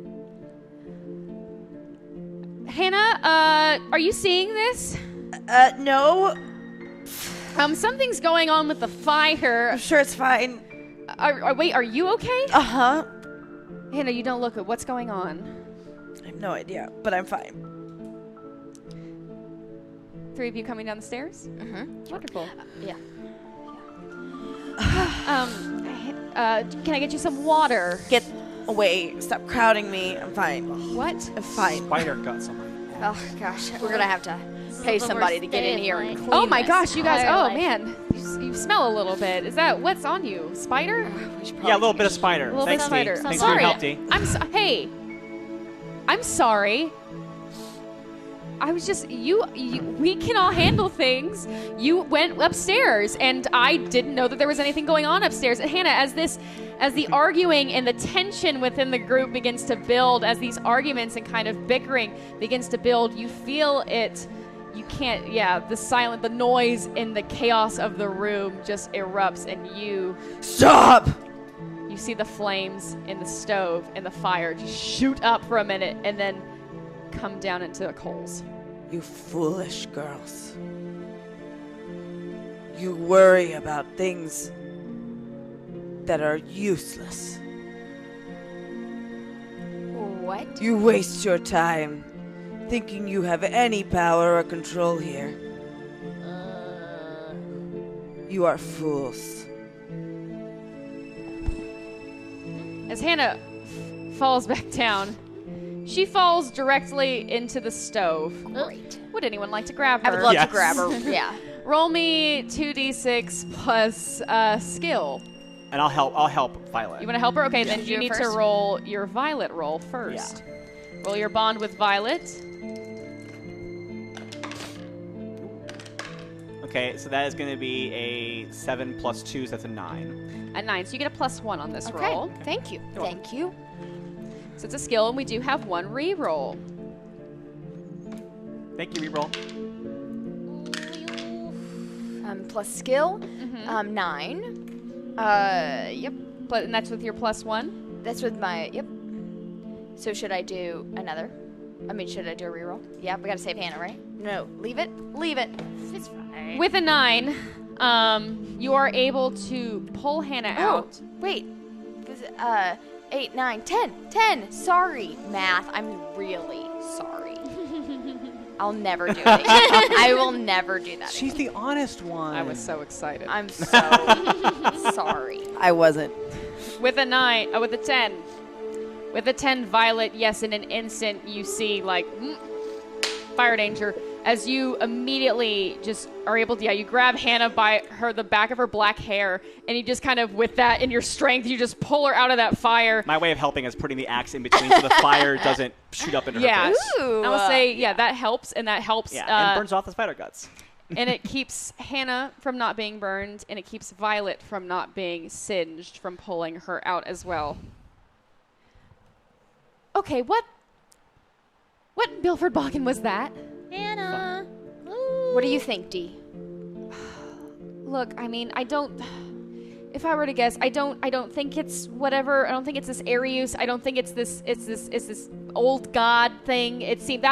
Hannah, are you seeing this? No. Something's going on with the fire. I'm sure it's fine. Wait, are you okay? Uh-huh. Hannah, you don't look good. What's going on? I have no idea, but I'm fine. 3 of you coming down the stairs? Mm-hmm. Wonderful. Yeah. Can I get you some water? Get away. Stop crowding me. I'm fine. What? I'm fine. Spider got someone. Oh gosh, we're gonna have to pay somebody to get in here and clean Oh my this. gosh, you guys! Entire Oh life. man, you smell a little bit. Is that what's on you? Spider? Yeah, a little bit of spider. A little bit Thanks, of spider. Dee. Thanks Sorry. for your help, Dee. Hey, I'm sorry. I was just you. We can all handle things. You went upstairs, and I didn't know that there was anything going on upstairs. And Hannah, as the arguing and the tension within the group begins to build, as these arguments and kind of bickering begins to build, you feel it. You can't. Yeah, the noise and the chaos of the room just erupts, and you Stop! You see the flames in the stove and the fire just shoot up for a minute, and then come down into the coals. You foolish girls. You worry about things that are useless. What? You waste your time thinking you have any power or control here. You are fools. As Hannah falls back down, she falls directly into the stove. Great. Would anyone like to grab her? I would love Yes. to grab her. Yeah. Roll me 2d6 plus skill. And I'll help Violet. You want to help her? Okay, then You you do it need to first? roll your Violet roll first. Roll your bond with Violet. Okay, so that is going to be a 7 plus 2, so that's a 9. A 9, so you get a +1 on this Okay. roll. Thank you. Thank you. So it's a skill, and we do have 1 re-roll. Thank you, reroll. Plus skill. Mm-hmm. 9. Yep. And that's with your +1? That's with my, yep. So should I do another? Should I do a reroll? Yeah, we gotta save Hannah, right? No, leave it. Leave it. It's fine. With a 9, you are able to pull Hannah out. Wait. Was it, 8, 9, 10. 10. Sorry, math. I'm really sorry. I'll never do it again. I will never do that She's again. the honest one. I was so excited. I'm so sorry. I wasn't. With a 9, with a 10. With a 10, Violet, yes, in an instant, you see, fire danger. As you immediately just are able to, you grab Hannah by the back of her black hair, and you just kind of, with that in your strength, you just pull her out of that fire. My way of helping is putting the axe in between so the fire doesn't shoot up into her Yeah. face. Ooh. I will say, that helps, and that helps. Yeah, and burns off the spider guts. And it keeps Hannah from not being burned, and it keeps Violet from not being singed from pulling her out as well. Okay, what Milford Balkan was that? Hannah. What do you think, Dee? Look, I don't. If I were to guess, I don't think it's whatever. I don't think it's this Arius. I don't think it's this old god thing. It seemed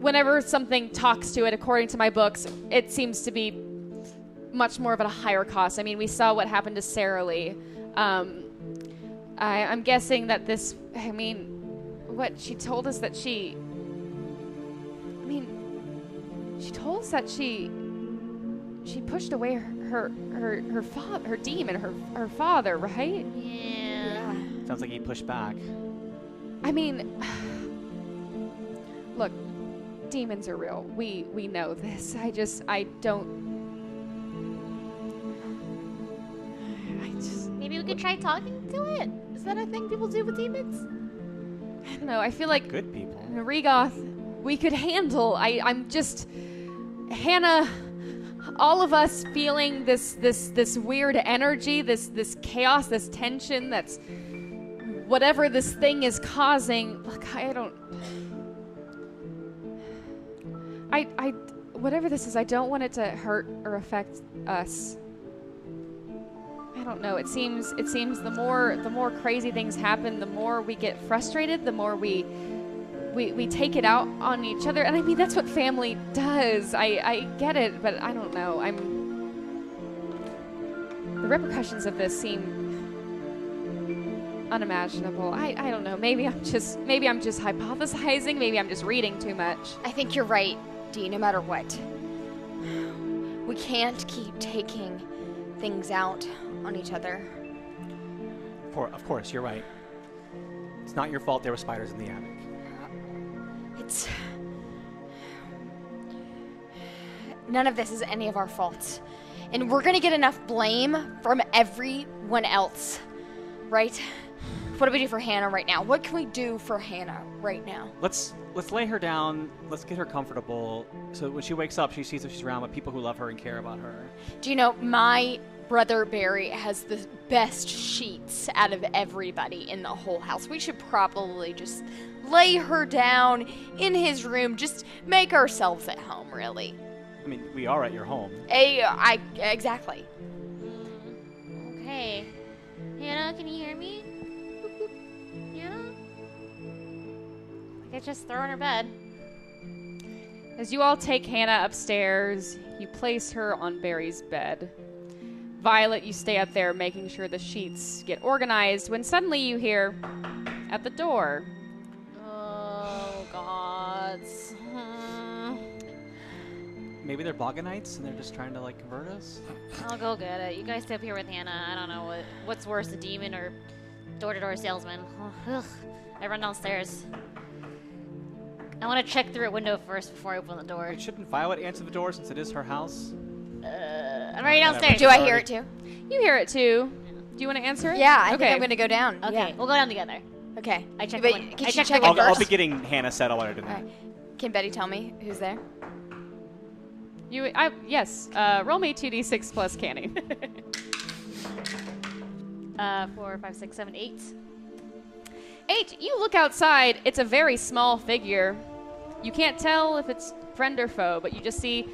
whenever something talks to it, according to my books, it seems to be much more of a higher cost. We saw what happened to Sarah Lee. I'm guessing that this. What she told us that she. She told us that she pushed away her demon, her father, right? Yeah. Sounds like he pushed back. Look, demons are real. We know this. I just Maybe we could try talking to it. Is that a thing people do with demons? I don't know. I feel like Good people. Regoth, we could handle. I'm just Hannah. All of us feeling this weird energy, this chaos, this tension. That's whatever this thing is causing. Look, whatever this is, I don't want it to hurt or affect us. I don't know. It seems the more crazy things happen, the more we get frustrated, the more we take it out on each other. And I mean, that's what family does. I get it, but I don't know. The repercussions of this seem unimaginable. I don't know. Maybe I'm just hypothesizing. Maybe I'm just reading too much. I think you're right, Dee, no matter what. We can't keep taking things out on each other. Of course, you're right. It's not your fault there were spiders in the attic. None of this is any of our faults. And we're gonna get enough blame from everyone else, right? What do we do for Hannah right now? What can we do for Hannah right now? Let's lay her down. Let's get her comfortable. So when she wakes up, she sees that she's around with people who love her and care about her. Do you know, my brother Barry has the best sheets out of everybody in the whole house. We should probably just lay her down in his room. Just make ourselves at home, really. I mean, we are at your home. Exactly. Okay. Hannah, can you hear me? Hannah? I could just throw her in her bed. As you all take Hannah upstairs, you place her on Barry's bed. Violet, you stay up there making sure the sheets get organized when suddenly you hear at the door. Oh, God. Maybe they're Bogganites and they're just trying to, like, convert us? I'll go get it. You guys stay up here with Hannah. I don't know what's worse, a demon or door-to-door salesman. Ugh. I run downstairs. I want to check through a window first before I open the door. Wait, shouldn't Violet answer the door since it is her house? I'm already downstairs. Do I hear it too? You hear it too. Do you want to answer it? Yeah, I think I'm going to go down. Okay, Yeah. we'll go down together. Okay. I check But the window. can I you check check the it window. I'll first? be getting Hannah set. I'll let her do that. All right. Can Betty tell me who's there? Yes. Roll me 2d6 plus canning. 4, 5, 6, 7, 8. 8. You look outside. It's a very small figure. You can't tell if it's friend or foe, but you just see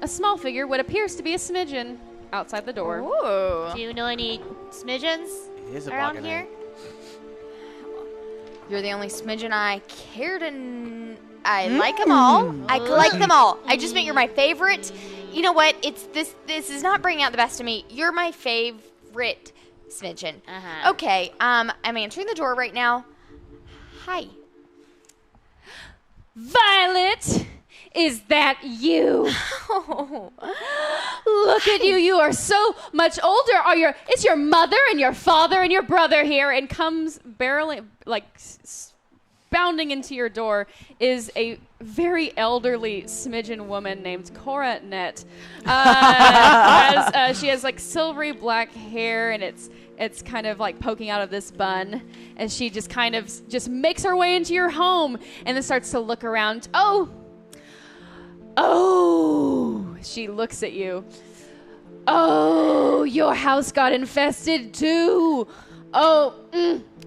a small figure, what appears to be a smidgen, outside the door. Ooh. Do you know any smidgens It is a around Bogganite. here? You're the only smidgen I care to... I like them all. I like them all. I just meant you're my favorite. You know what? It's this is not bringing out the best of me. You're my favorite smidgen. Uh-huh. Okay, I'm answering the door right now. Hi. Violet, is that you? Oh. Look at you. You are so much older. It's your mother and your father and your brother here, and comes barreling, bounding into your door is a very elderly smidgen woman named Cora Net. She has like silvery black hair, and it's kind of like poking out of this bun, and she just kind of just makes her way into your home and then starts to look around. Oh, she looks at you. Oh, your house got infested too.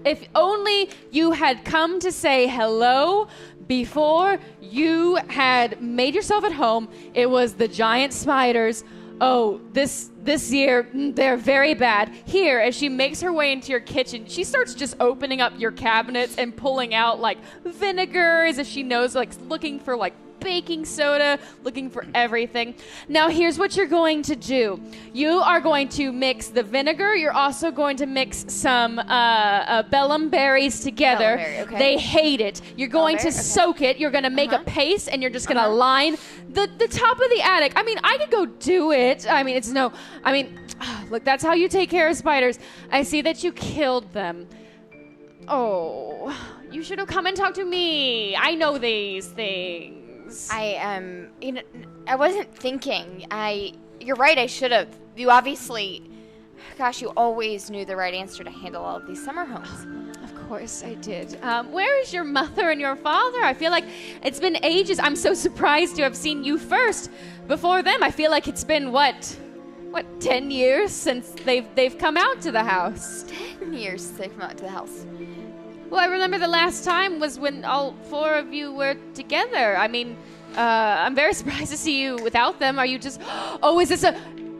If only you had come to say hello before you had made yourself at home. It was the giant spiders. Oh, this year, they're very bad. Here, as she makes her way into your kitchen, she starts just opening up your cabinets and pulling out, like, vinegar, as if she knows, like, looking for, like, baking soda, looking for everything. Now, here's what you're going to do. You are going to mix the vinegar. You're also going to mix some bellum berries together. Bellum berry, okay. They hate it. You're going to soak it. You're going to make a paste, and you're just going to line the top of the attic. I mean, I could go do it. Look, that's how you take care of spiders. I see that you killed them. Oh, you should have come and talked to me. I know these things. I wasn't thinking. You're right, I should have. You obviously, gosh, you always knew the right answer to handle all of these summer homes. Of course I did. Where is your mother and your father? I feel like it's been ages. I'm so surprised to have seen you first before them. I feel like it's been, what, 10 years since they've come out to the house. 10 years since they've come out to the house. Well, I remember the last time was when all 4 of you were together. I mean, I'm very surprised to see you without them. Are you just... Oh,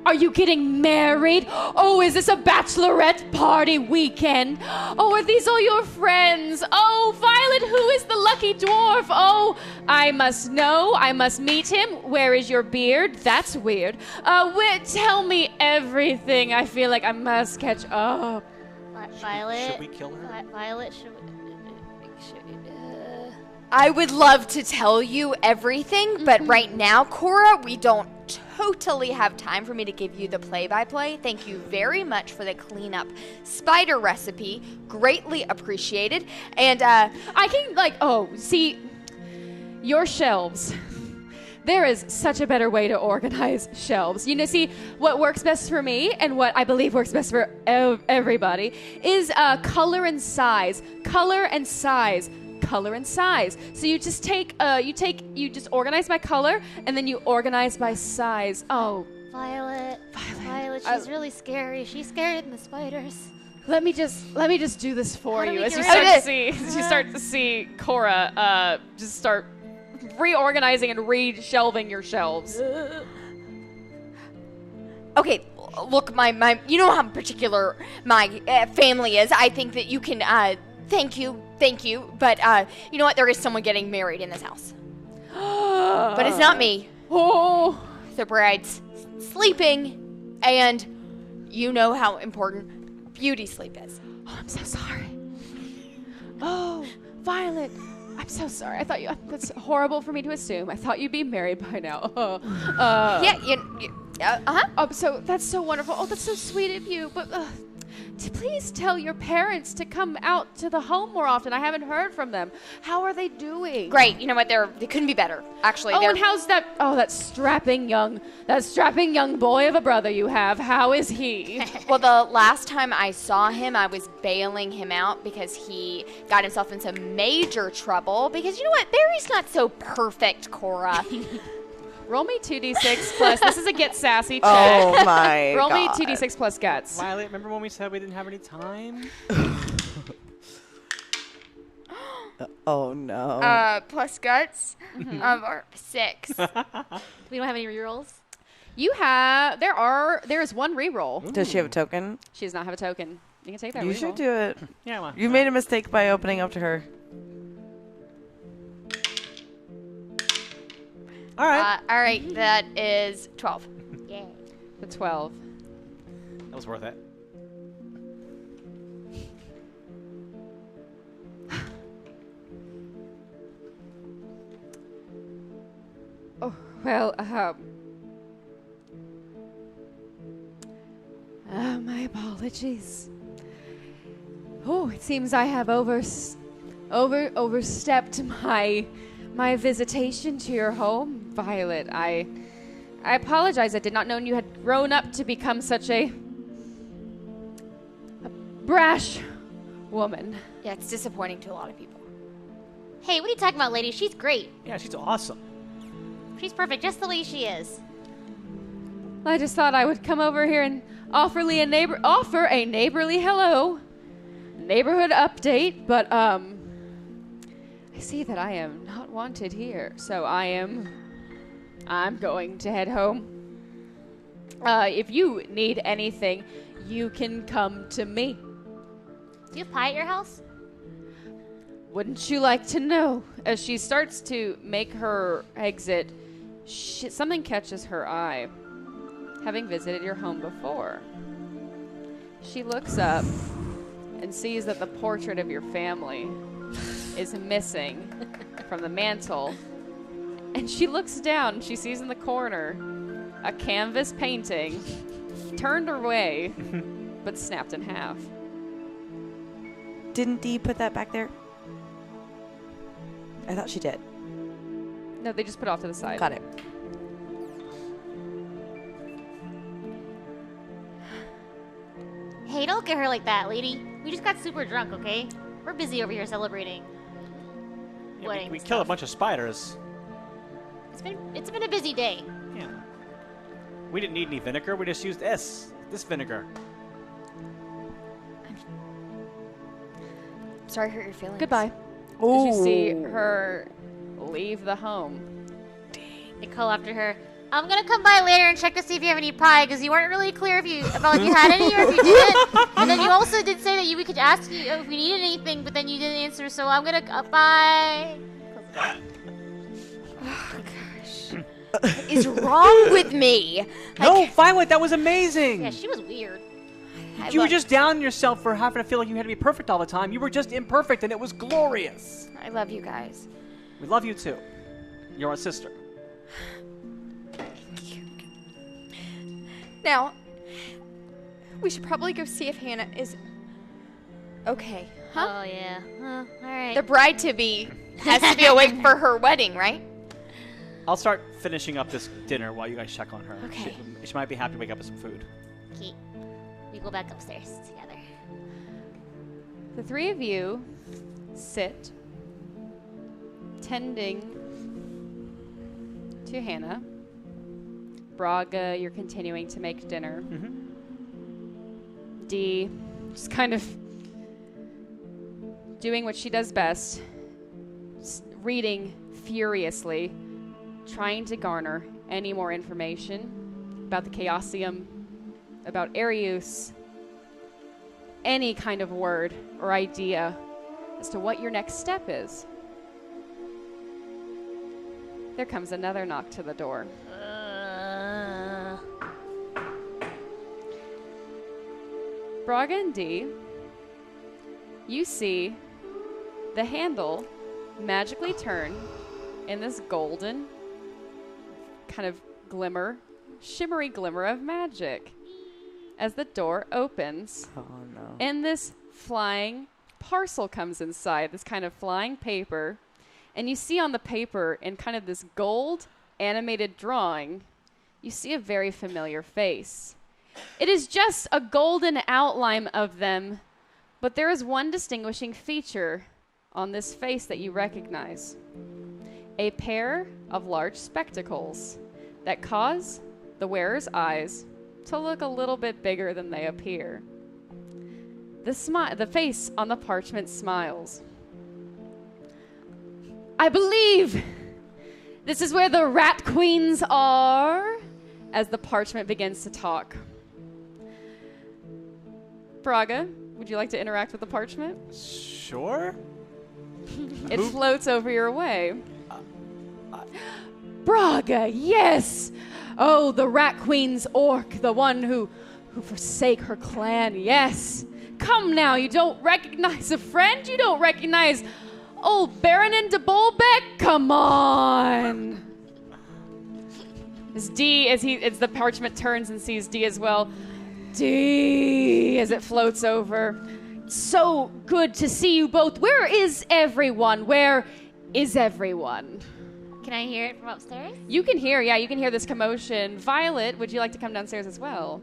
Are you getting married? Oh, is this a bachelorette party weekend? Oh, are these all your friends? Oh, Violet, who is the lucky dwarf? Oh, I must know. I must meet him. Where is your beard? That's weird. Tell me everything. I feel like I must catch up. Violet. Should we kill her? Violet, should I would love to tell you everything, but right now, Cora, we don't totally have time for me to give you the play-by-play. Thank you very much for the cleanup spider recipe. Greatly appreciated. And I can, see, your shelves. There is such a better way to organize shelves. You know, see, what works best for me and what I believe works best for everybody is color and size. Color and size. Color and size. So you just you just organize by color and then you organize by size. Oh, Violet, she's really scary. She's scarier than the spiders. Let me just do this for you. As you start to see Cora just start reorganizing and re-shelving your shelves. Okay, look, my you know how particular my family is. I think that you can thank you. But you know what? There is someone getting married in this house. But it's not me. Oh, The bride's sleeping, and you know how important beauty sleep is. Oh, I'm so sorry. Oh, Violet, I'm so sorry. I thought that's horrible for me to assume. I thought you'd be married by now. So that's so wonderful. Oh, that's so sweet of you. But please tell your parents to come out to the home more often. I haven't heard from them. How are they doing? Great. You know what? They couldn't be better. Actually. Oh, and how's that? Oh, that strapping young boy of a brother you have. How is he? Well, the last time I saw him, I was bailing him out because he got himself in some major trouble. Because you know what? Barry's not so perfect, Cora. Roll me 2d6 plus. This is a get sassy check. Oh my Roll God. me 2d6 plus guts. Violet, remember when we said we didn't have any time? Oh no. Plus guts are 6. We don't have any rerolls. There is one reroll. Does she have a token? She does not have a token. You can take that You reroll. should do it. Yeah, well. You made a mistake by opening up to her. All right. All right, that is 12. Yeah. The 12. That was worth it. Oh, well, my apologies. Oh, it seems I have overstepped my visitation to your home, Violet. I apologize. I did not know you had grown up to become such a brash woman. Yeah, it's disappointing to a lot of people. Hey, what are you talking about, lady? She's great. Yeah, she's awesome. She's perfect, just the way she is. I just thought I would come over here and offer a neighborly hello, neighborhood update, but I see that I am not wanted here, so I'm going to head home. If you need anything, you can come to me. Do you have pie at your house? Wouldn't you like to know? As she starts to make her exit, something catches her eye. Having visited your home before, she looks up and sees that the portrait of your family is missing from the mantle. And she looks down and she sees in the corner a canvas painting turned away but snapped in half. Didn't Dee put that back there? I thought she did. No, they just put it off to the side. Got it. Hey, don't look at her like that, lady. We just got super drunk, okay? We're busy over here celebrating. Yeah, wedding we stuff. killed a bunch of spiders. It's been a busy day. Yeah. We didn't need any vinegar. We just used this vinegar. Sorry to hurt your feelings. Goodbye. As you see her leave the home. I call after her. I'm gonna come by later and check to see if you have any pie, because you weren't really clear if you had any or if you didn't. And then you also did say that we could ask you if we needed anything, but then you didn't answer. So I'm gonna bye. Oh gosh, what is wrong with me? No, Violet, that was amazing. Yeah, she was weird. You were just down on yourself for having to feel like you had to be perfect all the time. You were just imperfect, and it was glorious. I love you guys. We love you too. You're our sister. Now, we should probably go see if Hannah is okay. Huh? Oh yeah. All right. The bride-to-be has to be awake for her wedding, right? I'll start finishing up this dinner while you guys check on her. Okay. She might be happy to wake up with some food. Okay. We go back upstairs together. The three of you sit, tending to Hannah. Braga, you're continuing to make dinner. Dee, just kind of doing what she does best, reading furiously, trying to garner any more information about the Chaosium, about Arius, any kind of word or idea as to what your next step is. There comes another knock to the door. Braga and Dee, you see the handle magically turn in this golden kind of shimmery glimmer of magic as the door opens. Oh no. And this flying parcel comes inside, this kind of flying paper. And you see on the paper, in kind of this gold animated drawing, you see a very familiar face. It is just a golden outline of them, but there is one distinguishing feature on this face that you recognize. A pair of large spectacles that cause the wearer's eyes to look a little bit bigger than they appear. The face on the parchment smiles. I believe this is where the rat queens are, as the parchment begins to talk. Braga, would you like to interact with the parchment? Sure. It floats over your way. Braga, yes! Oh, the rat queen's orc, the one who forsake her clan, yes! Come now, you don't recognize a friend? You don't recognize old Baronin de Bolbeck? Come on! As the parchment turns and sees Dee as well. Dee, as it floats over. So good to see you both. Where is everyone? Where is everyone? Can I hear it from upstairs? You can hear this commotion. Violet, would you like to come downstairs as well?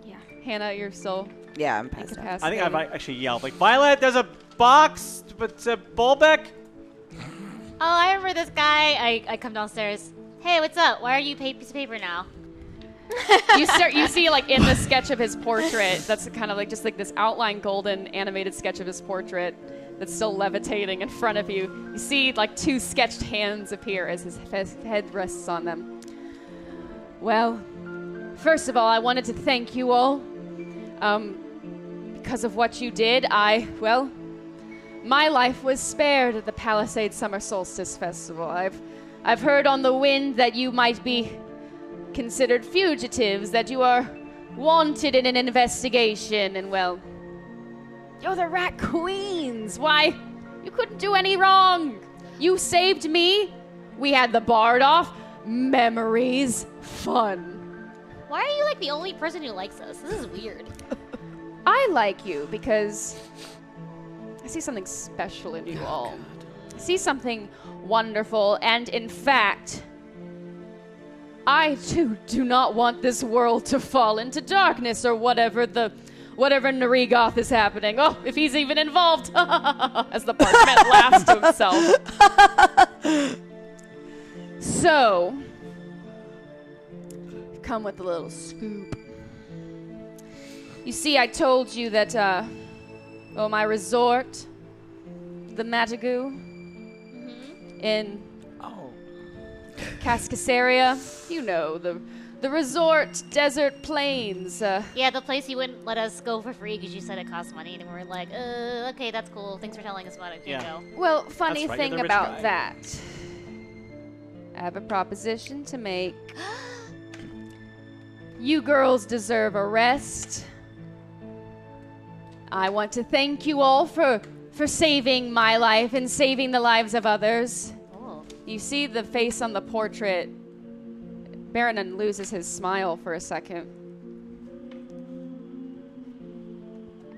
Yeah. Hannah, you're still Yeah, I'm passed out. incapacitated. I think I might actually yell, like, Violet, there's a box, but it's a Bolbeck. Oh, I remember this guy. I come downstairs. Hey, what's up? Why are you piece of paper now? You see, like, in the sketch of his portrait, that's kind of like just like this outline golden animated sketch of his portrait that's still levitating in front of you. You see, like, two sketched hands appear as his head rests on them. Well, first of all, I wanted to thank you all. Because of what you did, my life was spared at the Palisade Summer Solstice Festival. I've heard on the wind that you might be considered fugitives, that you are wanted in an investigation, and well, you're the Rat Queens. Why, you couldn't do any wrong. You saved me. We had the bard off. Memories. Fun. Why are you like the only person who likes us? This is weird. I like you because I see something special in you all. I see something wonderful, and in fact, I too do not want this world to fall into darkness or whatever Narigoth is happening. Oh, if he's even involved. As the parchment laughs to himself. So, come with a little scoop. You see, I told you that, my resort, the Matagu, in Cascasaria, you know, the resort desert plains. Yeah, the place you wouldn't let us go for free because you said it costs money, and we were like, okay, that's cool. Thanks for telling us about it. Yeah. Go. Well, funny That's right, you're thing the rich about guy. that, I have a proposition to make. You girls deserve a rest. I want to thank you all for saving my life and saving the lives of others. Oh. You see the face on the portrait. Baronin loses his smile for a second.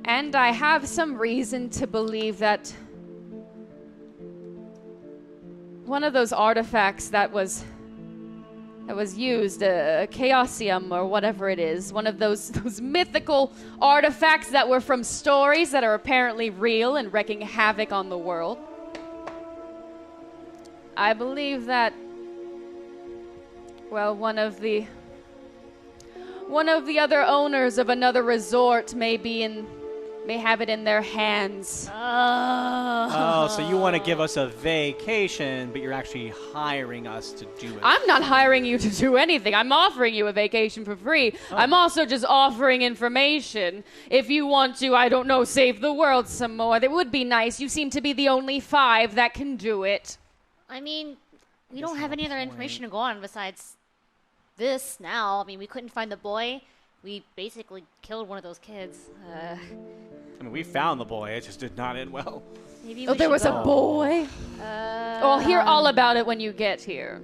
And I have some reason to believe that one of those artifacts that was used, a chaosium or whatever it is, one of those mythical artifacts that were from stories that are apparently real and wreaking havoc on the world. I believe that, well, one of the other owners of another resort may have it in their hands. Oh, so you want to give us a vacation, but you're actually hiring us to do it. I'm not hiring you to do anything. I'm offering you a vacation for free. Oh. I'm also just offering information. If you want to, I don't know, save the world some more, that would be nice. You seem to be the only 5 that can do it. I mean, we don't have any other information to go on besides this now. I mean, we couldn't find the boy. We basically killed one of those kids. I mean, we found the boy. It just did not end well. Maybe Oh, we there should was go. a boy? I'll hear all about it when you get here.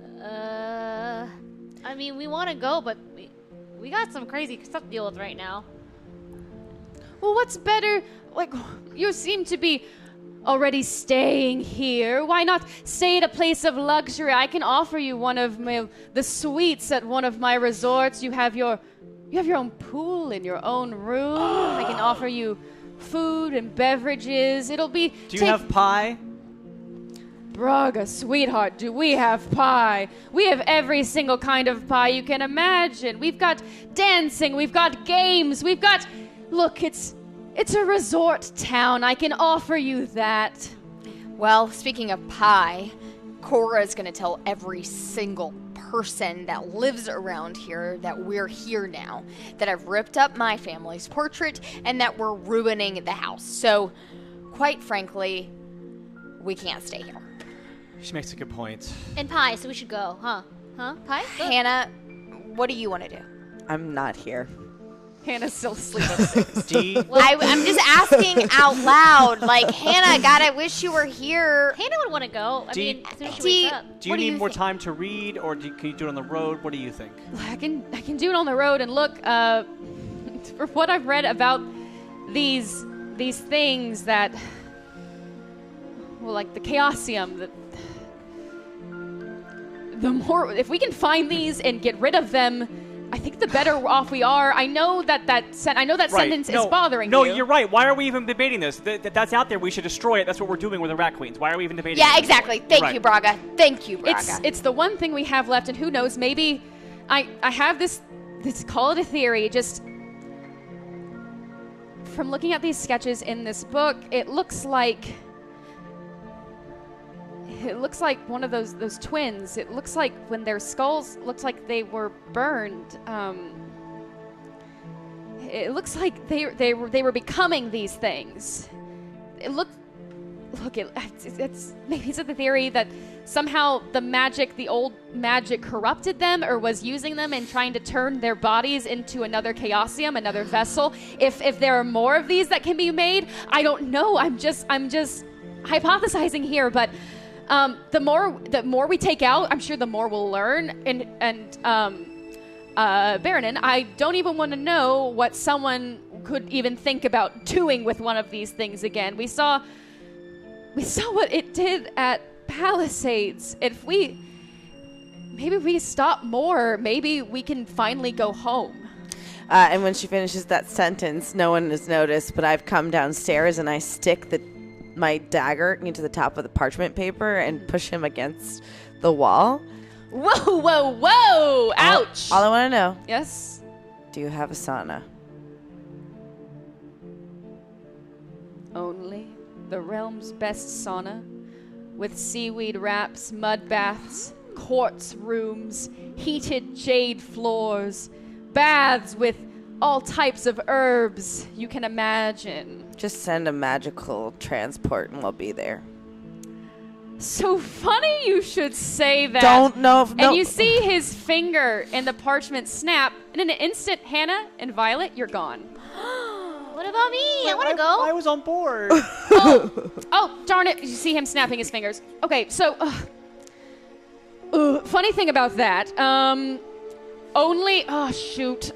I mean, we want to go, but we got some crazy stuff to deal with right now. Well, what's better? Like, you seem to be already staying here. Why not stay at a place of luxury? I can offer you one of the suites at one of my resorts. You have your own pool in your own room. I can offer you food and beverages. It'll be... Do you have pie? Braga, sweetheart, do we have pie? We have every single kind of pie you can imagine. We've got dancing, we've got games, we've got... Look, it's a resort town. I can offer you that. Well, speaking of pie, Cora is going to tell every single person that lives around here that we're here now, that I've ripped up my family's portrait, and that we're ruining the house. So, quite frankly, we can't stay here. She makes a good point. And pie, so we should go, huh? Huh? Pie? Good. Hannah, what do you want to do? I'm not here. Hannah's still asleep upstairs. D. I'm just asking out loud. Like, Hannah, God, I wish you were here. Hannah would want to go. I mean, as soon as she D- wakes up. Do you What do need you more think? time to read, or can you do it on the road? What do you think? I can do it on the road, and look, for what I've read about these things that, well, like the chaosium, the more, if we can find these and get rid of them, I think the better off we are. I know that sentence is bothering no, you. No, you're right. Why are we even debating this? That's out there. We should destroy it. That's what we're doing with the rat queens. Why are we even debating Yeah, it? exactly. Thank Right. you, Braga. Thank you, Braga. It's the one thing we have left, and who knows, maybe I have this call it a theory, just from looking at these sketches in this book, it looks like one of those twins. It looks like when their skulls looked like they were burned. It looks like they were becoming these things. It's maybe it's the theory that somehow the old magic corrupted them or was using them and trying to turn their bodies into another chaosium, another vessel. If there are more of these that can be made, I don't know. I'm just hypothesizing here, but the more we take out, I'm sure the more we'll learn. And Baronin, I don't even want to know what someone could even think about doing with one of these things again. We saw what it did at Palisades. If maybe we stop more, maybe we can finally go home. And when she finishes that sentence, no one has noticed, but I've come downstairs and I stick my dagger into the top of the parchment paper and push him against the wall. Whoa, whoa, whoa! Ouch! All I want to know, Yes? do you have a sauna? Only the realm's best sauna, with seaweed wraps, mud baths, quartz rooms, heated jade floors, baths with all types of herbs you can imagine. Just send a magical transport and we'll be there. So funny you should say that. Don't know if... And you see his finger in the parchment snap, and in an instant, Hannah and Violet, you're gone. What about me? I want to go. I was on board. Oh, darn it. You see him snapping his fingers. Okay, so... funny thing about that, only... Oh, shoot.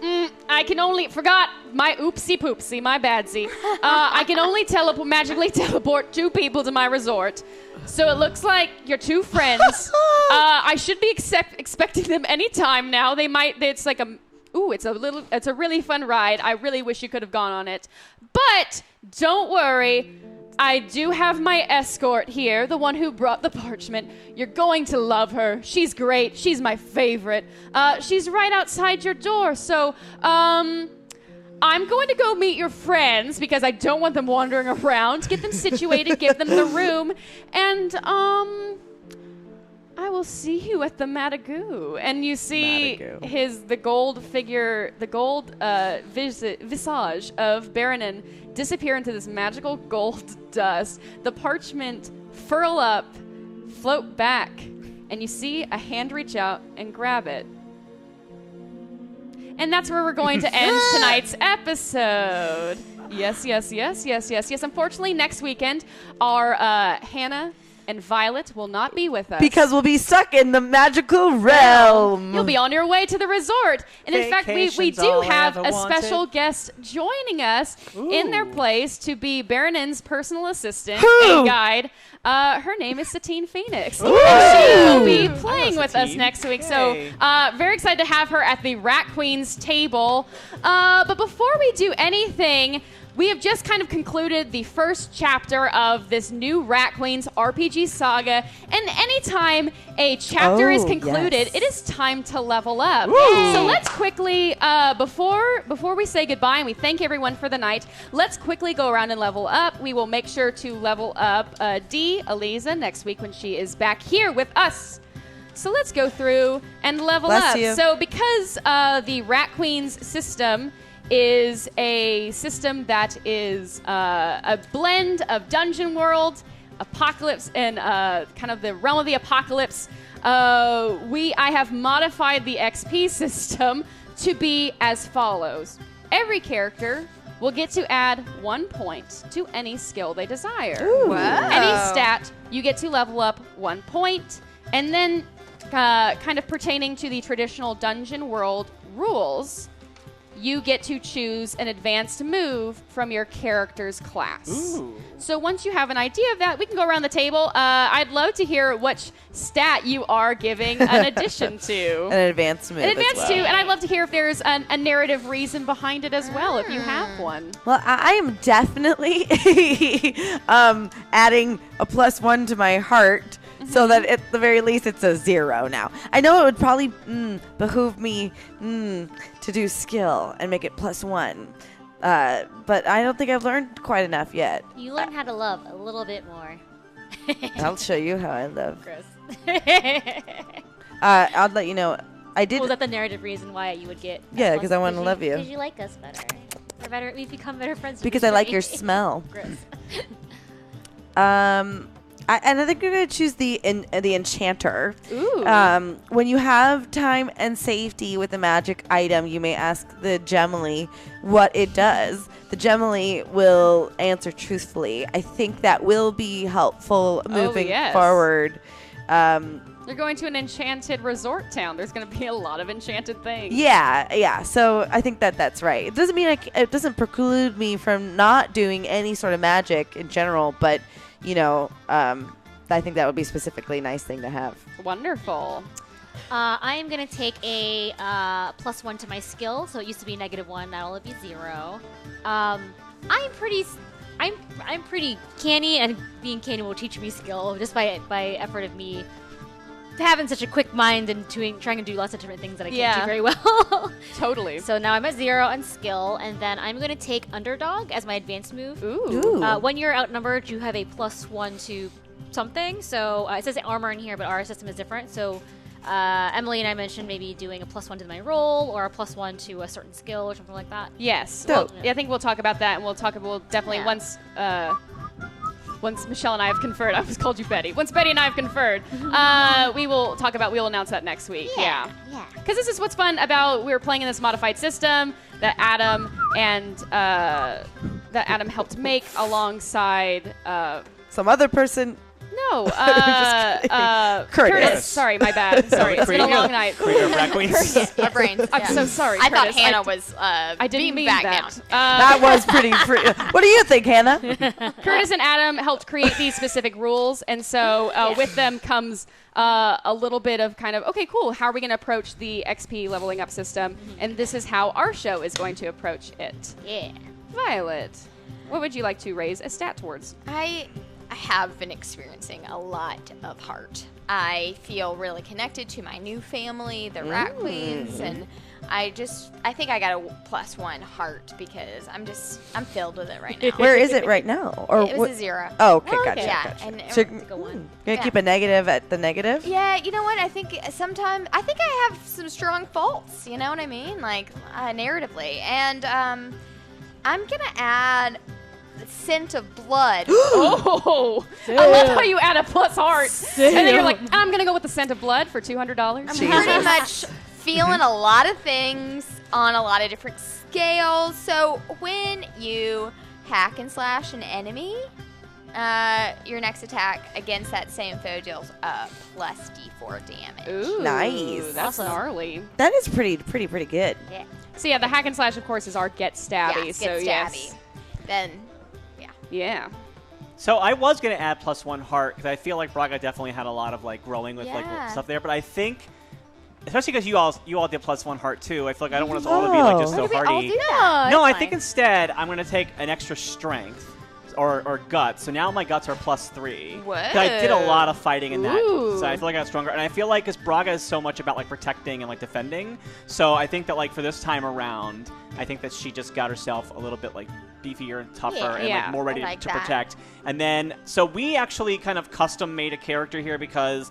I can only... Forgot. My oopsie poopsie. My badsy. I can only magically teleport 2 people to my resort. So it looks like your 2 friends. I should be expecting them anytime now. They might... It's like a... Ooh, it's a really fun ride. I really wish you could have gone on it. But don't worry. I do have my escort here, the one who brought the parchment. You're going to love her. She's great. She's my favorite. She's right outside your door. So, I'm going to go meet your friends because I don't want them wandering around. Get them situated, give them the room, and, I will see you at the Matagoo. And you see the gold figure, the gold visage of Baronin disappear into this magical gold dust. The parchment furl up, float back, and you see a hand reach out and grab it. And that's where we're going to end tonight's episode. Yes. Unfortunately, next weekend, our Hannah and Violet will not be with us. Because we'll be stuck in the magical realm. You'll be on your way to the resort. And in fact, we do have a special guest joining us in their place to be Baronin's personal assistant and guide. Her name is Satine Phoenix. And she will be playing with us next week. Yay. So very excited to have her at the Rat Queen's table. But before we do anything, we have just kind of concluded the first chapter of this new Rat Queen's RPG saga. And anytime a chapter is concluded, it is time to level up. Woo! So let's quickly, before we say goodbye and we thank everyone for the night, let's quickly go around and level up. We will make sure to level up Eliza, next week when she is back here with us. So let's go through and level up. So because the Rat Queen's system is a system that is a blend of Dungeon World, Apocalypse, and kind of the realm of the Apocalypse. I have modified the XP system to be as follows. Every character will get to add 1 point to any skill they desire. Ooh. Wow. Any stat, you get to level up 1 point. And then kind of pertaining to the traditional Dungeon World rules, you get to choose an advanced move from your character's class. Ooh. So once you have an idea of that, we can go around the table. I'd love to hear which stat you are giving an addition to. An advanced move. And I'd love to hear if there's a narrative reason behind it as well, if you have one. Well, I am definitely adding a +1 to my heart. So that at the very least it's a 0 now. I know it would probably behoove me to do skill and make it +1. But I don't think I've learned quite enough yet. You learn how to love a little bit more. I'll show you how I love. Chris. I'll let you know. I did. Was that the narrative reason why you would get? Yeah, because I want to love you. Because you like us better. We're better. We've become better friends. Because I like your smell. Chris. And I think we're going to choose the enchanter. Ooh. When you have time and safety with a magic item, you may ask the Gemily what it does. The Gemily will answer truthfully. I think that will be helpful moving forward. You're going to an enchanted resort town. There's going to be a lot of enchanted things. Yeah. So I think that's right. It doesn't mean it doesn't preclude me from not doing any sort of magic in general, but I think that would be a specifically nice thing to have. Wonderful. I am going to take a +1 to my skill. So it used to be -1. Now it'll be 0. I'm pretty canny, and being canny will teach me skill just by effort of me having such a quick mind and trying to do lots of different things that I can't do very well. Totally. So now I'm at 0 on skill, and then I'm going to take Underdog as my advanced move. Ooh. When you're outnumbered, you have a +1 to something. So it says armor in here, but our system is different. So Emily and I mentioned maybe doing a +1 to my roll or a +1 to a certain skill or something like that. Yes. Dope. Well, I think we'll talk about that, and we'll definitely once Michelle and I have conferred. I almost called you Betty. Once Betty and I have conferred, we'll announce that next week. Yeah. Because this is what's fun about we were playing in this modified system that Adam helped make alongside Some other person. No, Curtis. Sorry, my bad. Sorry, it's been a long night. Creator of Drag Queens. Our brains. I'm so sorry. I thought Curtis. Hannah was I didn't being mean back that. down. That was pretty. What do you think, Hannah? Curtis and Adam helped create these specific rules, and so with them comes a little bit of kind of, okay, cool, how are we going to approach the XP leveling up system? And this is how our show is going to approach it. Yeah. Violet, what would you like to raise a stat towards? I have been experiencing a lot of heart. I feel really connected to my new family, the Rat Queens, and I think I got a +1 heart because I'm filled with it right now. Where is it right now? Or It was a 0. Oh, okay, gotcha. Yeah, gotcha. and So, Go on. gonna keep a negative at the negative? yeah, you know what? I think I have some strong faults. You know what I mean? Like narratively, and I'm gonna add scent of blood. Oh, I love how you add a plus heart, and then you're like, I'm going to go with the scent of blood for $200. I'm pretty much feeling a lot of things on a lot of different scales. So when you hack and slash an enemy, your next attack against that same foe deals a +d4 damage. Ooh, Nice. That's gnarly. That is pretty good. Yeah. So yeah, the hack and slash, of course, is our get stabby. Yeah, so get stabby. yes, Then, yeah. So I was going to add +1 heart because I feel like Braga definitely had a lot of like growing with like Yeah. stuff there. But I think, especially because you all did +1 heart too, I feel like I don't want us all to be like just Oh. so Why do we all hardy. do that? No, I fine. think instead I'm going to take an extra strength or guts. So now my guts are +3. Whoa. 'Cause I did a lot of fighting in that, Ooh. so I feel like I got stronger. And I feel like because Braga is so much about like protecting and like defending, so I think that like for this time around, I think that she just got herself a little bit like beefier and tougher and Yeah. like more ready I like to that. protect. And then so we actually kind of custom made a character here because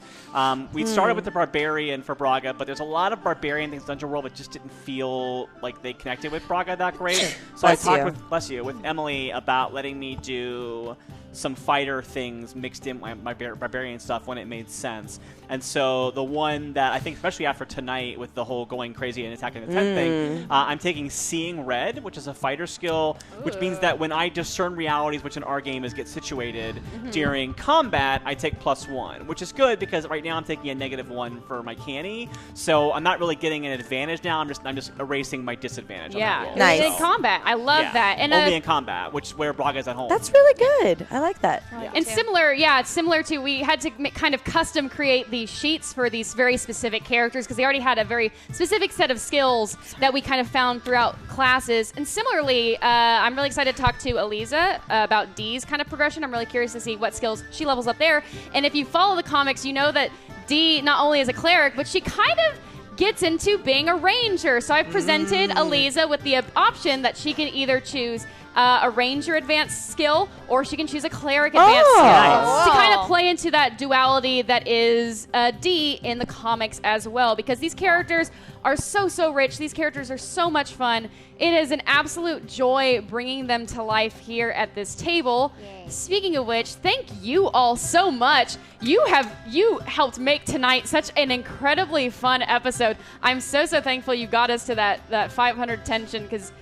we started with the barbarian for Braga, but there's a lot of barbarian things in Dungeon World that just didn't feel like they connected with Braga that great. So Bless I you. talked with Emily about letting me do some fighter things mixed in my barbarian stuff when it made sense. And so the one that I think, especially after tonight with the whole going crazy and attacking the tent thing, I'm taking Seeing Red, which is a fighter skill, which means that when I discern realities, which in our game is get situated during combat, I take +1, which is good because right now I'm taking a -1 for my canny. So I'm not really getting an advantage now. I'm just erasing my disadvantage. On that Yeah, roll. Nice. in combat. I love Yeah. that. And only in combat, which where Braga's at home. That's really good. I like that. And it's similar to we had to kind of custom create these sheets for these very specific characters because they already had a very specific set of skills that we kind of found throughout classes. And similarly, I'm really excited to talk to Eliza about Dee's kind of progression. I'm really curious to see what skills she levels up there. And if you follow the comics, you know that Dee not only is a cleric, but she kind of gets into being a ranger. So I presented Eliza with the option that she can either choose a ranger advanced skill or she can choose a cleric advanced skill to kind of play into that duality that is D in the comics as well, because these characters are so rich. These characters are so much fun. It is an absolute joy bringing them to life here at this table. Yay. Speaking of which, thank you all so much. You helped make tonight such an incredibly fun episode. I'm so thankful you got us to that 500 tension because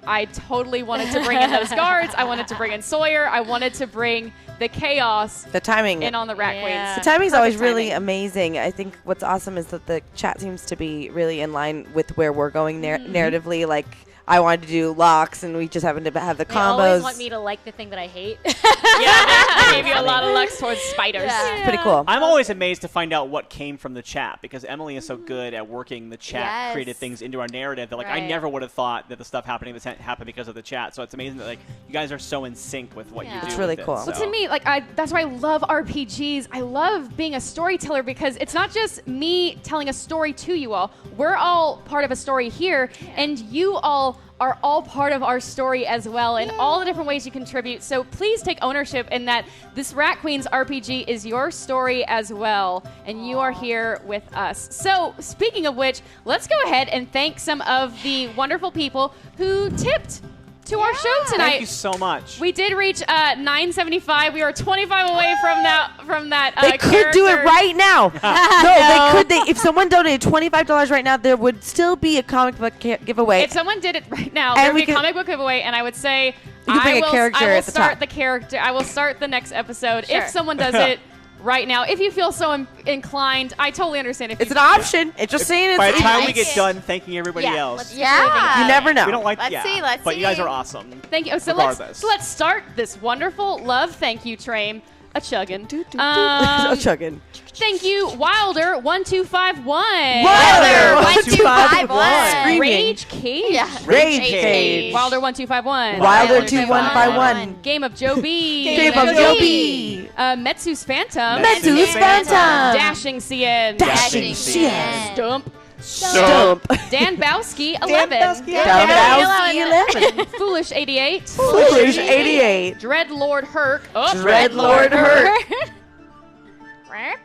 I totally wanted to bring in those guards. I wanted to bring in Sawyer. I wanted to bring the chaos The timing. in on the Rat Yeah. Queens. The timing's always Perfect really timing. amazing. I think what's awesome is that the chat seems to be really in line with where we're going narratively. Like, I wanted to do locks, and we just happened to have the They combos. always want me to like the thing that I hate. Yeah, they gave you a lot of lux towards spiders. Yeah. It's pretty cool. I'm always amazed to find out what came from the chat because Emily is so good at working the chat, Yes. created things into our narrative that like I Right. never would have thought that the stuff happening in the tent happened because of the chat. So it's amazing that like you guys are so in sync with what you Yeah. do. It's really with it, cool. Well, so. to me, that's why I love RPGs. I love being a storyteller because it's not just me telling a story to you all. We're all part of a story here, and you all all are all part of our story as well in all the different ways you contribute. So please take ownership in that this Rat Queens RPG is your story as well, and you are here with us. So speaking of which, let's go ahead and thank some of the wonderful people who tipped to our show tonight. Thank you so much. We did reach $9.75. We are 25 away from that. They could do it right now. No, they could. If someone donated $25 right now, there would still be a comic book giveaway. If someone did it right now, And there would we be a could- comic book giveaway, and I would say You could bring a character I will at the start top. the character. I will start the next episode Sure. if someone does it right now. If you feel so inclined, I totally understand. If It's you an option. It's just saying By it's. the time we like get it. done thanking everybody Yeah, else, let's- Yeah. You never know. we don't like. Let's yeah, see, let's but you guys see. are awesome. Thank you. So Regardless. let's start this wonderful love thank you train. A chuggin'. Oh, chugging. Thank you, Wilder1251. Wilder 1251. Screaming. Rage Cage. Yeah. Rage Cage. Wilder1251. Wilder 2151. Game of Joe B. Game of Joe B. Metsu's Phantom. Metsu's Phantom. Dashing CN. Dashing CN. Stump. Stump. Dan Bowski 11. Dombrowski 11. Foolish 88. Foolish 88. Dreadlord Herc. Oh. Dreadlord Herc.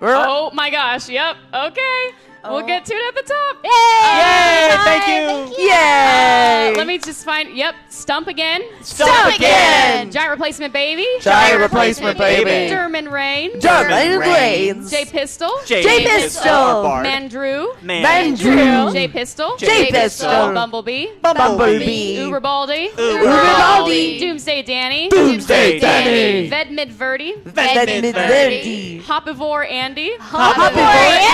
Oh my gosh. Yep. Okay. We'll get to it at the top. Yay! Thank you. Yay! Let me just find. Yep. Stump again. Stump again. Giant Replacement Baby. Giant Replacement Baby. Derman Rain. Derman Reigns. J Pistol. J Pistol. Mandrew. Mandrew. J Pistol. J Pistol. Bumblebee. Bumblebee. Uberbaldi. Uberbaldi. Doomsday Danny. Doomsday Danny. Vedmid Verdi. Vedmid Hopivore Andy. Hopivore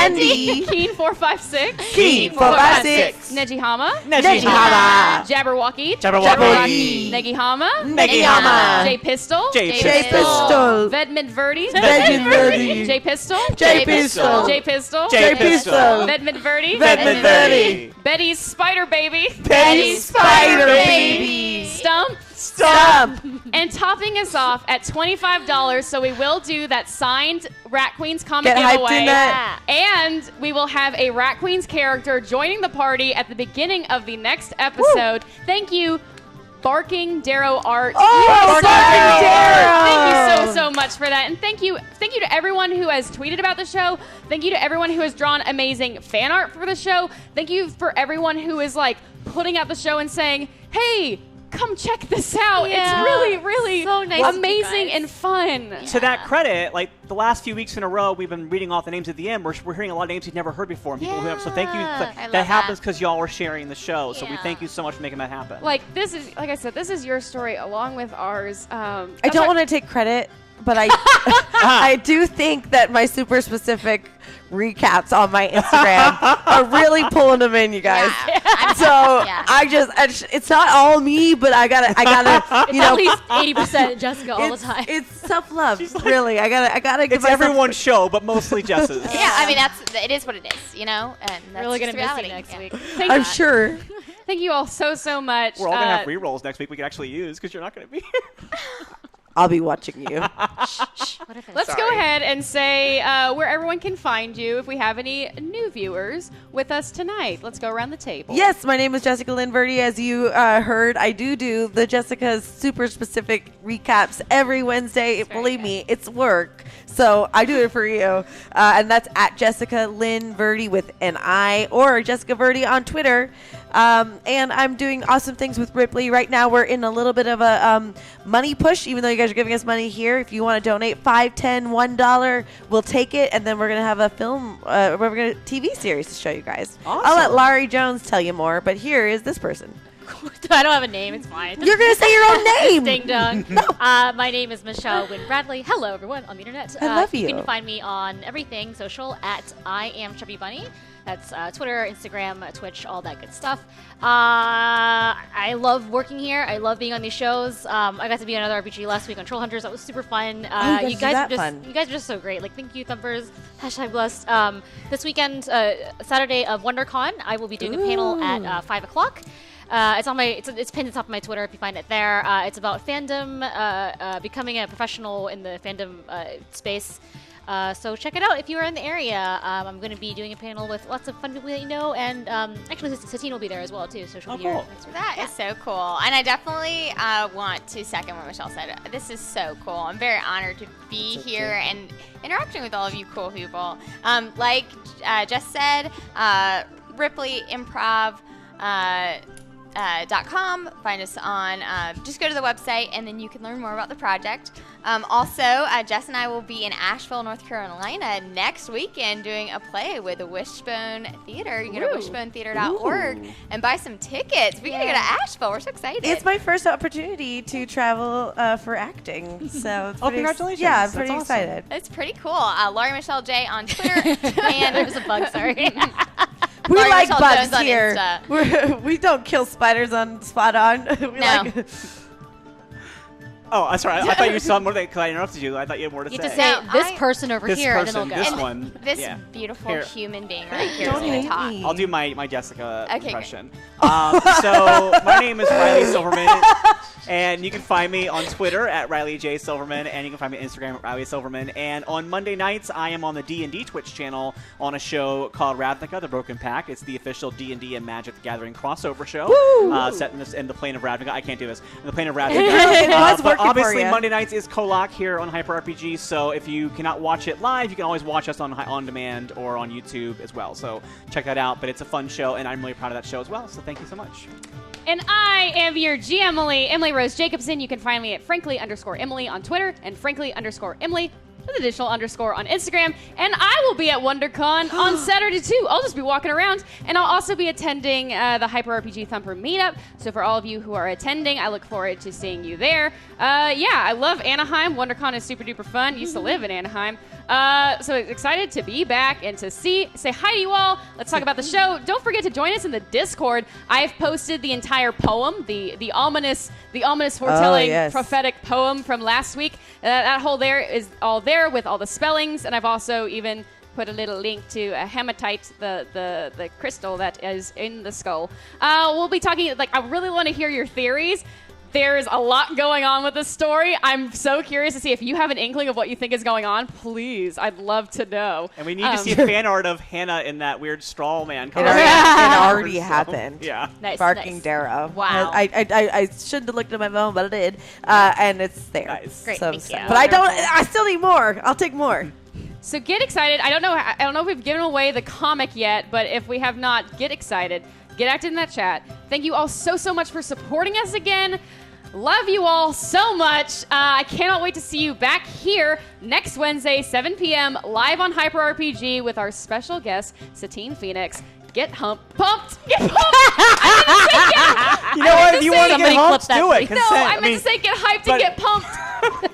Andy. Keen 456. Keen 456. Nejihama. Nejihama. Jabberwocky. Jabberwocky. Negihama. Negihama. J Pistol. J J Pistol. Vedmid Verdi. Vedmid Verdi. J Pistol. J Pistol. J Pistol. J Pistol. Vedmid Verdi. Vedmid Verdi. Betty's Spider Baby. Betty's Spider Baby. Stump. Stump. And topping us off at $25, so we will do that signed Rat Queens comic Get hyped giveaway. in that. And we will have a Rat Queens character joining the party at the beginning of the next episode. Thank you, Barking Darrow Art. Oh, Barking Darrow. Thank you so much for that. And thank you to everyone who has tweeted about the show. Thank you to everyone who has drawn amazing fan art for the show. Thank you for everyone who is like putting out the show and saying, hey, come check this out. Yeah. It's really, really So nice of you amazing guys. and fun. To that credit, like the last few weeks in a row, we've been reading off the names at the end. We're hearing a lot of names we've never heard before. And people who have, so thank you. Yeah. I That love happens that. because y'all are sharing the show. So we Yeah. thank you so much for making that happen. Like this is, like I said, this is your story along with ours. I don't want to take credit, but I I do think that my super specific recaps on my Instagram are really pulling them in, you guys. So Yeah. it's not all me, but I gotta, you know, At least 80% Jessica all the time. It's tough love, really. I gotta give it's myself everyone's show, but mostly Jess's. Yeah, I mean it is what it is, you know, and that's really just gonna miss reality. you next Yeah. week. I'm sure. Thank you all so much. We're all going to have rerolls next week we can actually use because you're not going to be here. I'll be watching you. What if Let's go ahead and say where everyone can find you if we have any new viewers with us tonight. Let's go around the table. Yes, my name is Jessica Lynn Verdi. As you heard, I do the Jessica's super specific recaps every Wednesday. Believe me, it's work. So I do it for you. And that's at Jessica Lynn Verdi with an I or Jessica Verdi on Twitter. And I'm doing awesome things with Ripley. Right now, we're in a little bit of a money push, even though you guys are giving us money here. If you want to donate $5, $10, $1, we'll take it. And then we're going to have a film, we're going to TV series to show you guys. I'll let Laurie Jones tell you more, but here is this person. I don't have a name. It's fine. You're going to say your own name. Ding dong. My name is Michelle Wynn Bradley. Hello, everyone on the internet. I love You you. can find me on everything social at I am Chubby Bunny. That's Twitter, Instagram, Twitch, all that good stuff. I love working here. I love being on these shows. I got to be on another RPG last week on Troll Hunters. That was super fun. You guys are just so great. Like, thank you, Thumpers. #blessed. This weekend, Saturday of WonderCon, I will be doing a panel at 5 o'clock. It's on my. It's pinned at the top of my Twitter if you find it there. It's about fandom, becoming a professional in the fandom space. So check it out if you are in the area. I'm going to be doing a panel with lots of fun people that you know, and actually Satine will be there as well too, so she'll be here. Cool. Next week. That is so cool. And I definitely want to second what Michelle said. This is so cool. I'm very honored to be here and interacting with all of you cool people. Like Jess said, Ripley Improv. .com. Find us on, just go to the website and then you can learn more about the project. Also, Jess and I will be in Asheville, North Carolina next weekend doing a play with the Wishbone Theater. You can go to wishbonetheater.org and buy some tickets. We're going to go to Asheville. We're so excited. It's my first opportunity to travel for acting. So it's congratulations. Yeah, I'm That's pretty awesome. excited. It's pretty cool. Laurie Michelle J on Twitter. And It was a bug, sorry. We Laurie like Michelle bugs Jones on here. Insta. We don't kill spiders on spot on. We No. like Oh, I'm sorry. I thought you saw more because I interrupted you. I thought you had more to You say. have to say No, this I- person over This here, person, and then they'll this go. one. This Yeah. beautiful Here. human being right here is Don't going hate to talk. me. I'll do my Jessica Okay, impression. So my name is Riley Silverman, and you can find me on Twitter at Riley J Silverman, and you can find me on Instagram at Riley Silverman. And on Monday nights, I am on the D&D Twitch channel on a show called Ravnica: The Broken Pact. It's the official D&D and Magic the Gathering crossover show, set in the plane of Ravnica. I can't do this. In the plane of Ravnica. It was But working for obviously, ya. Monday nights is Kolak here on Hyper RPG. So if you cannot watch it live, you can always watch us on demand or on YouTube as well. So check that out. But it's a fun show, and I'm really proud of that show as well. So thank you so much. And I am your GM, Emily Rose Jacobson. You can find me at frankly_Emily on Twitter and frankly_Emily with additional underscore on Instagram. And I will be at WonderCon on Saturday too. I'll just be walking around, and I'll also be attending the Hyper RPG Thumper meetup. So for all of you who are attending, I look forward to seeing you there. I love Anaheim. WonderCon is super duper fun. Used to live in Anaheim. So excited to be back and to say hi to you all. Let's talk about the show. Don't forget to join us in the Discord. I've posted the entire poem, the ominous foretelling yes. prophetic poem from last week. That whole there is all there with all the spellings, and I've also even put a little link to a hematite, the crystal that is in the skull. We'll be talking, I really want to hear your theories. There's a lot going on with this story. I'm so curious to see if you have an inkling of what you think is going on. Please, I'd love to know. And we need to see fan art of Hannah in that weird straw man It costume. already happened. Yeah. Nice, Barking nice. Darrow. Wow. I shouldn't have looked at my phone, but I did. And it's there. Nice. Great, So I'm thank excited. you. But I still need more. I'll take more. So get excited. I don't know if we've given away the comic yet, but if we have not, get excited. Get active in that chat. Thank you all so much for supporting us again. Love you all so much. I cannot wait to see you back here next Wednesday, 7 p.m., live on Hyper RPG with our special guest, Satine Phoenix. Get pumped. Get pumped! You know what? If you want to get Somebody humped, clip that, do it. please. Consent. No, I meant to say get hyped and get pumped.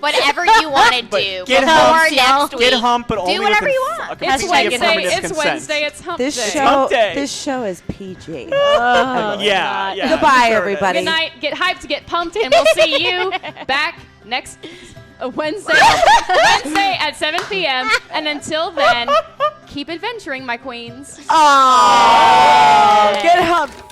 Whatever you want to But do get before humped, next week. Get humped, but only do whatever with you want. a It's complete Wednesday. affirmative It's consent. Wednesday. It's hump This day. show, Hump day. this show is PG. Yeah. Goodbye, sure everybody. Good night. Get hyped, get pumped, and we'll see you back next Wednesday at 7 p.m. And until then, keep adventuring, my queens. Oh, get humped.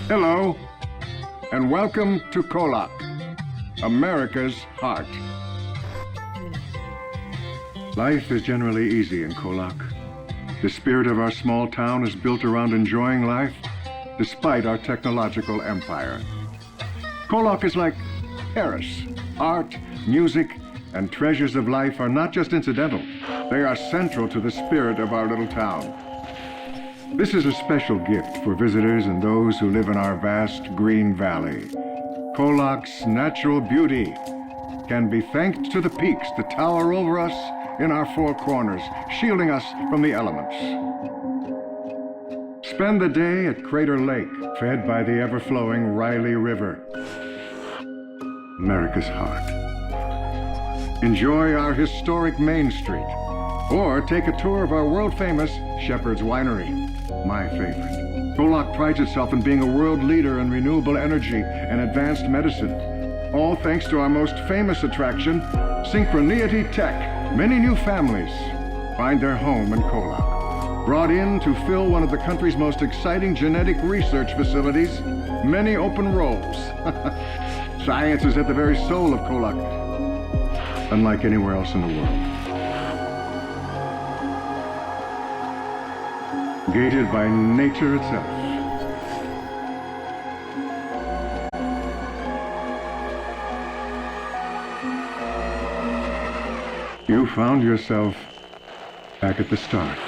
Hello, and welcome to Kolak, America's heart. Life is generally easy in Kolak. The spirit of our small town is built around enjoying life despite our technological empire. Kolak is like Paris. Art, music, and treasures of life are not just incidental. They are central to the spirit of our little town. This is a special gift for visitors and those who live in our vast green valley. Kolak's natural beauty can be thanked to the peaks that tower over us in our four corners, shielding us from the elements. Spend the day at Crater Lake, fed by the ever-flowing Riley River. America's heart. Enjoy our historic Main Street, or take a tour of our world-famous Shepherd's Winery. my favorite. Kolak prides itself in being a world leader in renewable energy and advanced medicine. All thanks to our most famous attraction, Synchroneity Tech. Many new families find their home in Kolak. Brought in to fill one of the country's most exciting genetic research facilities, many open roles. Science is at the very soul of Kolak, unlike anywhere else in the world. Gated by nature itself. You found yourself back at the start.